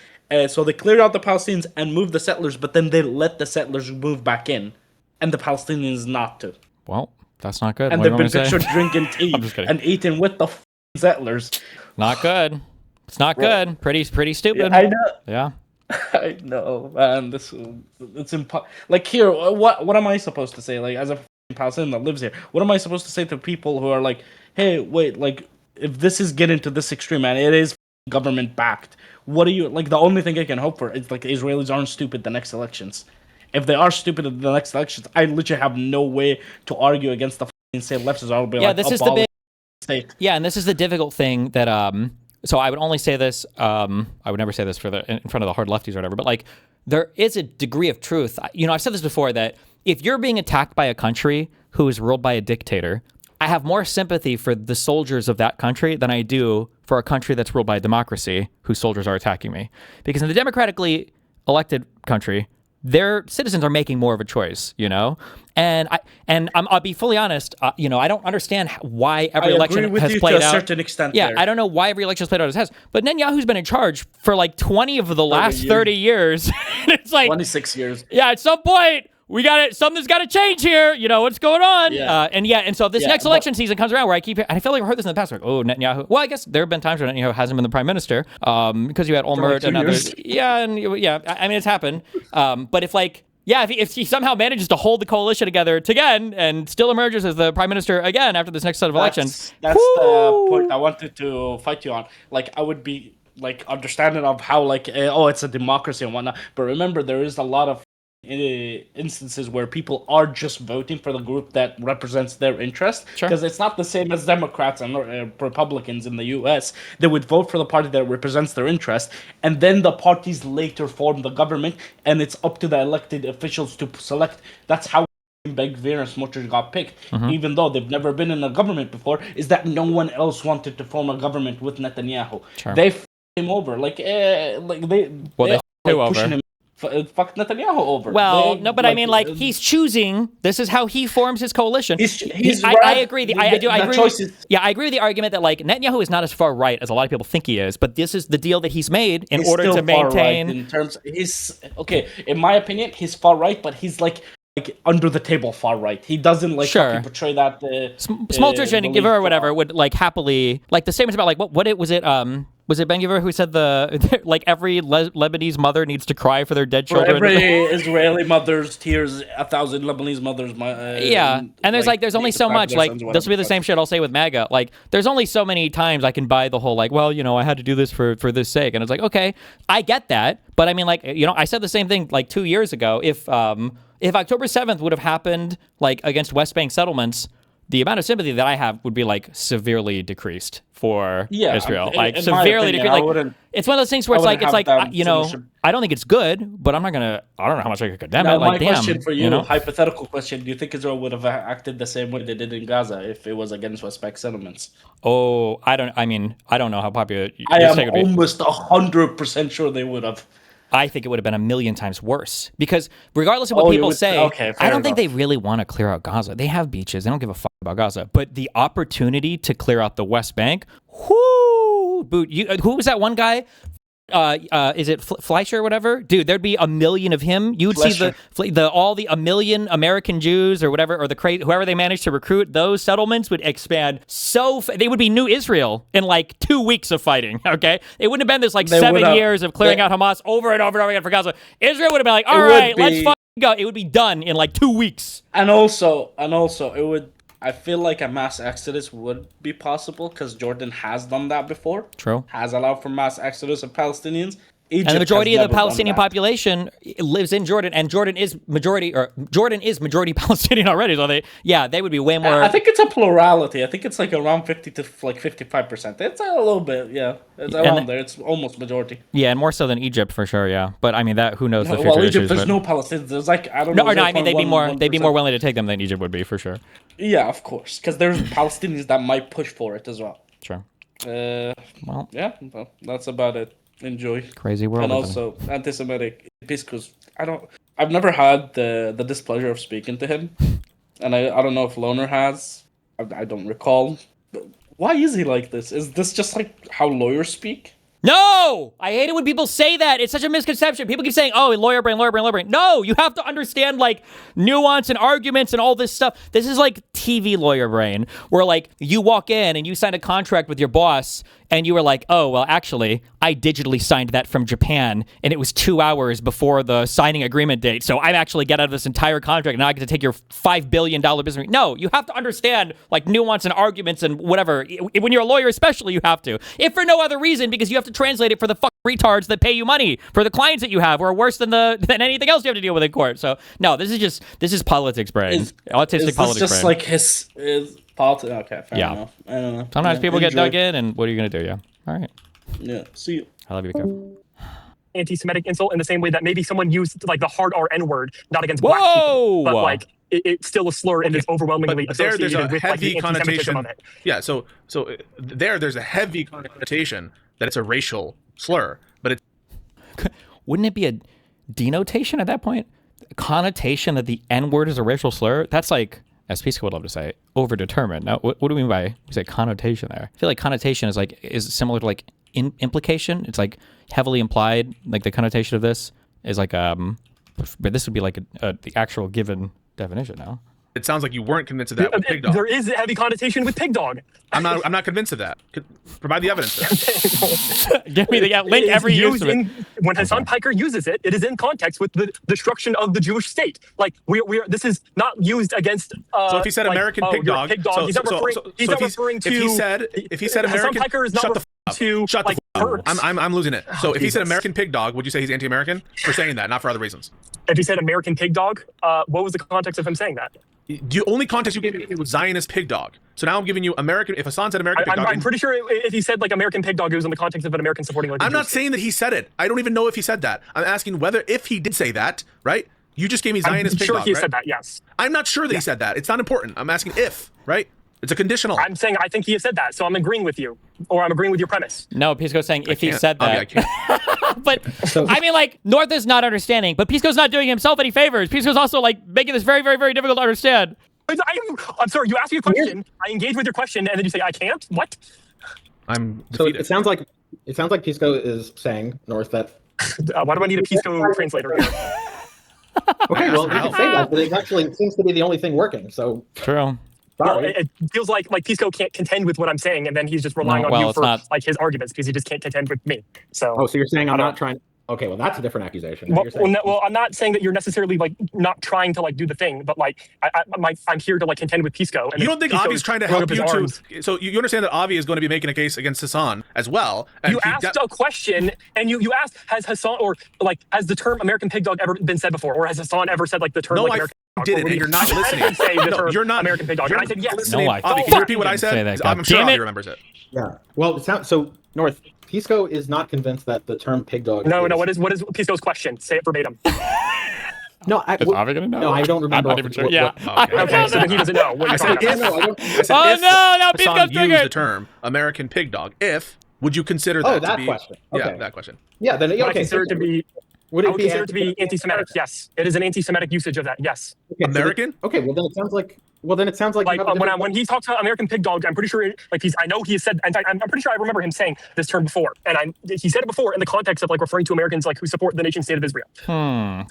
So they cleared out the Palestinians and moved the settlers, but then they let the settlers move back in, and the Palestinians not to. Well, that's not good. And they've been pictured drinking tea and eating with the settlers. Not good. It's not good. Pretty stupid. Yeah, I know. Yeah. I know, man. It's like here. What am I supposed to say? Like as a Palestinian that lives here, what am I supposed to say to people who are like, hey, wait, like if this is getting to this extreme and it is government backed, what are you like? The only thing I can hope for is like the Israelis aren't stupid the next elections. If they are stupid at the next elections, I literally have no way to argue against the insane leftists. I'll be this is the big state. Yeah, and this is the difficult thing that so I would only say this. I would never say this in front of the hard lefties or whatever. But like, there is a degree of truth. I've said this before that if you're being attacked by a country who is ruled by a dictator, I have more sympathy for the soldiers of that country than I do for a country that's ruled by a democracy whose soldiers are attacking me. Because in the democratically elected country, their citizens are making more of a choice, And I'll be fully honest, I don't understand why every election has played out. To a certain extent. Yeah, I don't know why every election has played out as it has. But Netanyahu's been in charge for like 20 of the last 30 years. It's like 26 years. Yeah, at some point something's got to change here. What's going on? Yeah. And so this next election season comes around where I feel like I've heard this in the past. Like, oh, Netanyahu. Well, I guess there have been times where Netanyahu hasn't been the prime minister because you had Olmert and others. Yeah, I mean, it's happened. But if Yeah, if he somehow manages to hold the coalition together again and still emerges as the prime minister again after this next set of elections. That's the point I wanted to fight you on. Like, I would be like understanding of how like it's a democracy and whatnot, but remember there is a lot of instances where people are just voting for the group that represents their interest, because it's not the same as Democrats and Republicans in the US. They would vote for the party that represents their interest, and then the parties later form the government, and it's up to the elected officials to select. That's how Ben-Gvir and Smotrich got picked, even though they've never been in a government before, is that no one else wanted to form a government with Netanyahu. They f***ed him over, they pushing him. Fuck Netanyahu over. Well, no, but I mean, like, he's choosing. This is how he forms his coalition. I agree. I agree. Yeah, I agree with the argument that like Netanyahu is not as far right as a lot of people think he is, but this is the deal that he's made in order to maintain. Right in terms, in my opinion, he's far right, but he's like under the table far right. He doesn't portray that. Smotrich and Gvir or whatever would like happily like the statements about like what was it was it Ben-Gvir who said like every Lebanese mother needs to cry for their dead children? For every Israeli mother's tears, 1,000 Lebanese mothers. And there's only so much. Like this will be the same shit I'll say with MAGA. Like there's only so many times I can buy the whole like, well, I had to do this for this sake, and it's like, okay, I get that, but I mean, like, I said the same thing like 2 years ago. If October 7th would have happened like against West Bank settlements, the amount of sympathy that I have would be like severely decreased for Israel. Like severely decreased. Like it's one of those things where I don't think it's good, but I don't know how much I could condemn it. Like, my question for you, hypothetical question: do you think Israel would have acted the same way they did in Gaza if it was against West Bank settlements? Oh, I don't know how popular. I am almost 100% sure they would have. I think it would have been a million times worse, because regardless of what people say, I don't think they really want to clear out Gaza. They have beaches. They don't give a fuck about Gaza. But the opportunity to clear out the West Bank, whoo, who was that one guy? Is it Fleischer or whatever? Dude, there'd be a million of him. You'd see a million American Jews or whatever, or whoever they managed to recruit. Those settlements would expand they would be new Israel in like 2 weeks of fighting. Okay, it wouldn't have been this like 7 years of clearing out Hamas over and over and over again for Gaza. Israel would have been like, all right, let's fucking go. It would be done in like 2 weeks. And also, it would. I feel like a mass exodus would be possible because Jordan has done that before. True. Has allowed for mass exodus of Palestinians. Egypt and the majority of the Palestinian population lives in Jordan, and Jordan is majority Palestinian already. So they would be way more. I think it's a plurality. I think it's like around 50 to like 55%. It's a little bit, it's around there. It's almost majority. Yeah, and more so than Egypt for sure. Yeah, but I mean who knows the future Egypt, issues, there's no Palestinians. There's like I don't know. No, I mean they'd be more willing to take them than Egypt would be for sure. Yeah, of course, because there's Palestinians that might push for it as well. Sure. Well, that's about it. Enjoy. Crazy world. And also anti-Semitic Pisco's. I've never had the displeasure of speaking to him, and I don't know if Loner has. I don't recall. But why is he like this? Is this just like how lawyers speak? No! I hate it when people say that. It's such a misconception. People keep saying, oh, lawyer brain. No, you have to understand, like, nuance and arguments and all this stuff. This is like TV lawyer brain, where, like, you walk in and you sign a contract with your boss, and you were like, oh, well, actually, I digitally signed that from Japan, and it was 2 hours before the signing agreement date, so I actually get out of this entire contract, and now I get to take your $5 billion business. No, you have to understand, like, nuance and arguments and whatever. When you're a lawyer especially, you have to. If for no other reason, because you have to translate it for the fucking retards that pay you money, for the clients that you have, who are worse than anything else you have to deal with in court. So, no, this is politics brain. Autistic politics just brain. Like his politics? Okay, fair enough. I don't know. Sometimes people get dug in, and what are you going to do? Yeah. All right. Yeah. See you. I love you, Kev. Anti-Semitic insult in the same way that maybe someone used like the hard R N-word, not against black people, but like it's still a slur and it's overwhelmingly associated with like the anti-Semitism of it. Yeah, so there's a heavy connotation that it's a racial slur, but wouldn't it be a denotation at that point? A connotation that the N-word is a racial slur? That's like, as Pisco would love to say, overdetermined. Now, what do we mean by we say connotation there? I feel like connotation is similar to like implication. It's like heavily implied. Like the connotation of this is like but this would be like the actual given definition now. It sounds like you weren't convinced of that with pig dog. There is a heavy connotation with pig dog. I'm not convinced of that. Provide the evidence. Give me the link every use of it. When Hasan Piker uses it, it is in context with the destruction of the Jewish state. Like this is not used against. So if he said American pig dog, he's not referring to. If he said American, Hasan Piker is not shut the f- up. to Shut like the f- up. I'm losing it. So if he said American pig dog, would you say he's anti-American for saying that, not for other reasons? If he said American pig dog, what was the context of him saying that? The only context you gave me was Zionist pig dog. So now I'm giving you American. If Hasan said American pig dog, I'm pretty sure if he said like American pig dog, it was in the context of an American supporting. Like, I'm not saying that he said it. I don't even know if he said that. I'm asking if he did say that, right? You just gave me Zionist pig dog. I'm sure he right? said that. Yes. I'm not sure that he said that. It's not important. I'm asking if, right? It's a conditional. I'm saying I think he has said that, so I'm agreeing with you, or I'm agreeing with your premise. No, Pisco's saying if he said that. I can't. But I mean, like, North is not understanding, but Pisco's not doing himself any favors. Pisco's also like making this very, very, very difficult to understand. I'm sorry. You asked me a question. I engage with your question, and then you say I can't. What? I'm So defeated. it sounds like Pisco is saying, North, that. Why do I need a Pisco translator here? Okay, well, you can say that, but it actually seems to be the only thing working. So True. Well, it feels like Pisco can't contend with what I'm saying, and then he's just relying on you for like his arguments because he just can't contend with me. So. So you're saying I'm not trying. Okay, well, that's a different accusation. Well, I'm not saying that you're necessarily like not trying to like do the thing, but like I'm here to like contend with Pisco. And you don't think Avi's trying to help you to? So you understand that Avi is going to be making a case against Hasan as well. And you asked a question, and you asked, has Hasan or like has the term American pig dog ever been said before, or has Hasan ever said like the term? No, like, I didn't, and you're not listening. Say the term you're not American pig dog. And I said yes. Listening. No, Avi, can you repeat what I said? I'm sure Avi remembers it. Yeah. Well, it sounds so. North, Pisco is not convinced that the term pig dog. No. What is Pisco's question? Say it verbatim. No, Is Avi gonna know? No, I don't remember. I'm not even sure. Yeah. Okay, so then he doesn't know. What I said if. No, Pisco's Hasan triggered. used the term American pig dog. If would you consider that? that to be, question. Okay. Yeah, that question. Yeah, then I consider it to be. Would I it would be consider it to be anti-Semitic. Yes, it is an anti-Semitic usage of that. Yes. Okay, American? Okay, well then it sounds like. Well, then it sounds like when he talks about American pig dog, I'm pretty sure I know he said. In fact, I'm pretty sure I remember him saying this term before, and he said it before in the context of like referring to Americans like who support the nation state of Israel.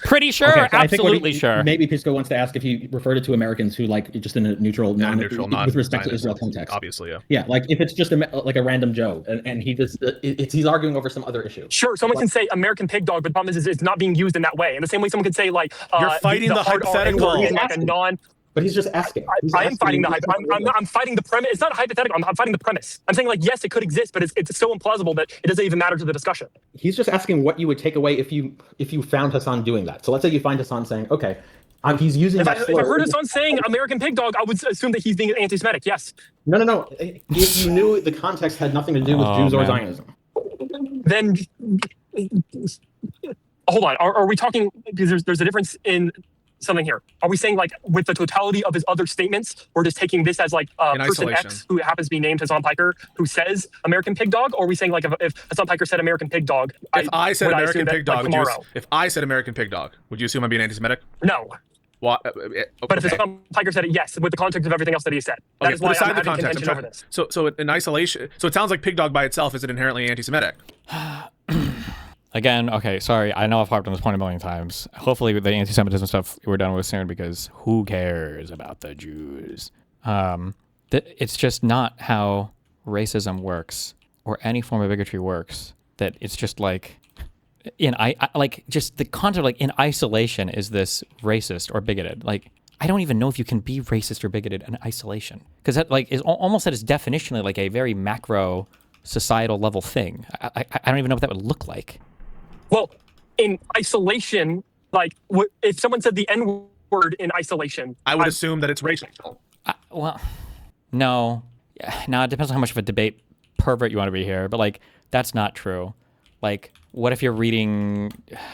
Pretty sure, okay, so absolutely sure. Maybe Pisco wants to ask if he referred it to Americans who like just in a neutral, with respect to Israel context. Obviously, yeah. Yeah, like if it's just like a random Joe, and he just he's arguing over some other issue. Sure, someone can say American pig dog, but the problem is it's not being used in that way. In the same way, someone could say like you're fighting the hypothetical. In like a non. But he's just asking. I am fighting I'm fighting the premise. It's not a hypothetical. I'm fighting the premise. I'm saying like yes, it could exist, but it's so implausible that it doesn't even matter to the discussion. He's just asking what you would take away if you found Hasan doing that. So let's say you find Hasan saying, okay, he's using if that. If I heard Hasan saying American pig dog, I would assume that he's being anti-Semitic. Yes. No. If you knew the context had nothing to do with Jews or Zionism, then hold on. Are we talking? Because there's a difference in something here. Are we saying like with the totality of his other statements, we're just taking this as like person X who happens to be named Hasan Piker who says American pig dog, or are we saying like if Hasan Piker said American pig dog? If I said American pig dog, if I said American pig dog, would you assume I'm being anti-Semitic? No. What? But if Hasan Piker said it, yes, with the context of everything else that he said. That is why I'm having contention over this. So in isolation, so it sounds like pig dog by itself isn't inherently anti-Semitic. Again, okay, sorry. I know I've harped on this point a million times. Hopefully the anti-Semitism stuff we're done with soon because who cares about the Jews? It's just not how racism works or any form of bigotry works. That it's just like, just the concept like in isolation is this racist or bigoted. Like I don't even know if you can be racist or bigoted in isolation because that like is almost at its definitionally like a very macro societal level thing. I don't even know what that would look like. Well, in isolation, like if someone said the N-word in isolation, I would assume that it's racial. Well, no. It depends on how much of a debate pervert you want to be here, but like that's not true. Like, what if you're reading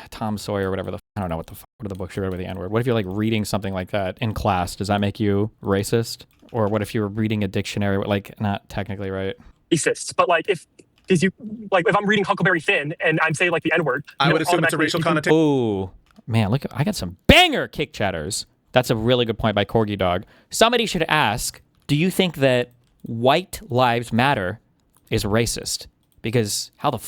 Tom Sawyer or whatever I don't know what are the books you read with the N-word? What if you're like reading something like that in class? Does that make you racist? Or what if you were reading a dictionary? Like, not technically, right? Racists, but like if I'm reading Huckleberry Finn and I'm saying like the N-word, I would assume it's a racial connotation. Oh man, look, I got some banger kick chatters. That's a really good point by Corgi Dog. Somebody should ask, do you think that white lives matter is racist? Because how the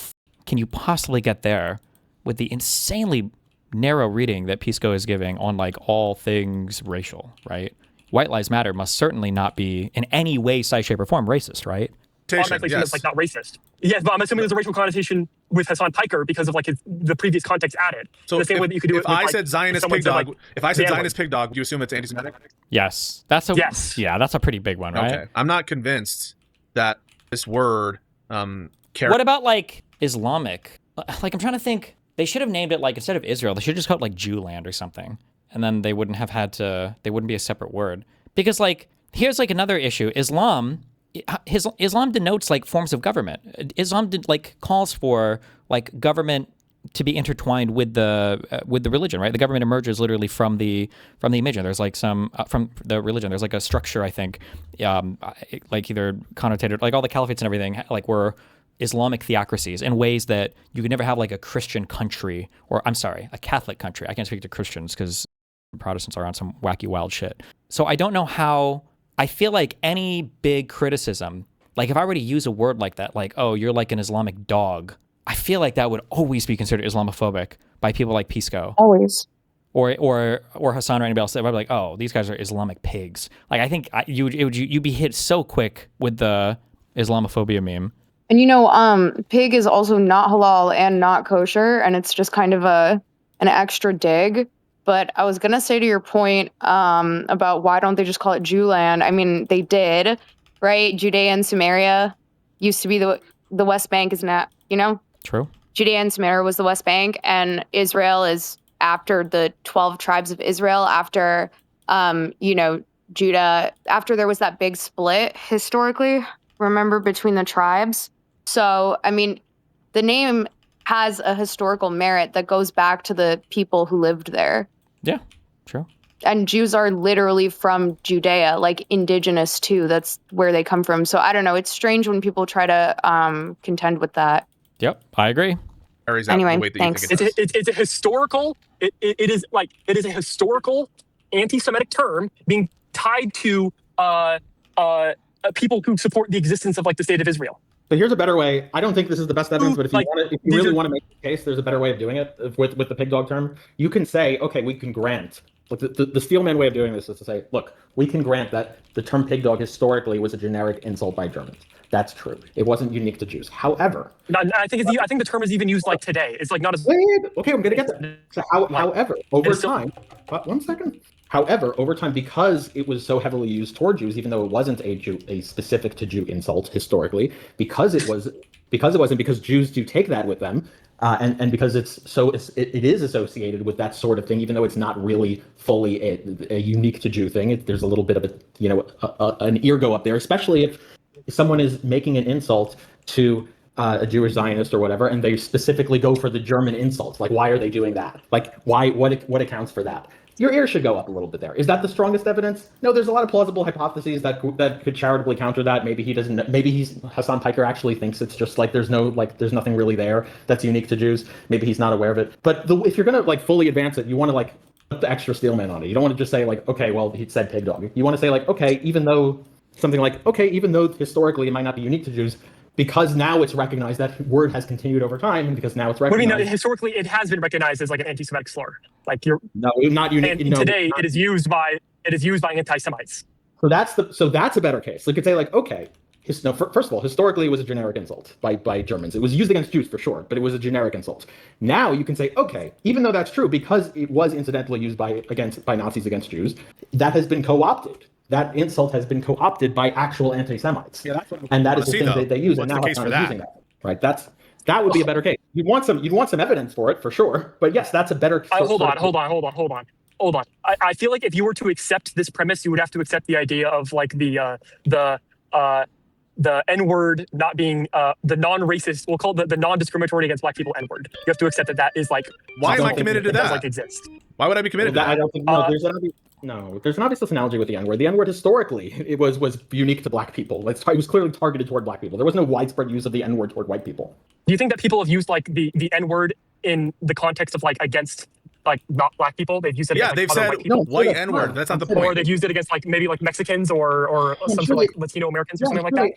can you possibly get there with the insanely narrow reading that Pisco is giving on like all things racial, right? White Lives Matter must certainly not be in any way, size, shape, or form racist, right? Automatically assume it's like not racist. Yes, but I'm assuming there's a racial connotation with Hasan Piker because of like the previous context added. So the same way that you could do if it with, I like, said Zionist someone pig said, dog, like, if I said the Zionist pig dog, do you assume it's anti-Semitic? Yes. That's a pretty big one, right? Okay. I'm not convinced that this word What about like Islamic? Like I'm trying to think. They should have named it like instead of Israel, they should just call it like Jewland or something, and then they wouldn't have had to. They wouldn't be a separate word because like here's like another issue. Islam denotes like forms of government. Islam calls for like government to be intertwined with the religion, right? The government emerges literally from the image. There's like some from the religion. There's like a structure, I think, like either connotated, like all the caliphates and everything, like were Islamic theocracies in ways that you could never have like a Christian country, or I'm sorry, a Catholic country. I can't speak to Christians because Protestants are on some wacky wild shit. So I don't know how. I feel like any big criticism, like if I were to use a word like that, like, oh, you're like an Islamic dog, I feel like that would always be considered Islamophobic by people like Pisco. Always. Or Hasan or anybody else. I'd be like, oh, these guys are Islamic pigs. Like I think you'd be hit so quick with the Islamophobia meme. And pig is also not halal and not kosher, and it's just kind of an extra dig. But I was gonna say to your point about why don't they just call it Jewland? I mean, they did, right? Judea and Samaria used to be the West Bank, isn't that, True. Judea and Samaria was the West Bank, and Israel is after the 12 tribes of Israel, after, Judah, after there was that big split historically, remember, between the tribes. So, I mean, the name has a historical merit that goes back to the people who lived there. Yeah, true. And Jews are literally from Judea, like indigenous too. That's where they come from. So I don't know. It's strange when people try to contend with that. Yep, I agree. Anyway, thanks. It's a historical. It is a historical anti-Semitic term being tied to people who support the existence of like the state of Israel. But here's a better way. I don't think this is the best evidence, but if you really want to make the case, there's a better way of doing it with the pig dog term. You can say, okay, we can grant. Like the Steelman way of doing this is to say, look, we can grant that the term pig dog historically was a generic insult by Germans. That's true. It wasn't unique to Jews. However, I think the term is even used like today. It's like not as okay. I'm gonna get there. So however, over time, one second. However, over time, because it was so heavily used toward Jews, even though it wasn't a specific to Jew insult historically, because Jews do take that with them, and because it is associated with that sort of thing, even though it's not really fully a unique to Jew thing. There's a little bit of an ear go up there, especially if someone is making an insult to a Jewish Zionist or whatever, and they specifically go for the German insult. Like, why are they doing that? Like, what accounts for that? Your ear should go up a little bit there. Is that the strongest evidence? No, there's a lot of plausible hypotheses that could charitably counter that. Maybe he doesn't. Maybe Hasan Piker actually thinks it's just like there's nothing really there that's unique to Jews. Maybe he's not aware of it. But if you're gonna fully advance it, you want to put the extra Steelman on it. You don't want to just say okay, well, he said pig dog. You want to say okay, even though historically it might not be unique to Jews, because now it's recognized, that word has continued over time, and because now it's recognized. I mean, historically, it has been recognized as like an anti-Semitic slur. Like no, not unique. And today, it is used by anti-Semites. So that's a better case. So you could say okay. First of all, historically, it was a generic insult by Germans. It was used against Jews for sure, but it was a generic insult. Now you can say, okay, even though that's true, because it was incidentally used by Nazis against Jews, that has been co-opted. That insult has been co-opted by actual anti-Semites, and that is the thing that they use. What's and now the case for that? using that, right? That would be a better case. You'd want some evidence for it for sure, but yes, that's a better. Hold on. I feel like if you were to accept this premise, you would have to accept the idea of like the N-word not being the non-racist. We'll call the non-discriminatory against black people N-word. You have to accept that is like. Why am I committed to that? Does, like, exist. Why would I be committed to that? I don't think. No, there's an obvious analogy with the N-word. The N-word historically, it was unique to black people. It was clearly targeted toward black people. There was no widespread use of the N-word toward white people. Do you think that people have used like the N-word in the context of like against like not black people. They've used it Yeah, against they've like, other said white people. white N-word. That's not the Or point. they've used it against like maybe like Mexicans or some sort of like Latino Americans or something like that.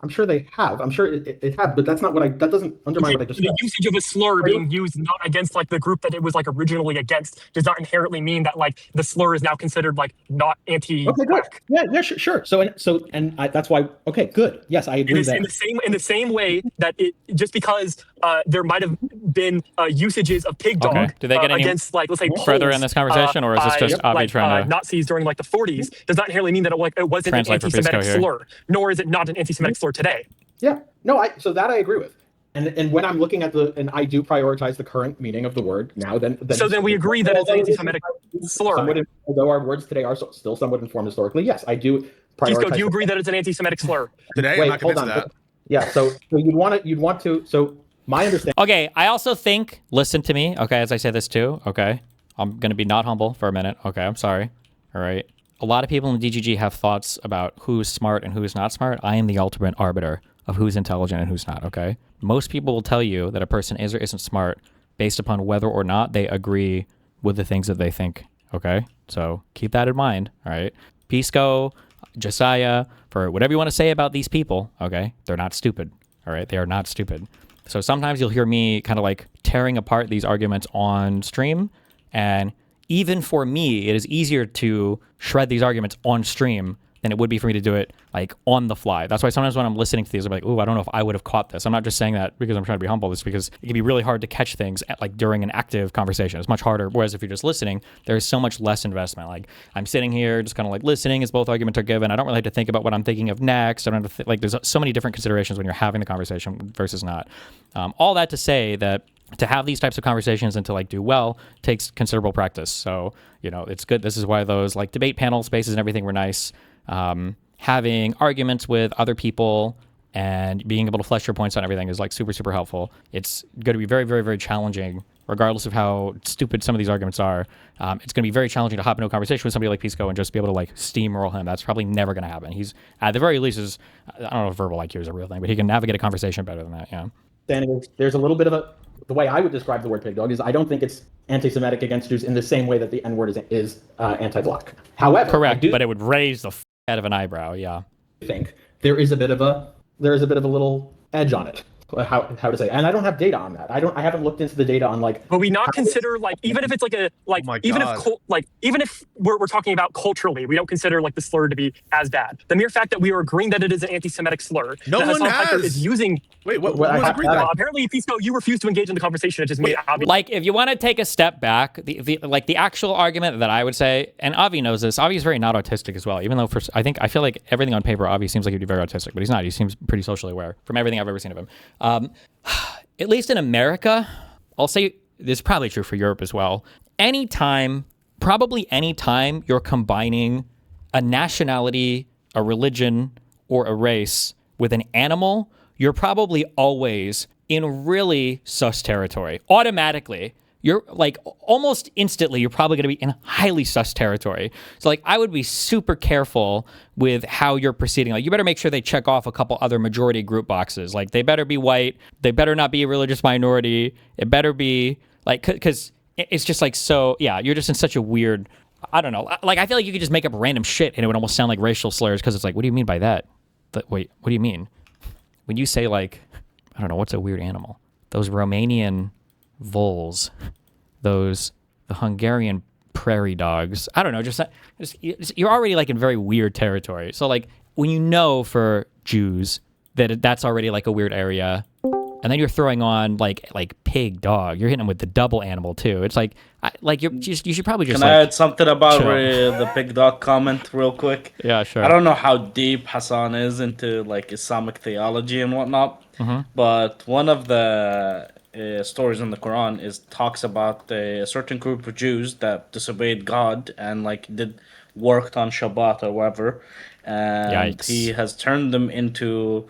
I'm sure they have. I'm sure it have, but that's not what that doesn't undermine what I just said. The usage of a slur being used not against like the group that it was like originally against does not inherently mean that like the slur is now considered like not anti-black. Okay, good. Yeah, sure. That's why. Okay, good. Yes, I agree. In the same way that it just because there might have been usages of pig dog Okay. Do they get any against like let's say further Poles, in this conversation, or is this just Avi trying to Nazis during like the 40s does not inherently mean that it wasn't an translate for anti-Semitic Pisco here? slur, nor is it not an anti-Semitic slur today. Yeah. No, so that I agree with. And when I'm looking at and I do prioritize the current meaning of the word now, then we agree that it's an anti-Semitic slur. Although our words today are still somewhat informed historically, yes, I do prioritize. Pisco, do you agree that it's an anti-Semitic slur? Today, I'm not convinced of that. Yeah. So you'd want to. So my understanding. Okay, I also think, listen to me, okay, as I say this too, okay? I'm going to be not humble for a minute, okay? I'm sorry, all right? A lot of people in DGG have thoughts about who's smart and who's not smart. I am the ultimate arbiter of who's intelligent and who's not, okay? Most people will tell you that a person is or isn't smart based upon whether or not they agree with the things that they think, okay? So keep that in mind, all right? Pisco, Jessiah, for whatever you want to say about these people, okay? They're not stupid, all right? They are not stupid. So sometimes you'll hear me kind of like tearing apart these arguments on stream, and even for me, it is easier to shred these arguments on stream than it would be for me to do it like on the fly. That's why sometimes when I'm listening to these, I'm like, ooh, I don't know if I would have caught this. I'm not just saying that because I'm trying to be humble. It's because it can be really hard to catch things like during an active conversation. It's much harder. Whereas if you're just listening, there's so much less investment. Like I'm sitting here just kind of like listening as both arguments are given. I don't really have to think about what I'm thinking of next. I don't have to like there's so many different considerations when you're having the conversation versus not. All that to say that to have these types of conversations and to like do well takes considerable practice. So, you know, it's good. This is why those like debate panel spaces and everything were nice. Having arguments with other people and being able to flesh your points on everything is like super, super helpful. It's going to be very, very, very challenging, regardless of how stupid some of these arguments are. It's going to be very challenging to hop into a conversation with somebody like Pisco and just be able to like steamroll him. That's probably never going to happen. He's at the very least I don't know if verbal IQ is a real thing, but he can navigate a conversation better than that. Yeah. There's a little bit of the way I would describe the word pig dog is I don't think it's anti-Semitic against Jews in the same way that the N-word is anti-black. However, correct, but it would raise the head of an eyebrow. Yeah, I think there is a bit of a little edge on it. How to say, and I don't have data on that. I haven't looked into the data on like. But we not consider like even if it's like a like even if we're talking about culturally, we don't consider like the slur to be as bad. The mere fact that we are agreeing that it is an anti-Semitic slur. No one has. Is using. Wait, what agreed that? Apparently, Pisco, you refuse to engage in the conversation. It just made obvious. Like if you want to take a step back, the actual argument that I would say, and Avi knows this. Avi is very not autistic as well. Even though I feel like everything on paper, Avi seems like he'd be very autistic, but he's not. He seems pretty socially aware from everything I've ever seen of him. At least in America, I'll say this is probably true for Europe as well. Probably anytime you're combining a nationality, a religion, or a race with an animal, you're probably always in really sus territory. Automatically, you're like almost instantly, you're probably going to be in highly sus territory. So like I would be super careful with how you're proceeding. Like you better make sure they check off a couple other majority group boxes. Like they better be white. They better not be a religious minority. It better be like, because it's just like, so yeah, you're just in such a weird, I don't know. Like I feel like you could just make up random shit and it would almost sound like racial slurs because it's like, what do you mean by that? Wait, what do you mean? When you say like, I don't know, what's a weird animal? Those Romanian voles, the Hungarian prairie dogs. I don't know, just you're already like in very weird territory. So like when you know for Jews that that's already like a weird area, and then you're throwing on like pig, dog. You're hitting them with the double animal too. It's like you should probably just. Can I add something about the pig dog comment real quick? Yeah, sure. I don't know how deep Hasan is into like Islamic theology and whatnot, but one of the stories in the Quran talks about a certain group of Jews that disobeyed God and like worked on Shabbat or whatever, and Yikes. He has turned them into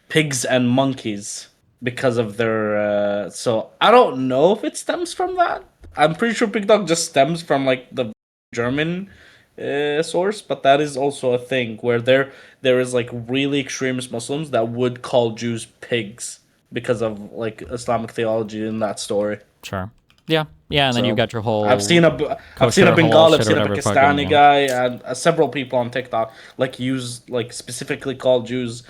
pigs and monkeys because of their. So I don't know if it stems from that. I'm pretty sure pig dog just stems from like the German source, but that is also a thing where there is like really extremist Muslims that would call Jews pigs because of like Islamic theology in that story. Sure. Yeah, and then So, you've got your whole. I've seen a Bengal, I've seen a Pakistani guy, and several people on TikTok use specifically call Jews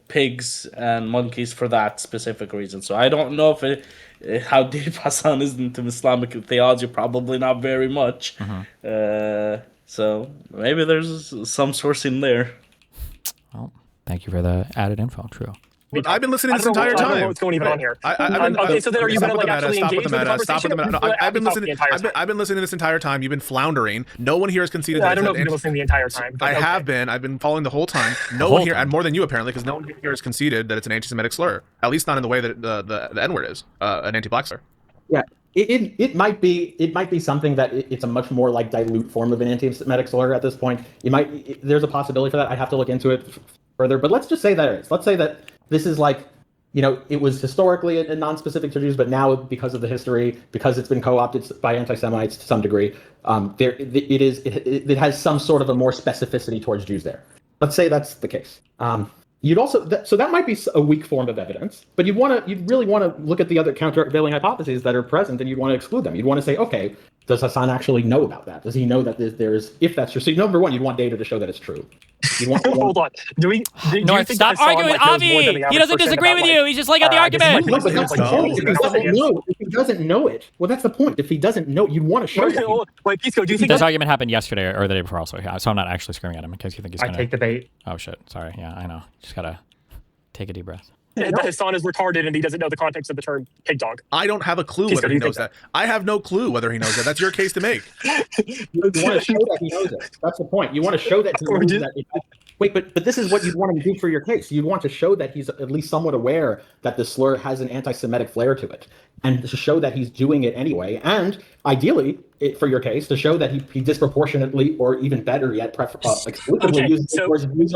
pigs and monkeys for that specific reason. So I don't know if how deep Hasan is into Islamic theology. Probably not very much. So maybe there's some source in there. Well, thank you for the added info. True. I've been listening this entire time. I don't know what's going on here. Okay, so then are you going to like actually engage with the conversation? Stop with the meta. No, I've been listening. I've been listening this entire time. You've been floundering. No one here has conceded. I don't know if you've been listening the entire time. I have been. I've been following the whole time. No one here, and more than you apparently, because no one here has conceded that it's an anti-Semitic slur. At least not in the way that the N-word is an anti-black slur. Yeah. It might be something that it's a much more like dilute form of an anti-Semitic slur at this point. There's a possibility for that. I have to look into it further, but let's just say that it is. Let's say that this is like, it was historically a non-specific to Jews, but now because of the history, because it's been co-opted by anti-Semites to some degree, it has some sort of a more specificity towards Jews there. Let's say that's the case. You'd also so that might be a weak form of evidence, but you'd really want to look at the other countervailing hypotheses that are present, and you'd want to exclude them. You'd want to say, okay, does Hasan actually know about that? Does he know that if that's true? So number one, you'd want data to show that it's true. Hold on. Do you stop arguing with Avi. He doesn't disagree with you. He's just laying out the argument. No, but that's the point. If he doesn't know, if he doesn't know it, well, that's the point. If he doesn't know, you'd want to show it. Wait, Pisco, do you think this argument happened yesterday or the day before also? Yeah, so I'm not actually screaming at him in case you think he's going to. I take the bait. Oh shit! Sorry. Yeah, I know. Just gotta take a deep breath. That Hasan is retarded and he doesn't know the context of the term pig dog. I don't have a clue whether he knows that. I have no clue whether he knows that. That's your case to make. You want to show that he knows it. That's the point. You want to show that he knows that. Wait, but this is what you'd want him to do for your case. You'd want to show that he's at least somewhat aware that the slur has an anti-Semitic flair to it, and to show that he's doing it anyway. And ideally, for your case, to show that he disproportionately, or even better yet, exclusively uses it towards Jews.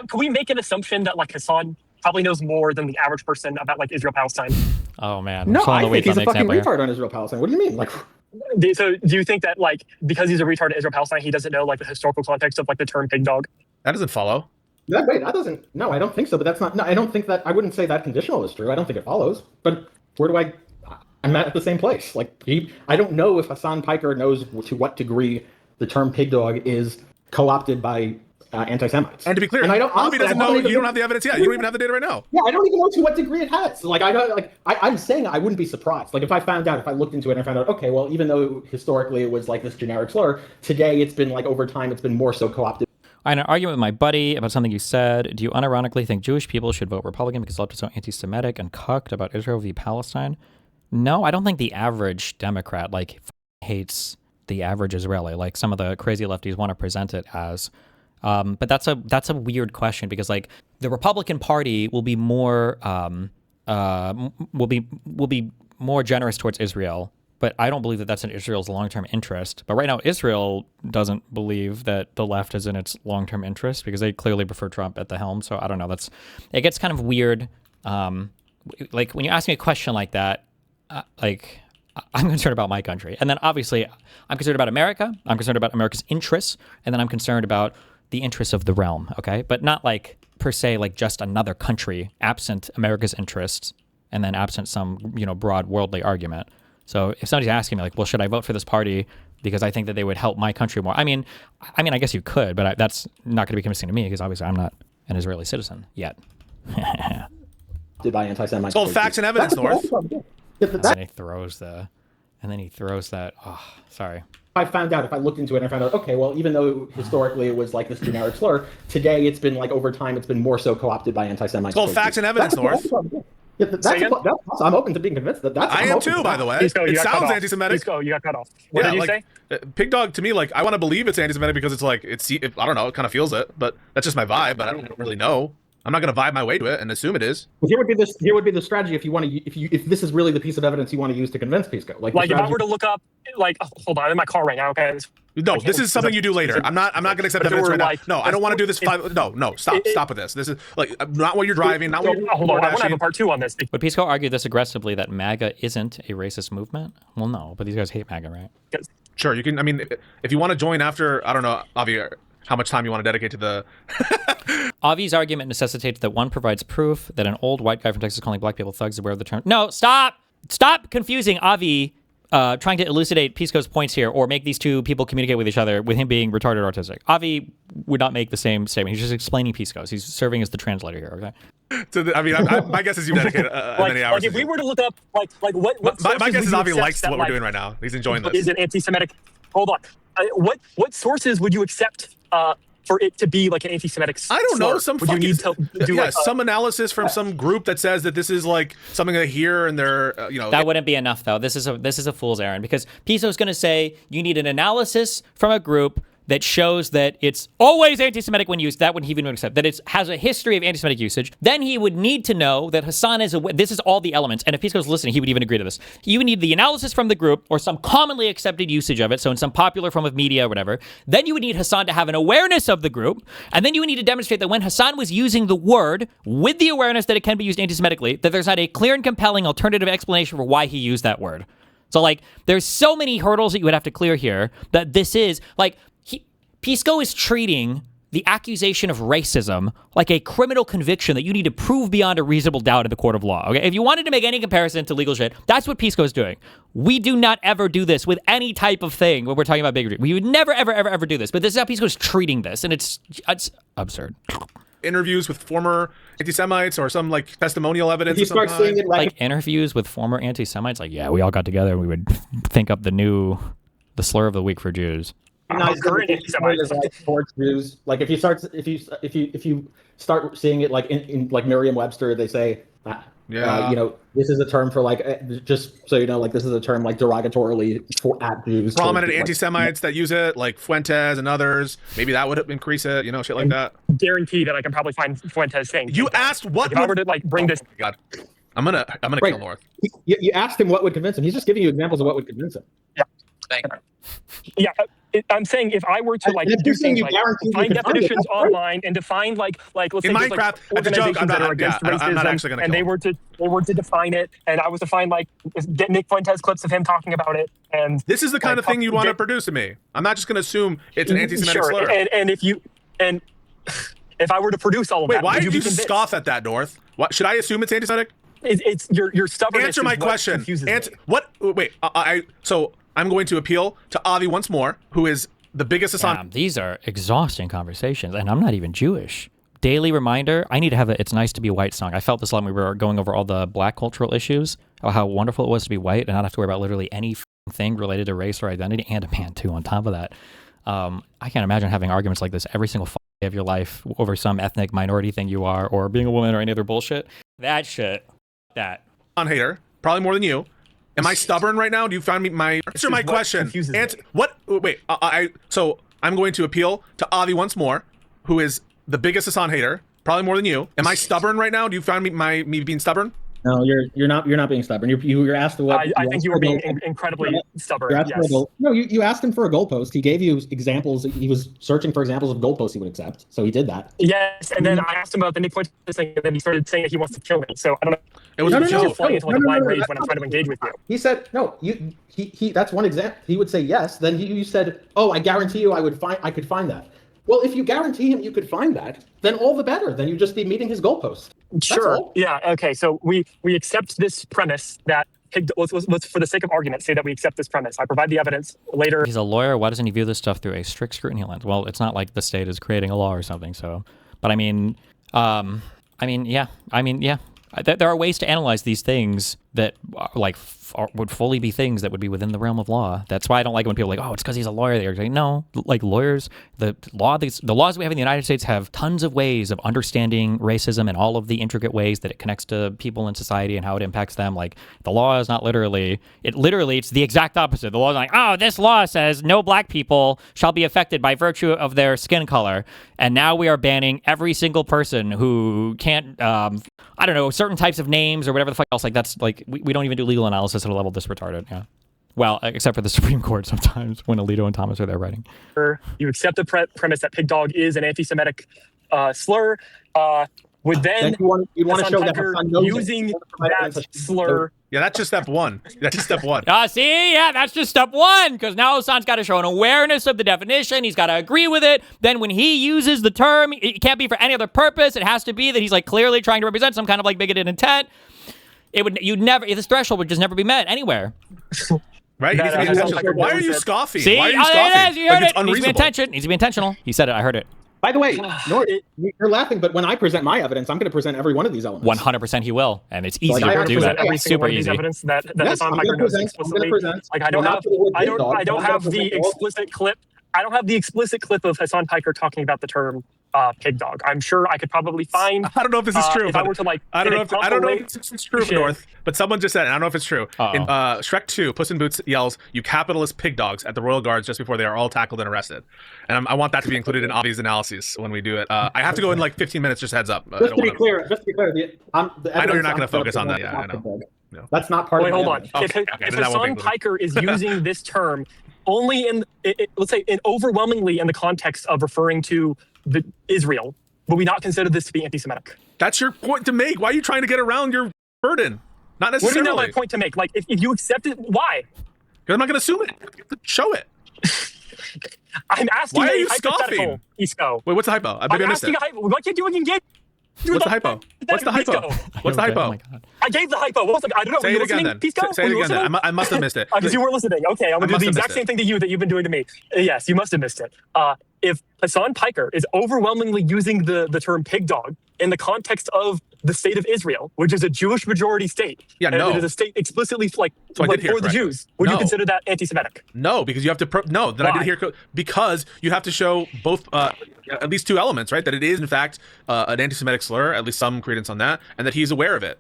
Can we make an assumption that like Hasan probably knows more than the average person about like Israel-Palestine? Oh man. No, I think he's a fucking retard on Israel-Palestine. What do you mean? Like, so do you think that like because he's a retard at Israel-Palestine, he doesn't know like the historical context of like the term pig dog? That doesn't follow. That doesn't. No, I don't think so. But that's not. No, I don't think that. I wouldn't say that conditional is true. I don't think it follows. But where do I? I'm at the same place. Like I don't know if Hasan Piker knows to what degree the term pig dog is co-opted by anti-Semites. And to be clear, Avi doesn't know. You don't have the evidence yet. You don't even have the data right now. Yeah, I don't even know to what degree it has. Like I'm saying, I wouldn't be surprised. Like if I looked into it and I found out, okay, well, even though historically it was like this generic slur, today it's been like over time it's been more so co-opted. I had an argument with my buddy about something you said. Do you unironically think Jewish people should vote Republican because left is so anti-Semitic and cucked about Israel v. Palestine? No, I don't think the average Democrat hates the average Israeli, like some of the crazy lefties want to present it as. But that's a weird question because like the Republican Party will be more will be more generous towards Israel. But I don't believe that that's in Israel's long-term interest. But right now, Israel doesn't believe that the left is in its long-term interest because they clearly prefer Trump at the helm. So I don't know. It gets kind of weird. Like when you ask me a question like that, I'm concerned about my country. And then obviously I'm concerned about America. I'm concerned about America's interests. And then I'm concerned about the interests of the realm. Okay. But not like per se, like just another country absent America's interests and then absent some, broad worldly argument. So if somebody's asking me like, well, should I vote for this party because I think that they would help my country more? I mean, I guess you could, but that's not going to be convincing to me because obviously I'm not an Israeli citizen yet. Did by anti-Semites. Well, facts and evidence, North. And then he throws that. Oh, sorry. I found out, if I looked into it and I found out, okay, well, even though historically it was like this generic slur, today it's been like over time, it's been more so co-opted by anti-Semites. Well, facts and evidence, North. Yeah, I'm open to being convinced that that's. I am too, by the way. Pisco, it sounds anti-Semitic. Pisco, you got cut off. What did you say? Pig dog to me, like I want to believe it's anti-Semitic because it's like I don't know, it kind of feels it, but that's just my vibe. But I don't really know. I'm not going to vibe my way to it and assume it is. Well, here would be the strategy if you want to if this is really the piece of evidence you want to use to convince Pisco. Like if I were to look up, hold on, I'm in my car right now. Okay. No, this is something you do later. I'm not going to accept evidence right now. No, I don't want to do this. No, stop with this. This is like not what you're driving. Not what you're. Hold on, I want to have a part 2 on this. Would Pisco argue this aggressively that MAGA isn't a racist movement? Well, no, but these guys hate MAGA, right? Sure, you can. I mean, if you want to join after, I don't know, Avi, how much time you want to dedicate to the. Avi's argument necessitates that one provides proof that an old white guy from Texas calling black people thugs is aware of the term. No, stop confusing Avi trying to elucidate Pisco's points here, or make these two people communicate with each other with him being retarded or autistic. Avi would not make the same statement. He's just explaining Pisco's. He's serving as the translator here. Okay. So my guess is you dedicate many hours. Like if we were to look up like what my guess is Avi accept likes that, what we're doing right now. He's enjoying this. Is an anti-Semitic? Hold on. What sources would you accept for it to be like an anti-Semitic slur? I don't know. Some would you need to do like, some analysis from some group that says that this is like something they hear and they're that wouldn't be enough though. This is a fool's errand, because Pisco's going to say you need an analysis from a group that shows that it's always anti-Semitic when used. That would he even accept that it has a history of anti-Semitic usage. Then he would need to know that Hasan is this is all the elements. And if Pisco's listening, he would even agree to this. You would need the analysis from the group or some commonly accepted usage of it. So in some popular form of media or whatever. Then you would need Hasan to have an awareness of the group. And then you would need to demonstrate that when Hasan was using the word with the awareness that it can be used anti-Semitically, that there's not a clear and compelling alternative explanation for why he used that word. So like, there's so many hurdles that you would have to clear here that this is like, Pisco is treating the accusation of racism like a criminal conviction that you need to prove beyond a reasonable doubt in the court of law. Okay, if you wanted to make any comparison to legal shit, that's what Pisco is doing. We do not ever do this with any type of thing when we're talking about bigotry. We would never, ever, ever, ever do this. But this is how Pisco is treating this, and it's absurd. Interviews with former anti-Semites or some like testimonial evidence. You start seeing it like interviews with former anti-Semites. Like, yeah, we all got together and we would think up the slur of the week for Jews. Towards Jews. Like if you start seeing it like in like Merriam-Webster, they say, this is a term for like just so you know, like this is a term like derogatorily at Jews. Prominent anti-Semites that use it, like Fuentes and others. Maybe that would increase it. Shit like that. Guarantee that I can probably find Fuentes saying. You asked what? If I were to like bring this. Oh my God, I'm gonna kill North. You asked him what would convince him. He's just giving you examples of what would convince him. Yeah. Thank you. Yeah. I'm saying if I were to like do things like find definitions online and define like let's say Minecraft, organizations that are against racism, I'm not actually gonna and they were to define it, and I was to find like get Nick Fuentes clips of him talking about it, and this is the kind of thing you want to produce to me. I'm not just gonna assume it's an anti-Semitic slur. And if I were to produce all of that, why did you scoff at that, North? What should I assume it's anti-Semitic? It's your stubbornness. Answer my question. So I'm going to appeal to Avi once more, who is the biggest Hasan. These are exhausting conversations, and I'm not even Jewish. Daily reminder, I need to have a It's Nice to Be White song. I felt this a lot when we were going over all the black cultural issues, how wonderful it was to be white and not have to worry about literally anything related to race or identity, and a man too on top of that. I can't imagine having arguments like this every single day of your life over some ethnic minority thing you are, or being a woman or any other bullshit. That shit. That. On hater, probably more than you. Am I stubborn right now? Do you find me answer my question? So I'm going to appeal to Avi once more, who is the biggest Hasan hater, probably more than you. Am I stubborn right now? Do you find me being stubborn? No, you're not being stubborn. You're asked what. I think you were being incredibly stubborn. Yes. No, you asked him for a goalpost. He gave you examples. He was searching for examples of goalposts he would accept. So he did that. Yes, and then I asked him about the Nick Fuentes thing, and then he started saying that he wants to kill me. So I don't know. It was flying into like a blind rage when I'm trying to engage with you. He said no. He that's one example. He would say yes. Then you said, "Oh, I guarantee you, I could find that." Well, if you guarantee him you could find that, then all the better. Then you just be meeting his goalpost. Sure. Yeah. Okay. So we accept this premise that let's for the sake of argument say that we accept this premise. I provide the evidence later. He's a lawyer. Why doesn't he view this stuff through a strict scrutiny lens? Well, it's not like the state is creating a law or something. So, but I mean, yeah. There are ways to analyze these things that would fully be things that would be within the realm of law. That's why I don't like it when people are like, oh, it's because he's a lawyer. They're like, no, like lawyers, the laws we have in the United States have tons of ways of understanding racism and all of the intricate ways that it connects to people in society and how it impacts them. Like the law is not it's the exact opposite. The law is like, oh, this law says no black people shall be affected by virtue of their skin color. And now we are banning every single person who can't, certain types of names or whatever the fuck else. Like that's like, we don't even do legal analysis at a level this retarded. Yeah. Well, except for the Supreme Court sometimes when Alito and Thomas are there writing. You accept the premise that pig dog is an anti-Semitic slur. Would then you want to show that using that slur. Yeah, that's just step one. That's just step one. That's just step one. Because now Hasan's got to show an awareness of the definition. He's got to agree with it. Then when he uses the term, it can't be for any other purpose. It has to be that he's like clearly trying to represent some kind of like bigoted intent. This threshold would just never be met anywhere. Right? That, Why are you scoffing? See, Why are you scoffing? it is. You heard Like, it. Needs to be intentional. He said it. I heard it. By the way, you're laughing, but when I present my evidence, I'm going to present every one of these elements. 100% he will, and it's easy Like, to do that. Every Super easy easy. evidence that Yes, Hasan I'm Piker gonna knows present- explicitly. I'm gonna present. Like I don't Well, have, not the word I big dog, don't I'm have gonna the present all- explicit clip. I don't have the explicit clip of Hasan Piker talking about the term pig dog. I'm sure I could probably find. I don't know if this is true. If I were to like, I don't know if compilation- this is true, North, but someone just said it. I don't know if it's true. Uh-oh. In Shrek 2, Puss in Boots yells, "You capitalist pig dogs," at the royal guards just before they are all tackled and arrested. And I want that to be included in Avi's analyses when we do it. I have to go in like 15 minutes, just heads up. Just to be clear, the I know you're evidence not going to I'm focus on that. present Yeah, I is know. not the big. No. That's not part Wait, of my hold on. evidence. Okay, If then that won't be Hasan included. Piker is using this term only in, let's say, overwhelmingly in the context of referring to Israel, would we not consider this to be anti-Semitic? That's your point to make. Why are you trying to get around your burden? Not What do necessarily. you know my point to make? Like, if you accept it, why? I'm not going to assume it. Show it. I'm asking Why are a you hypothetical, scoffing? Pisco. Wait, what's the hypo? Maybe I I'm missed asking it. a hypo. Why can't you again get? What's the hypo? What's the hypo? What's the Oh hypo? my God. I gave the hypo. What was I don't know. Say Were you it again listening, then. Pisco? Say Were it you again then. listening? I must have missed it. Because you were listening. Okay, I'm I gonna do must the have exact missed same it. thing to you that you've been doing to me. Yes, you must have missed it. If Hasan Piker is overwhelmingly using the term pig dog in the context of the state of Israel, which is a Jewish majority state, Yeah, and no. it is a state explicitly So I did hear for the correctly. Jews, would you No. consider that anti-Semitic? No, because you have to. No, then I Why? did hear because you have to show both, at least two elements, right? That it is in fact an anti-Semitic slur, at least some credence on that, and that he's aware of it.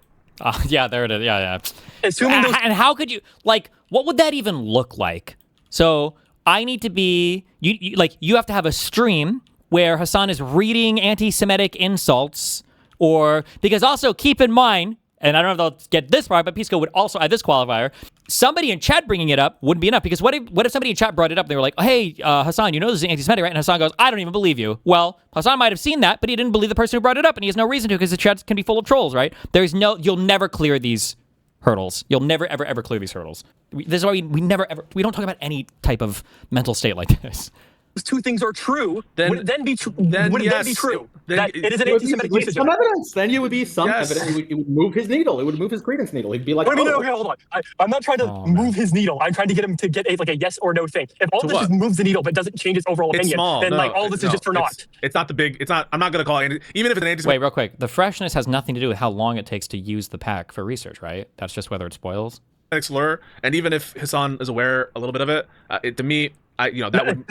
Yeah, there it is. Yeah. Assuming those And how could you, like, what would that even look like? So I need to be, you have to have a stream where Hasan is reading anti-Semitic insults, or, because also keep in mind, and I don't know if they'll get this part, but Pisco would also add this qualifier. Somebody in chat bringing it up wouldn't be enough, because what if somebody in chat brought it up and they were like, hey, Hasan, you know this is anti-Semitic, right? And Hasan goes, I don't even believe you. Well, Hasan might have seen that, but he didn't believe the person who brought it up, and he has no reason to, because the chat can be full of trolls, right? You'll never clear these hurdles. You'll never, ever clear these hurdles. This is why we don't talk about any type of mental state like this. two things are true, Then- would it then be true? then Would it then be yes. true Then that it is an It would be anti-Semitic with usage? some evidence. Then you would be some Yes. evidence. It would move his needle. It would move his credence needle. He'd be like, What do you mean? oh, Okay, hold on. I'm not trying to move his needle. I'm trying to get him to get a yes or no thing. If all To this what? just moves the needle but doesn't change his overall It's opinion, small. then No, like all this is just for naught. It's not the big. It's not. I'm not going to call it. Even if it's an anti-Semitic. Wait, real quick. The freshness has nothing to do with how long it takes to use the pack for research, right? That's just whether it spoils. slur, and even if Hasan is aware a little bit of it, to me, that would.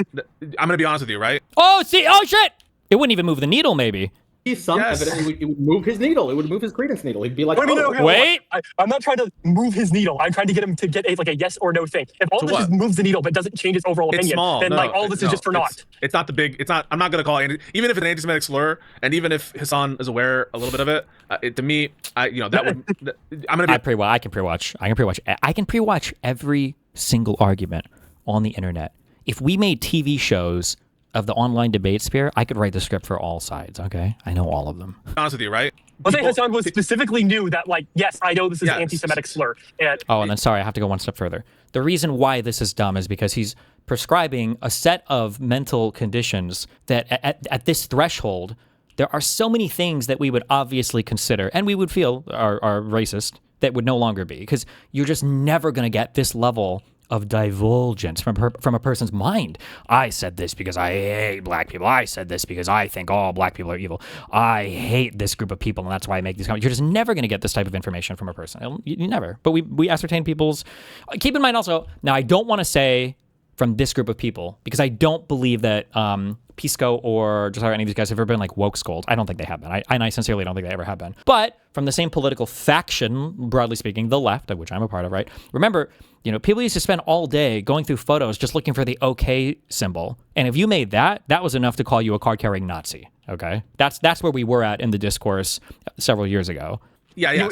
I'm going to be honest with you, right? Oh, shit! It wouldn't even move the needle, maybe. some Yes. evidence. It would move his needle. It would move his credence needle. He'd be like, What do you mean? oh, Okay, hold on. Wait. I'm not trying to move his needle. I'm trying to get him to get a yes or no thing. If all To this what? just moves the needle but doesn't change his overall It's opinion, small. then No, like all this is just for naught. It's not the big. It's not. I'm not going to call it. Even if it's an anti-Semitic slur, and even if Hasan is aware a little bit of it, to me, that would. I'm going to be. I can pre-watch every single argument on the internet. If we made TV shows of the online debate sphere, I could write the script for all sides. Okay, I know all of them. honest with you, right? Let's say Hasan was specifically knew that, like, yes, I know this is Yes. an anti-Semitic slur. And Oh, and then sorry, I have to go one step further. The reason why this is dumb is because he's prescribing a set of mental conditions that at this threshold, there are so many things that we would obviously consider and we would feel are racist that would no longer be, because you're just never going to get this level of divulgence from a person's mind. I said this because I hate black people. I said this because I think all black people are evil. I hate this group of people, and that's why I make these comments. You're just never going to get this type of information from a person. You never. But we ascertain people's... Keep in mind also, now I don't want to say from this group of people, because I don't believe that Pisco or Jessiah, any of these guys have ever been like woke scold. I don't think they have been. I sincerely don't think they ever have been. But from the same political faction, broadly speaking, the left, of which I'm a part of, right? Remember, people used to spend all day going through photos just looking for the OK symbol. And if you made that was enough to call you a card-carrying Nazi, okay? That's where we were at in the discourse several years ago. Yeah.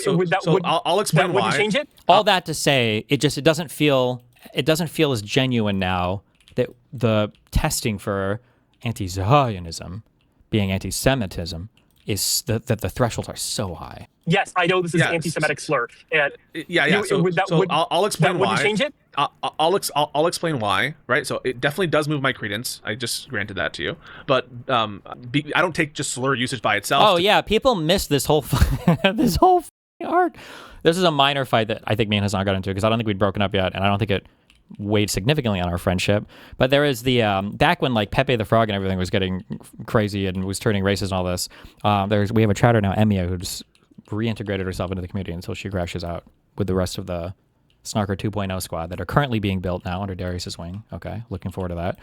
I'll explain why. Would you change it? All that to say, it doesn't feel as genuine now that the testing for anti-Zionism being anti-Semitism is that the thresholds are so high. Yes, I know this is Yes. an anti-Semitic slur. And I'll explain why. Would you change it? I'll explain why, right? So it definitely does move my credence. I just granted that to you, but I don't take just slur usage by itself. Oh yeah, people miss this whole this whole arc. This is a minor fight that I think me and Hasan got into, because I don't think we'd broken up yet, and I don't think it weighed significantly on our friendship. But there is the back when like Pepe the Frog and everything was getting crazy and was turning racist and all this. We have a chatter now, Emia, who's reintegrated herself into the community until she crashes out with the rest of the Snarker 2.0 squad that are currently being built now under Darius's wing. Okay, looking forward to that.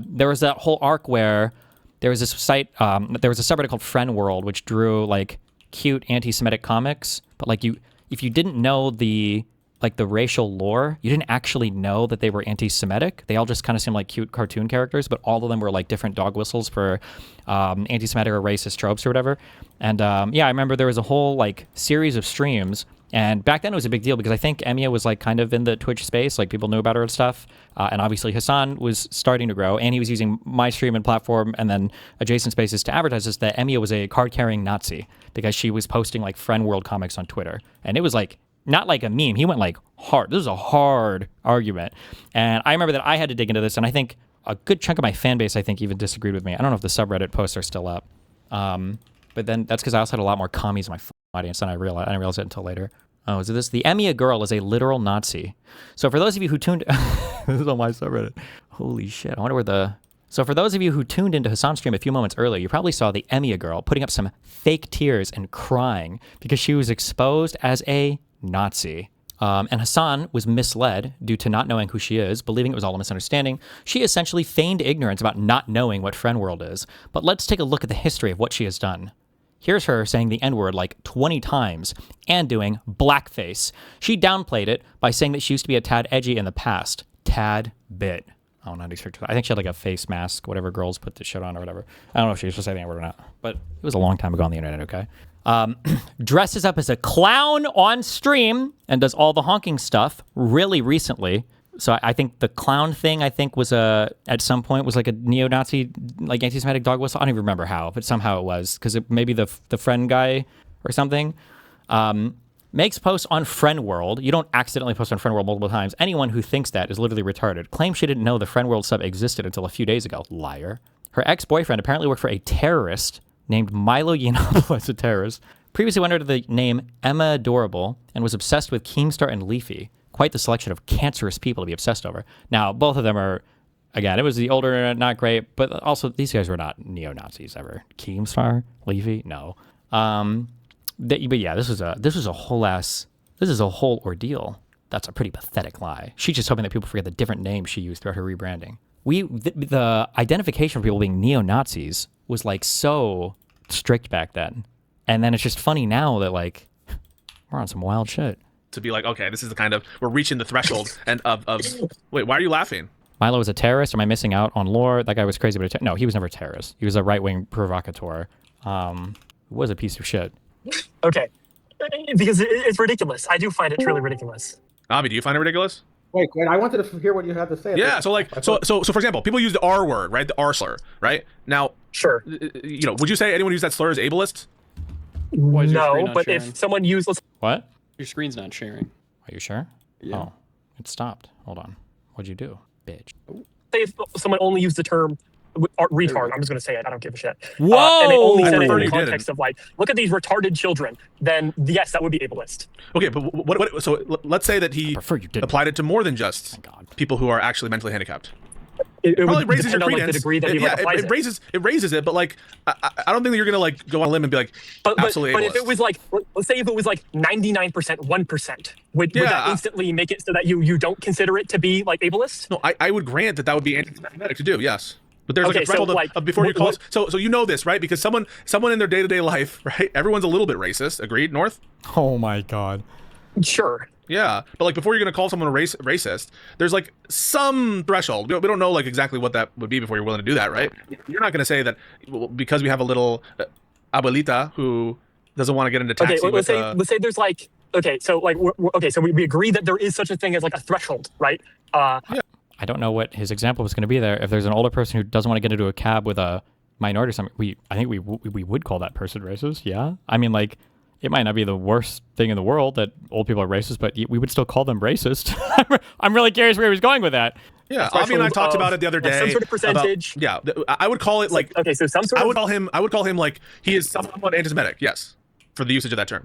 There was that whole arc where there was this site, there was a subreddit called Friend World, which drew like cute anti-Semitic comics, but like if you didn't know the racial lore, you didn't actually know that they were anti-Semitic. They all just kind of seemed like cute cartoon characters, but all of them were like different dog whistles for anti-Semitic or racist tropes or whatever. And yeah, I remember there was a whole like series of streams. And back then it was a big deal because I think Emia was like kind of in the Twitch space, like people knew about her and stuff. And obviously Hasan was starting to grow, and he was using my stream and platform and then adjacent spaces to advertise this, that Emia was a card-carrying Nazi because she was posting like Friend World comics on Twitter. And it was like, not like a meme. He went like hard. This was a hard argument. And I remember that I had to dig into this, and I think a good chunk of my fan base, I think, even disagreed with me. I don't know if the subreddit posts are still up. But then that's because I also had a lot more commies in my audience than I didn't realize it until later. Oh, is it this? The Emia girl is a literal Nazi. So for those of you who tuned... this is on my subreddit. Holy shit. I wonder where the... So for those of you who tuned into Hasan's stream a few moments earlier, you probably saw the Emia girl putting up some fake tears and crying because she was exposed as a Nazi. And Hasan was misled due to not knowing who she is, believing it was all a misunderstanding. She essentially feigned ignorance about not knowing what Friend World is. But let's take a look at the history of what she has done. Here's her saying the N-word like 20 times and doing blackface. She downplayed it by saying that she used to be a tad edgy in the past. Tad bit. I don't know how to search that. I think she had like a face mask, whatever girls put the shit on or whatever. I don't know if she was supposed to say the N-word or not, but it was a long time ago on the internet, okay? Dresses up as a clown on stream and does all the honking stuff really recently. So I think the clown thing, I think, was at some point was like a neo-Nazi, like anti-Semitic dog whistle. I don't even remember how, but somehow it was, because maybe the friend guy or something. Makes posts on Friend World. You don't accidentally post on Friend World multiple times. Anyone who thinks that is literally retarded. Claims she didn't know the Friend World sub existed until a few days ago. Liar. Her ex-boyfriend apparently worked for a terrorist named Milo Yiannopoulos, a terrorist. Previously went under the name Emma Adorable and was obsessed with Keemstar and Leafy. Quite the selection of cancerous people to be obsessed over. Now, both of them are, again, it was the older internet, not great, but also these guys were not neo-Nazis ever. Keemstar? Leafy? No. But yeah, this is a whole ordeal. That's a pretty pathetic lie. She's just hoping that people forget the different names she used throughout her rebranding. The identification for people being neo-Nazis was like so strict back then. And then it's just funny now that like we're on some wild shit. To be like, okay, this is the kind of, we're reaching the threshold and of wait, why are you laughing? Milo was a terrorist. Am I missing out on lore? That guy was crazy, but no, he was never a terrorist. He was a right-wing provocateur. Was a piece of shit. Okay, because it's ridiculous. I do find it truly ridiculous. Avi, do you find it ridiculous? Wait, I wanted to hear what you had to say. Yeah, so for example, people use the R word, right? The R slur, right? Now, sure. Would you say anyone who used that slur is ableist? No, but if someone used... What? Your screen's not sharing. Are you sure? Yeah. Oh, it stopped. Hold on. What'd you do, bitch? Say if someone only used the term retard, I'm just going to say it. I don't give a shit. Whoa! And they only said it in the context of like, look at these retarded children. Then yes, that would be ableist. Okay, but what so let's say that he applied it to more than just people who are actually mentally handicapped. It probably would raises your depend on, credence. like, the degree that he applies it. It raises it, but like I don't think that you're gonna like go on a limb and be like absolutely. But if it was like, let's say if it was like 99%, 1%, would that instantly make it so that you don't consider it to be like ableist? No, I would grant that would be anti-Semitic to do. Yes. But there's like a threshold of before you call. So you know this, right? Because someone in their day-to-day life, right? Everyone's a little bit racist. Agreed, North? Oh my god. Sure. Yeah, but like before you're gonna call someone a racist, there's like some threshold. We don't know like exactly what that would be before you're willing to do that, right? You're not gonna say that because we have a little abuelita who doesn't want to get into taxi. Okay, let's say there's like so we agree that there is such a thing as like a threshold, right? Yeah. I don't know what his example was going to be there. If there's an older person who doesn't want to get into a cab with a minority or something, I think we would call that person racist. Yeah, I mean, like, it might not be the worst thing in the world that old people are racist, but we would still call them racist. I'm really curious where he was going with that. Yeah, Avi and I talked about it the other day. Some sort of percentage. I would call it like so some sort of. I would call him like he is somewhat anti-Semitic. Yes, for the usage of that term.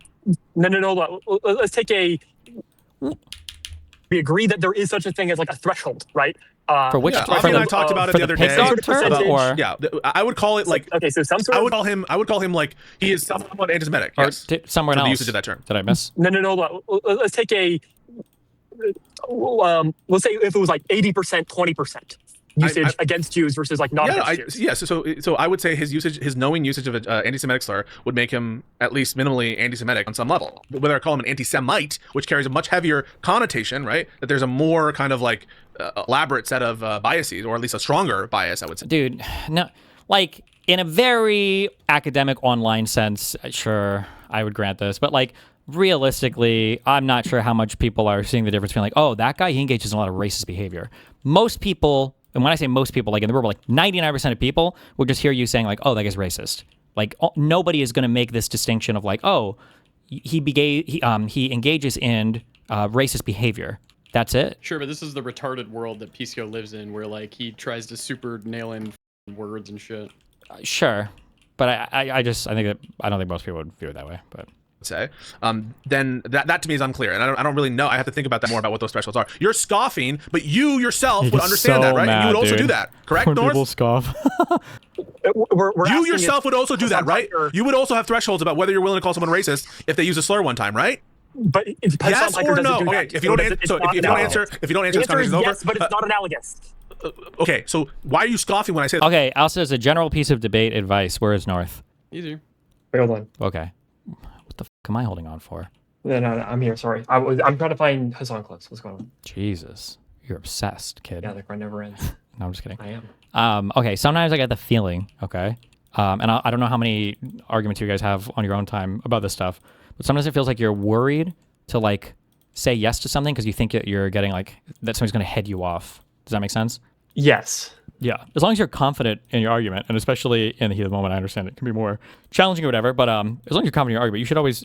No. Let's take a. we agree that there is such a thing as like a threshold, right? For which? Yeah, for Avi and the- I talked about it for the the other pig day. dog Sort of term, percentage. or Yeah, I would call it like. Okay, so some sort I of. would call him like he is somewhat anti-Semitic. or Yes. somewhere For the else? usage of that term. Did I miss? No. Let's take a. Let's say if it was like 80%, 20% usage against Jews versus like not against Jews. So I would say his knowing usage of an anti-Semitic slur would make him at least minimally anti-Semitic on some level. Whether I call him an anti-Semite, which carries a much heavier connotation, right? That there's a more kind of like elaborate set of biases, or at least a stronger bias, I would say. Dude, no, like in a very academic online sense, sure, I would grant this, but like realistically, I'm not sure how much people are seeing the difference between like, oh, that guy, he engages in a lot of racist behavior. Most people, and when I say most people, like in the world, like 99% of people will just hear you saying like, oh, that guy's racist. Like nobody is going to make this distinction of like, oh, he engages in racist behavior. That's it. Sure, but this is the retarded world that Pisco lives in, where like he tries to super nail in words and shit. Sure, but I don't think most people would view it that way. But say, then that to me is unclear, and I don't really know. I have to think about that more about what those thresholds are. You're scoffing, but you yourself would understand that, right? And you would also do that, correct, North? People scoff. You yourself would also do that, right? You would also have thresholds about whether you're willing to call someone racist if they use a slur one time, right? But it depends yes on or no. Okay, if you don't answer, this conversation's over. Yes, but it's not analogous. Okay, so why are you scoffing when I say? Okay, also as a general piece of debate advice, where is North? Easy. Wait, hold on. Okay. What the fuck am I holding on for? No, I'm here. Sorry, I'm trying to find Hasan clips. What's going on? Jesus, you're obsessed, kid. Yeah, the grind never ends. No, I'm just kidding. I am. Okay, sometimes I get the feeling, okay, and I don't know how many arguments you guys have on your own time about this stuff, but sometimes it feels like you're worried to like say yes to something because you think you're getting like that somebody's going to head you off. Does that make sense? Yes. Yeah, as long as you're confident in your argument, and especially in the heat of the moment, I understand it can be more challenging or whatever, but as long as you're confident in your argument, you should always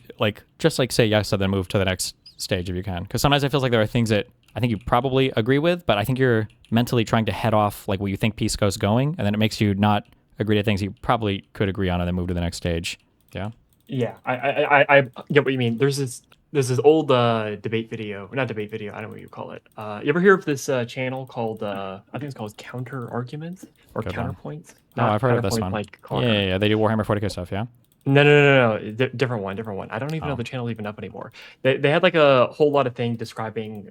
just say yes and then move to the next stage if you can. Because sometimes it feels like there are things that I think you probably agree with, but I think you're mentally trying to head off like where you think Pisco's going, and then it makes you not agree to things you probably could agree on and then move to the next sage. Yeah? Yeah, I get what you mean. There's this old debate video, not debate video, I don't know what you call it. You ever hear of this channel called, I think it's called Counter Arguments or Good Counterpoints? Oh, I've heard of this one. Like Yeah, they do Warhammer 40k stuff, yeah? No. Different one. I don't even know the channel's even up anymore. They had like a whole lot of things describing.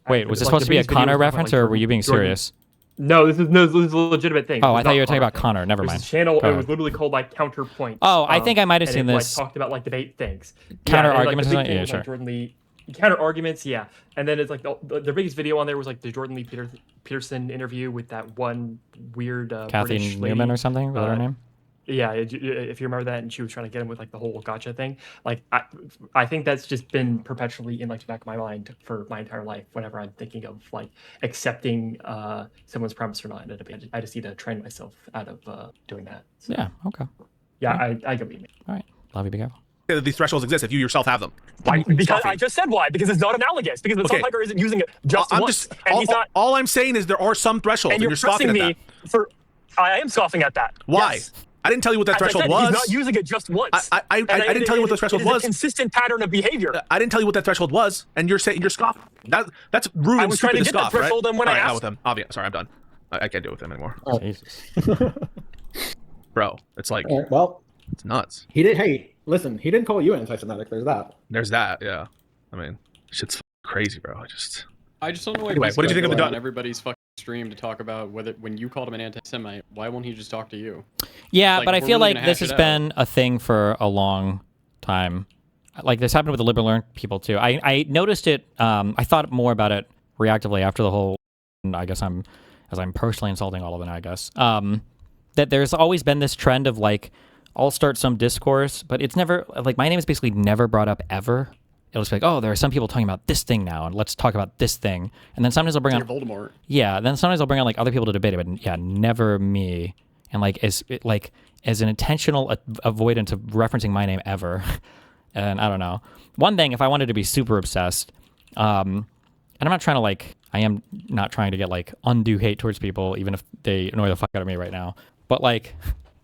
Wait, was this supposed to be a Connor reference, or were you being serious? No, this is a legitimate thing. Oh, I thought you were talking about Connor. Never mind. This channel, it was literally called like Counterpoint. Oh, I think I might have seen this. Like, talked about like debate things. Counter yeah, arguments, like, yeah, sure. Jordan Lee, counter arguments, yeah. And then it's like the biggest video on there was like the Jordan Lee Peterson interview with that one weird Kathy British Newman lady. or something. Was that her name? Yeah, if you remember that, and she was trying to get him with like the whole gotcha thing. Like I think that's just been perpetually in like the back of my mind for my entire life. Whenever I'm thinking of like accepting someone's premise or not in a debate, I just need to train myself out of doing that. So, Yeah. Okay. yeah, I get what you mean. All right. Love you. Be careful. That these thresholds exist if you yourself have them. Why? Because I just said why. Because it's not analogous. Because the Hiker isn't using it just once, and he's not. All I'm saying is there are some thresholds, And you're scoffing at that. I am scoffing at that. Why? Yes. I didn't tell you what that threshold was. He's not using it just once. I didn't tell you what the threshold was. It's a consistent pattern of behavior. I didn't tell you what that threshold was, and you're saying you're scoffing. That's rude I and was trying stupid to to get that scoff, right? threshold, and when All I right, asked, with him. Sorry, I'm done. I can't deal with him anymore. Oh. Jesus. Bro, it's like All right, well, it's nuts. he did. Hey, listen, he didn't call you anti-Semitic. There's that. There's that, yeah. I mean, shit's crazy, bro. I just don't know why. Anyway, what did you think of the on everybody's fucking stream to talk about whether when you called him an anti-Semite, why won't he just talk to you? Yeah, Like, but I we're feel really like gonna this hash has it been a thing for a long time. Like this happened with the liberal learn people too. I noticed it. I thought more about it reactively after the whole. I guess I'm personally insulting all of them. I guess that there's always been this trend of like I'll start some discourse, but it's never like my name is basically never brought up ever. It'll just be like, oh, there are some people talking about this thing now, and let's talk about this thing. And then sometimes I'll bring on Voldemort. Yeah, then sometimes I'll bring on like other people to debate it, but yeah, never me. And like as an intentional avoidance of referencing my name ever. And I don't know. One thing, if I wanted to be super obsessed, and I'm not trying to I am not trying to get like undue hate towards people, even if they annoy the fuck out of me right now. But like,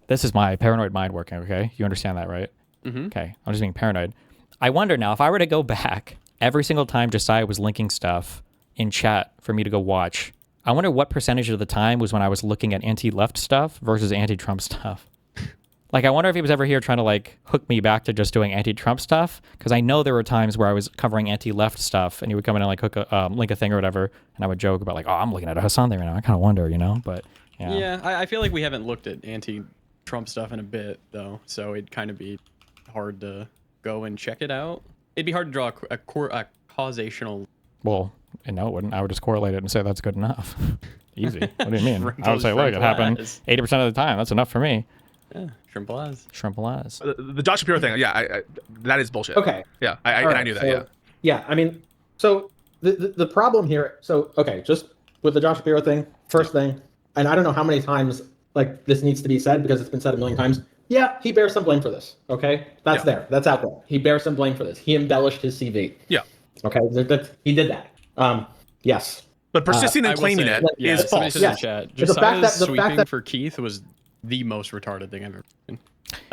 this is my paranoid mind working. Okay, you understand that, right? Mm-hmm. Okay, I'm just being paranoid. I wonder now if I were to go back every single time Jessiah was linking stuff in chat for me to go watch. I wonder what percentage of the time was when I was looking at anti-left stuff versus anti-Trump stuff. Like, I wonder if he was ever here trying to, like, hook me back to just doing anti-Trump stuff, because I know there were times where I was covering anti-left stuff, and he would come in and, like, link a thing or whatever, and I would joke about, like, oh, I'm looking at Hasan there right now. I kind of wonder, you know? But, yeah. Yeah, I feel like we haven't looked at anti-Trump stuff in a bit, though, so it'd kind of be hard to go and check it out. It'd be hard to draw a causational... Well, no, it wouldn't. I would just correlate it and say that's good enough. Easy. What do you mean? I would say, look, it happened 80% of the time. That's enough for me. Yeah, shrimpalaz. Shrimpalaz. The Josh Shapiro thing, yeah, that is bullshit. Okay. Yeah, I knew that, yeah. Yeah, I mean, so the problem here, so, okay, just with the Josh Shapiro thing, first thing, and I don't know how many times, like, this needs to be said because it's been said a million times. Yeah, he bears some blame for this, okay? That's there. That's out there. He bears some blame for this. He embellished his CV. Yeah. Okay, he did that. Yes. But persisting in claiming it is false. Yes. The fact that sweeping for Keith was the most retarded thing I've ever seen.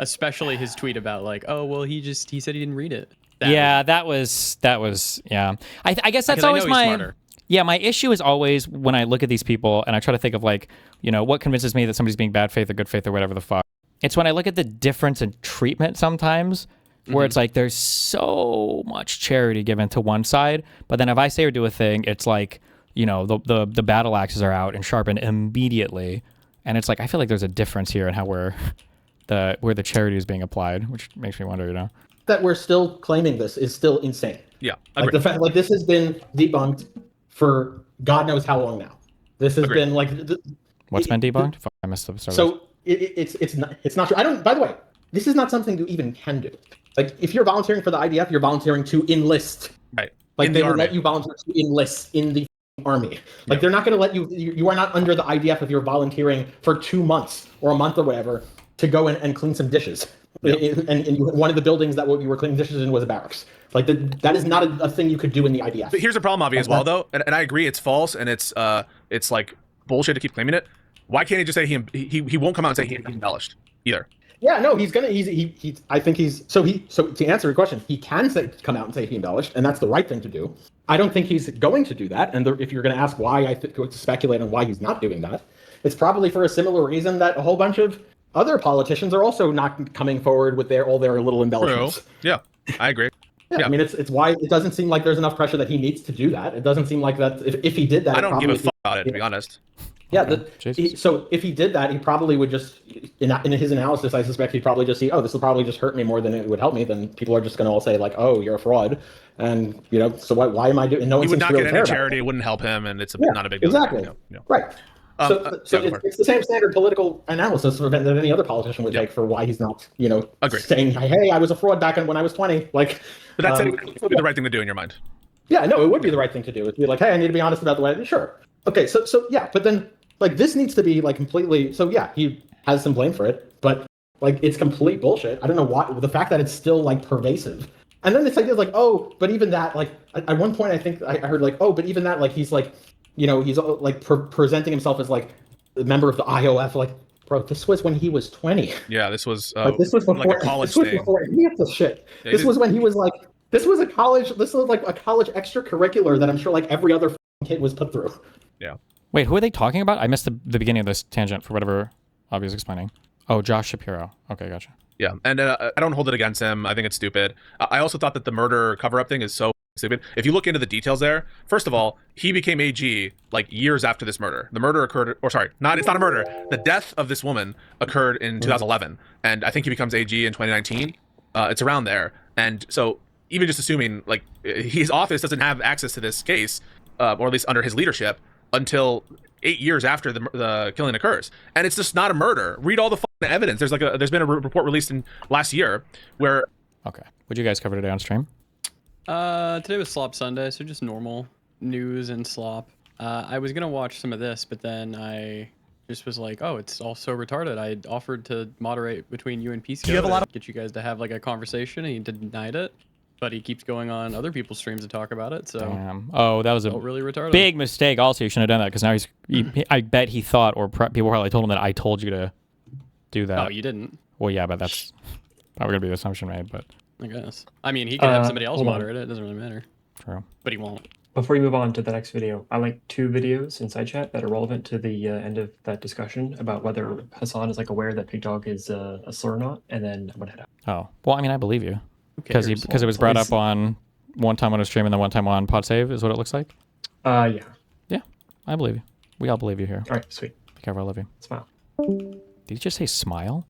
Especially his tweet about, like, oh, well, he said he didn't read it. That was yeah. I guess that's always my issue is always when I look at these people and I try to think of, like, you know, what convinces me that somebody's being bad faith or good faith or whatever the fuck. It's when I look at the difference in treatment sometimes where it's like there's so much charity given to one side, but then if I say or do a thing, it's like, you know, the battle axes are out and sharpened immediately. And it's like, I feel like there's a difference here in how where the charity is being applied, which makes me wonder, you know. That we're still claiming this is still insane. Yeah. Like the fact, like, this has been debunked for God knows how long now. This has been like. What's been debunked? I missed the start. So it's not true. I don't. By the way, this is not something you even can do. Like, if you're volunteering for the IDF, you're volunteering to enlist. Right. Like, they would let you volunteer to enlist in the army. Like, they're not going to let you are not under the IDF if you're volunteering for 2 months or a month or whatever to go in and clean some dishes. And one of the buildings that you were cleaning dishes in was a barracks. Like, that is not a thing you could do in the IDF. But here's a problem, Avi, as well, though, and I agree, it's false and it's like bullshit to keep claiming it. Why can't he just say he won't come out and say he embellished either? Yeah, no, I think he's so to answer your question, he can come out and say he embellished, and that's the right thing to do. I don't think he's going to do that, and if you're going to ask why, to speculate on why he's not doing that, it's probably for a similar reason that a whole bunch of other politicians are also not coming forward with all their little embellishments. True. Yeah, I agree. Yeah, I mean, it's why it doesn't seem like there's enough pressure that he needs to do that. It doesn't seem like that if he did that. I don't give a fuck about it, to be honest. Yeah, so if he did that, he probably would just, in his analysis, I suspect he'd probably just see, oh, this will probably just hurt me more than it would help me. Then people are just going to all say, like, oh, you're a fraud. And, you know, so why am I doing, no one he would seems not to really get care any charity, it wouldn't help him, and it's not a big deal. Exactly. Right. So it's the same standard political analysis that any other politician would take for why he's not, you know, saying, hey, I was a fraud back when I was 20. Like, but that's would be the right thing to do in your mind. Yeah, no, it would be the right thing to do. It'd be like, hey, I need to be honest about the way. Sure. Okay, so yeah, but then, like, this needs to be, like, completely, so yeah, he has some blame for it, but, like, it's complete bullshit. I don't know why, the fact that it's still, like, pervasive. And then it's like, oh, but even that, like, at one point I think I heard, like, oh, but even that, like, he's, like, you know, he's, like, presenting himself as, like, a member of the IOF, like, bro, this was when he was 20. Yeah, this was, this was before, like a college this was thing. Before any of this shit. Yeah, this was when he was, like, this was like a college extracurricular that I'm sure, like, every other kid was put through. Yeah. Wait, who are they talking about? I missed the beginning of this tangent for whatever Avi was explaining. Oh, Josh Shapiro. Okay, gotcha. Yeah, and I don't hold it against him. I think it's stupid. I also thought that the murder cover-up thing is so stupid. If you look into the details there, first of all, he became AG like years after this murder. The murder occurred, or sorry, it's not a murder. The death of this woman occurred in 2011, and I think he becomes AG in 2019. It's around there, and so even just assuming, like, his office doesn't have access to this case, or at least under his leadership, until 8 years after the killing occurs, and it's just not a murder. Read all the evidence. There's been a report released in last year where. Okay, what'd you guys cover today on stream? Today was Slop Sunday, so just normal news and slop. I was gonna watch some of this, but then I just was like, oh, it's all so retarded. I offered to moderate between you and Pisco. You have a lot of get you guys to have like a conversation, and he denied it. But he keeps going on other people's streams to talk about it, so... Damn. Oh, that was a really retarded. Big mistake. Also, you shouldn't have done that, because now I bet he thought, or people probably told him that I told you to do that. Oh, you didn't? Well, yeah, but that's probably going to be the assumption made, but... I guess. I mean, he could have somebody else moderate it. It doesn't really matter. True. But he won't. Before you move on to the next video, I linked 2 videos in side chat that are relevant to the end of that discussion about whether Hasan is like aware that Pig Dog is a slur or not, and then I'm gonna head out. Oh, well, I mean, I believe you because it was brought up on one time on a stream and then one time on PodSave is what it looks like. Yeah. Yeah, I believe you. We all believe you here. All right, sweet. Be careful, I love you. Smile. Did you just say smile?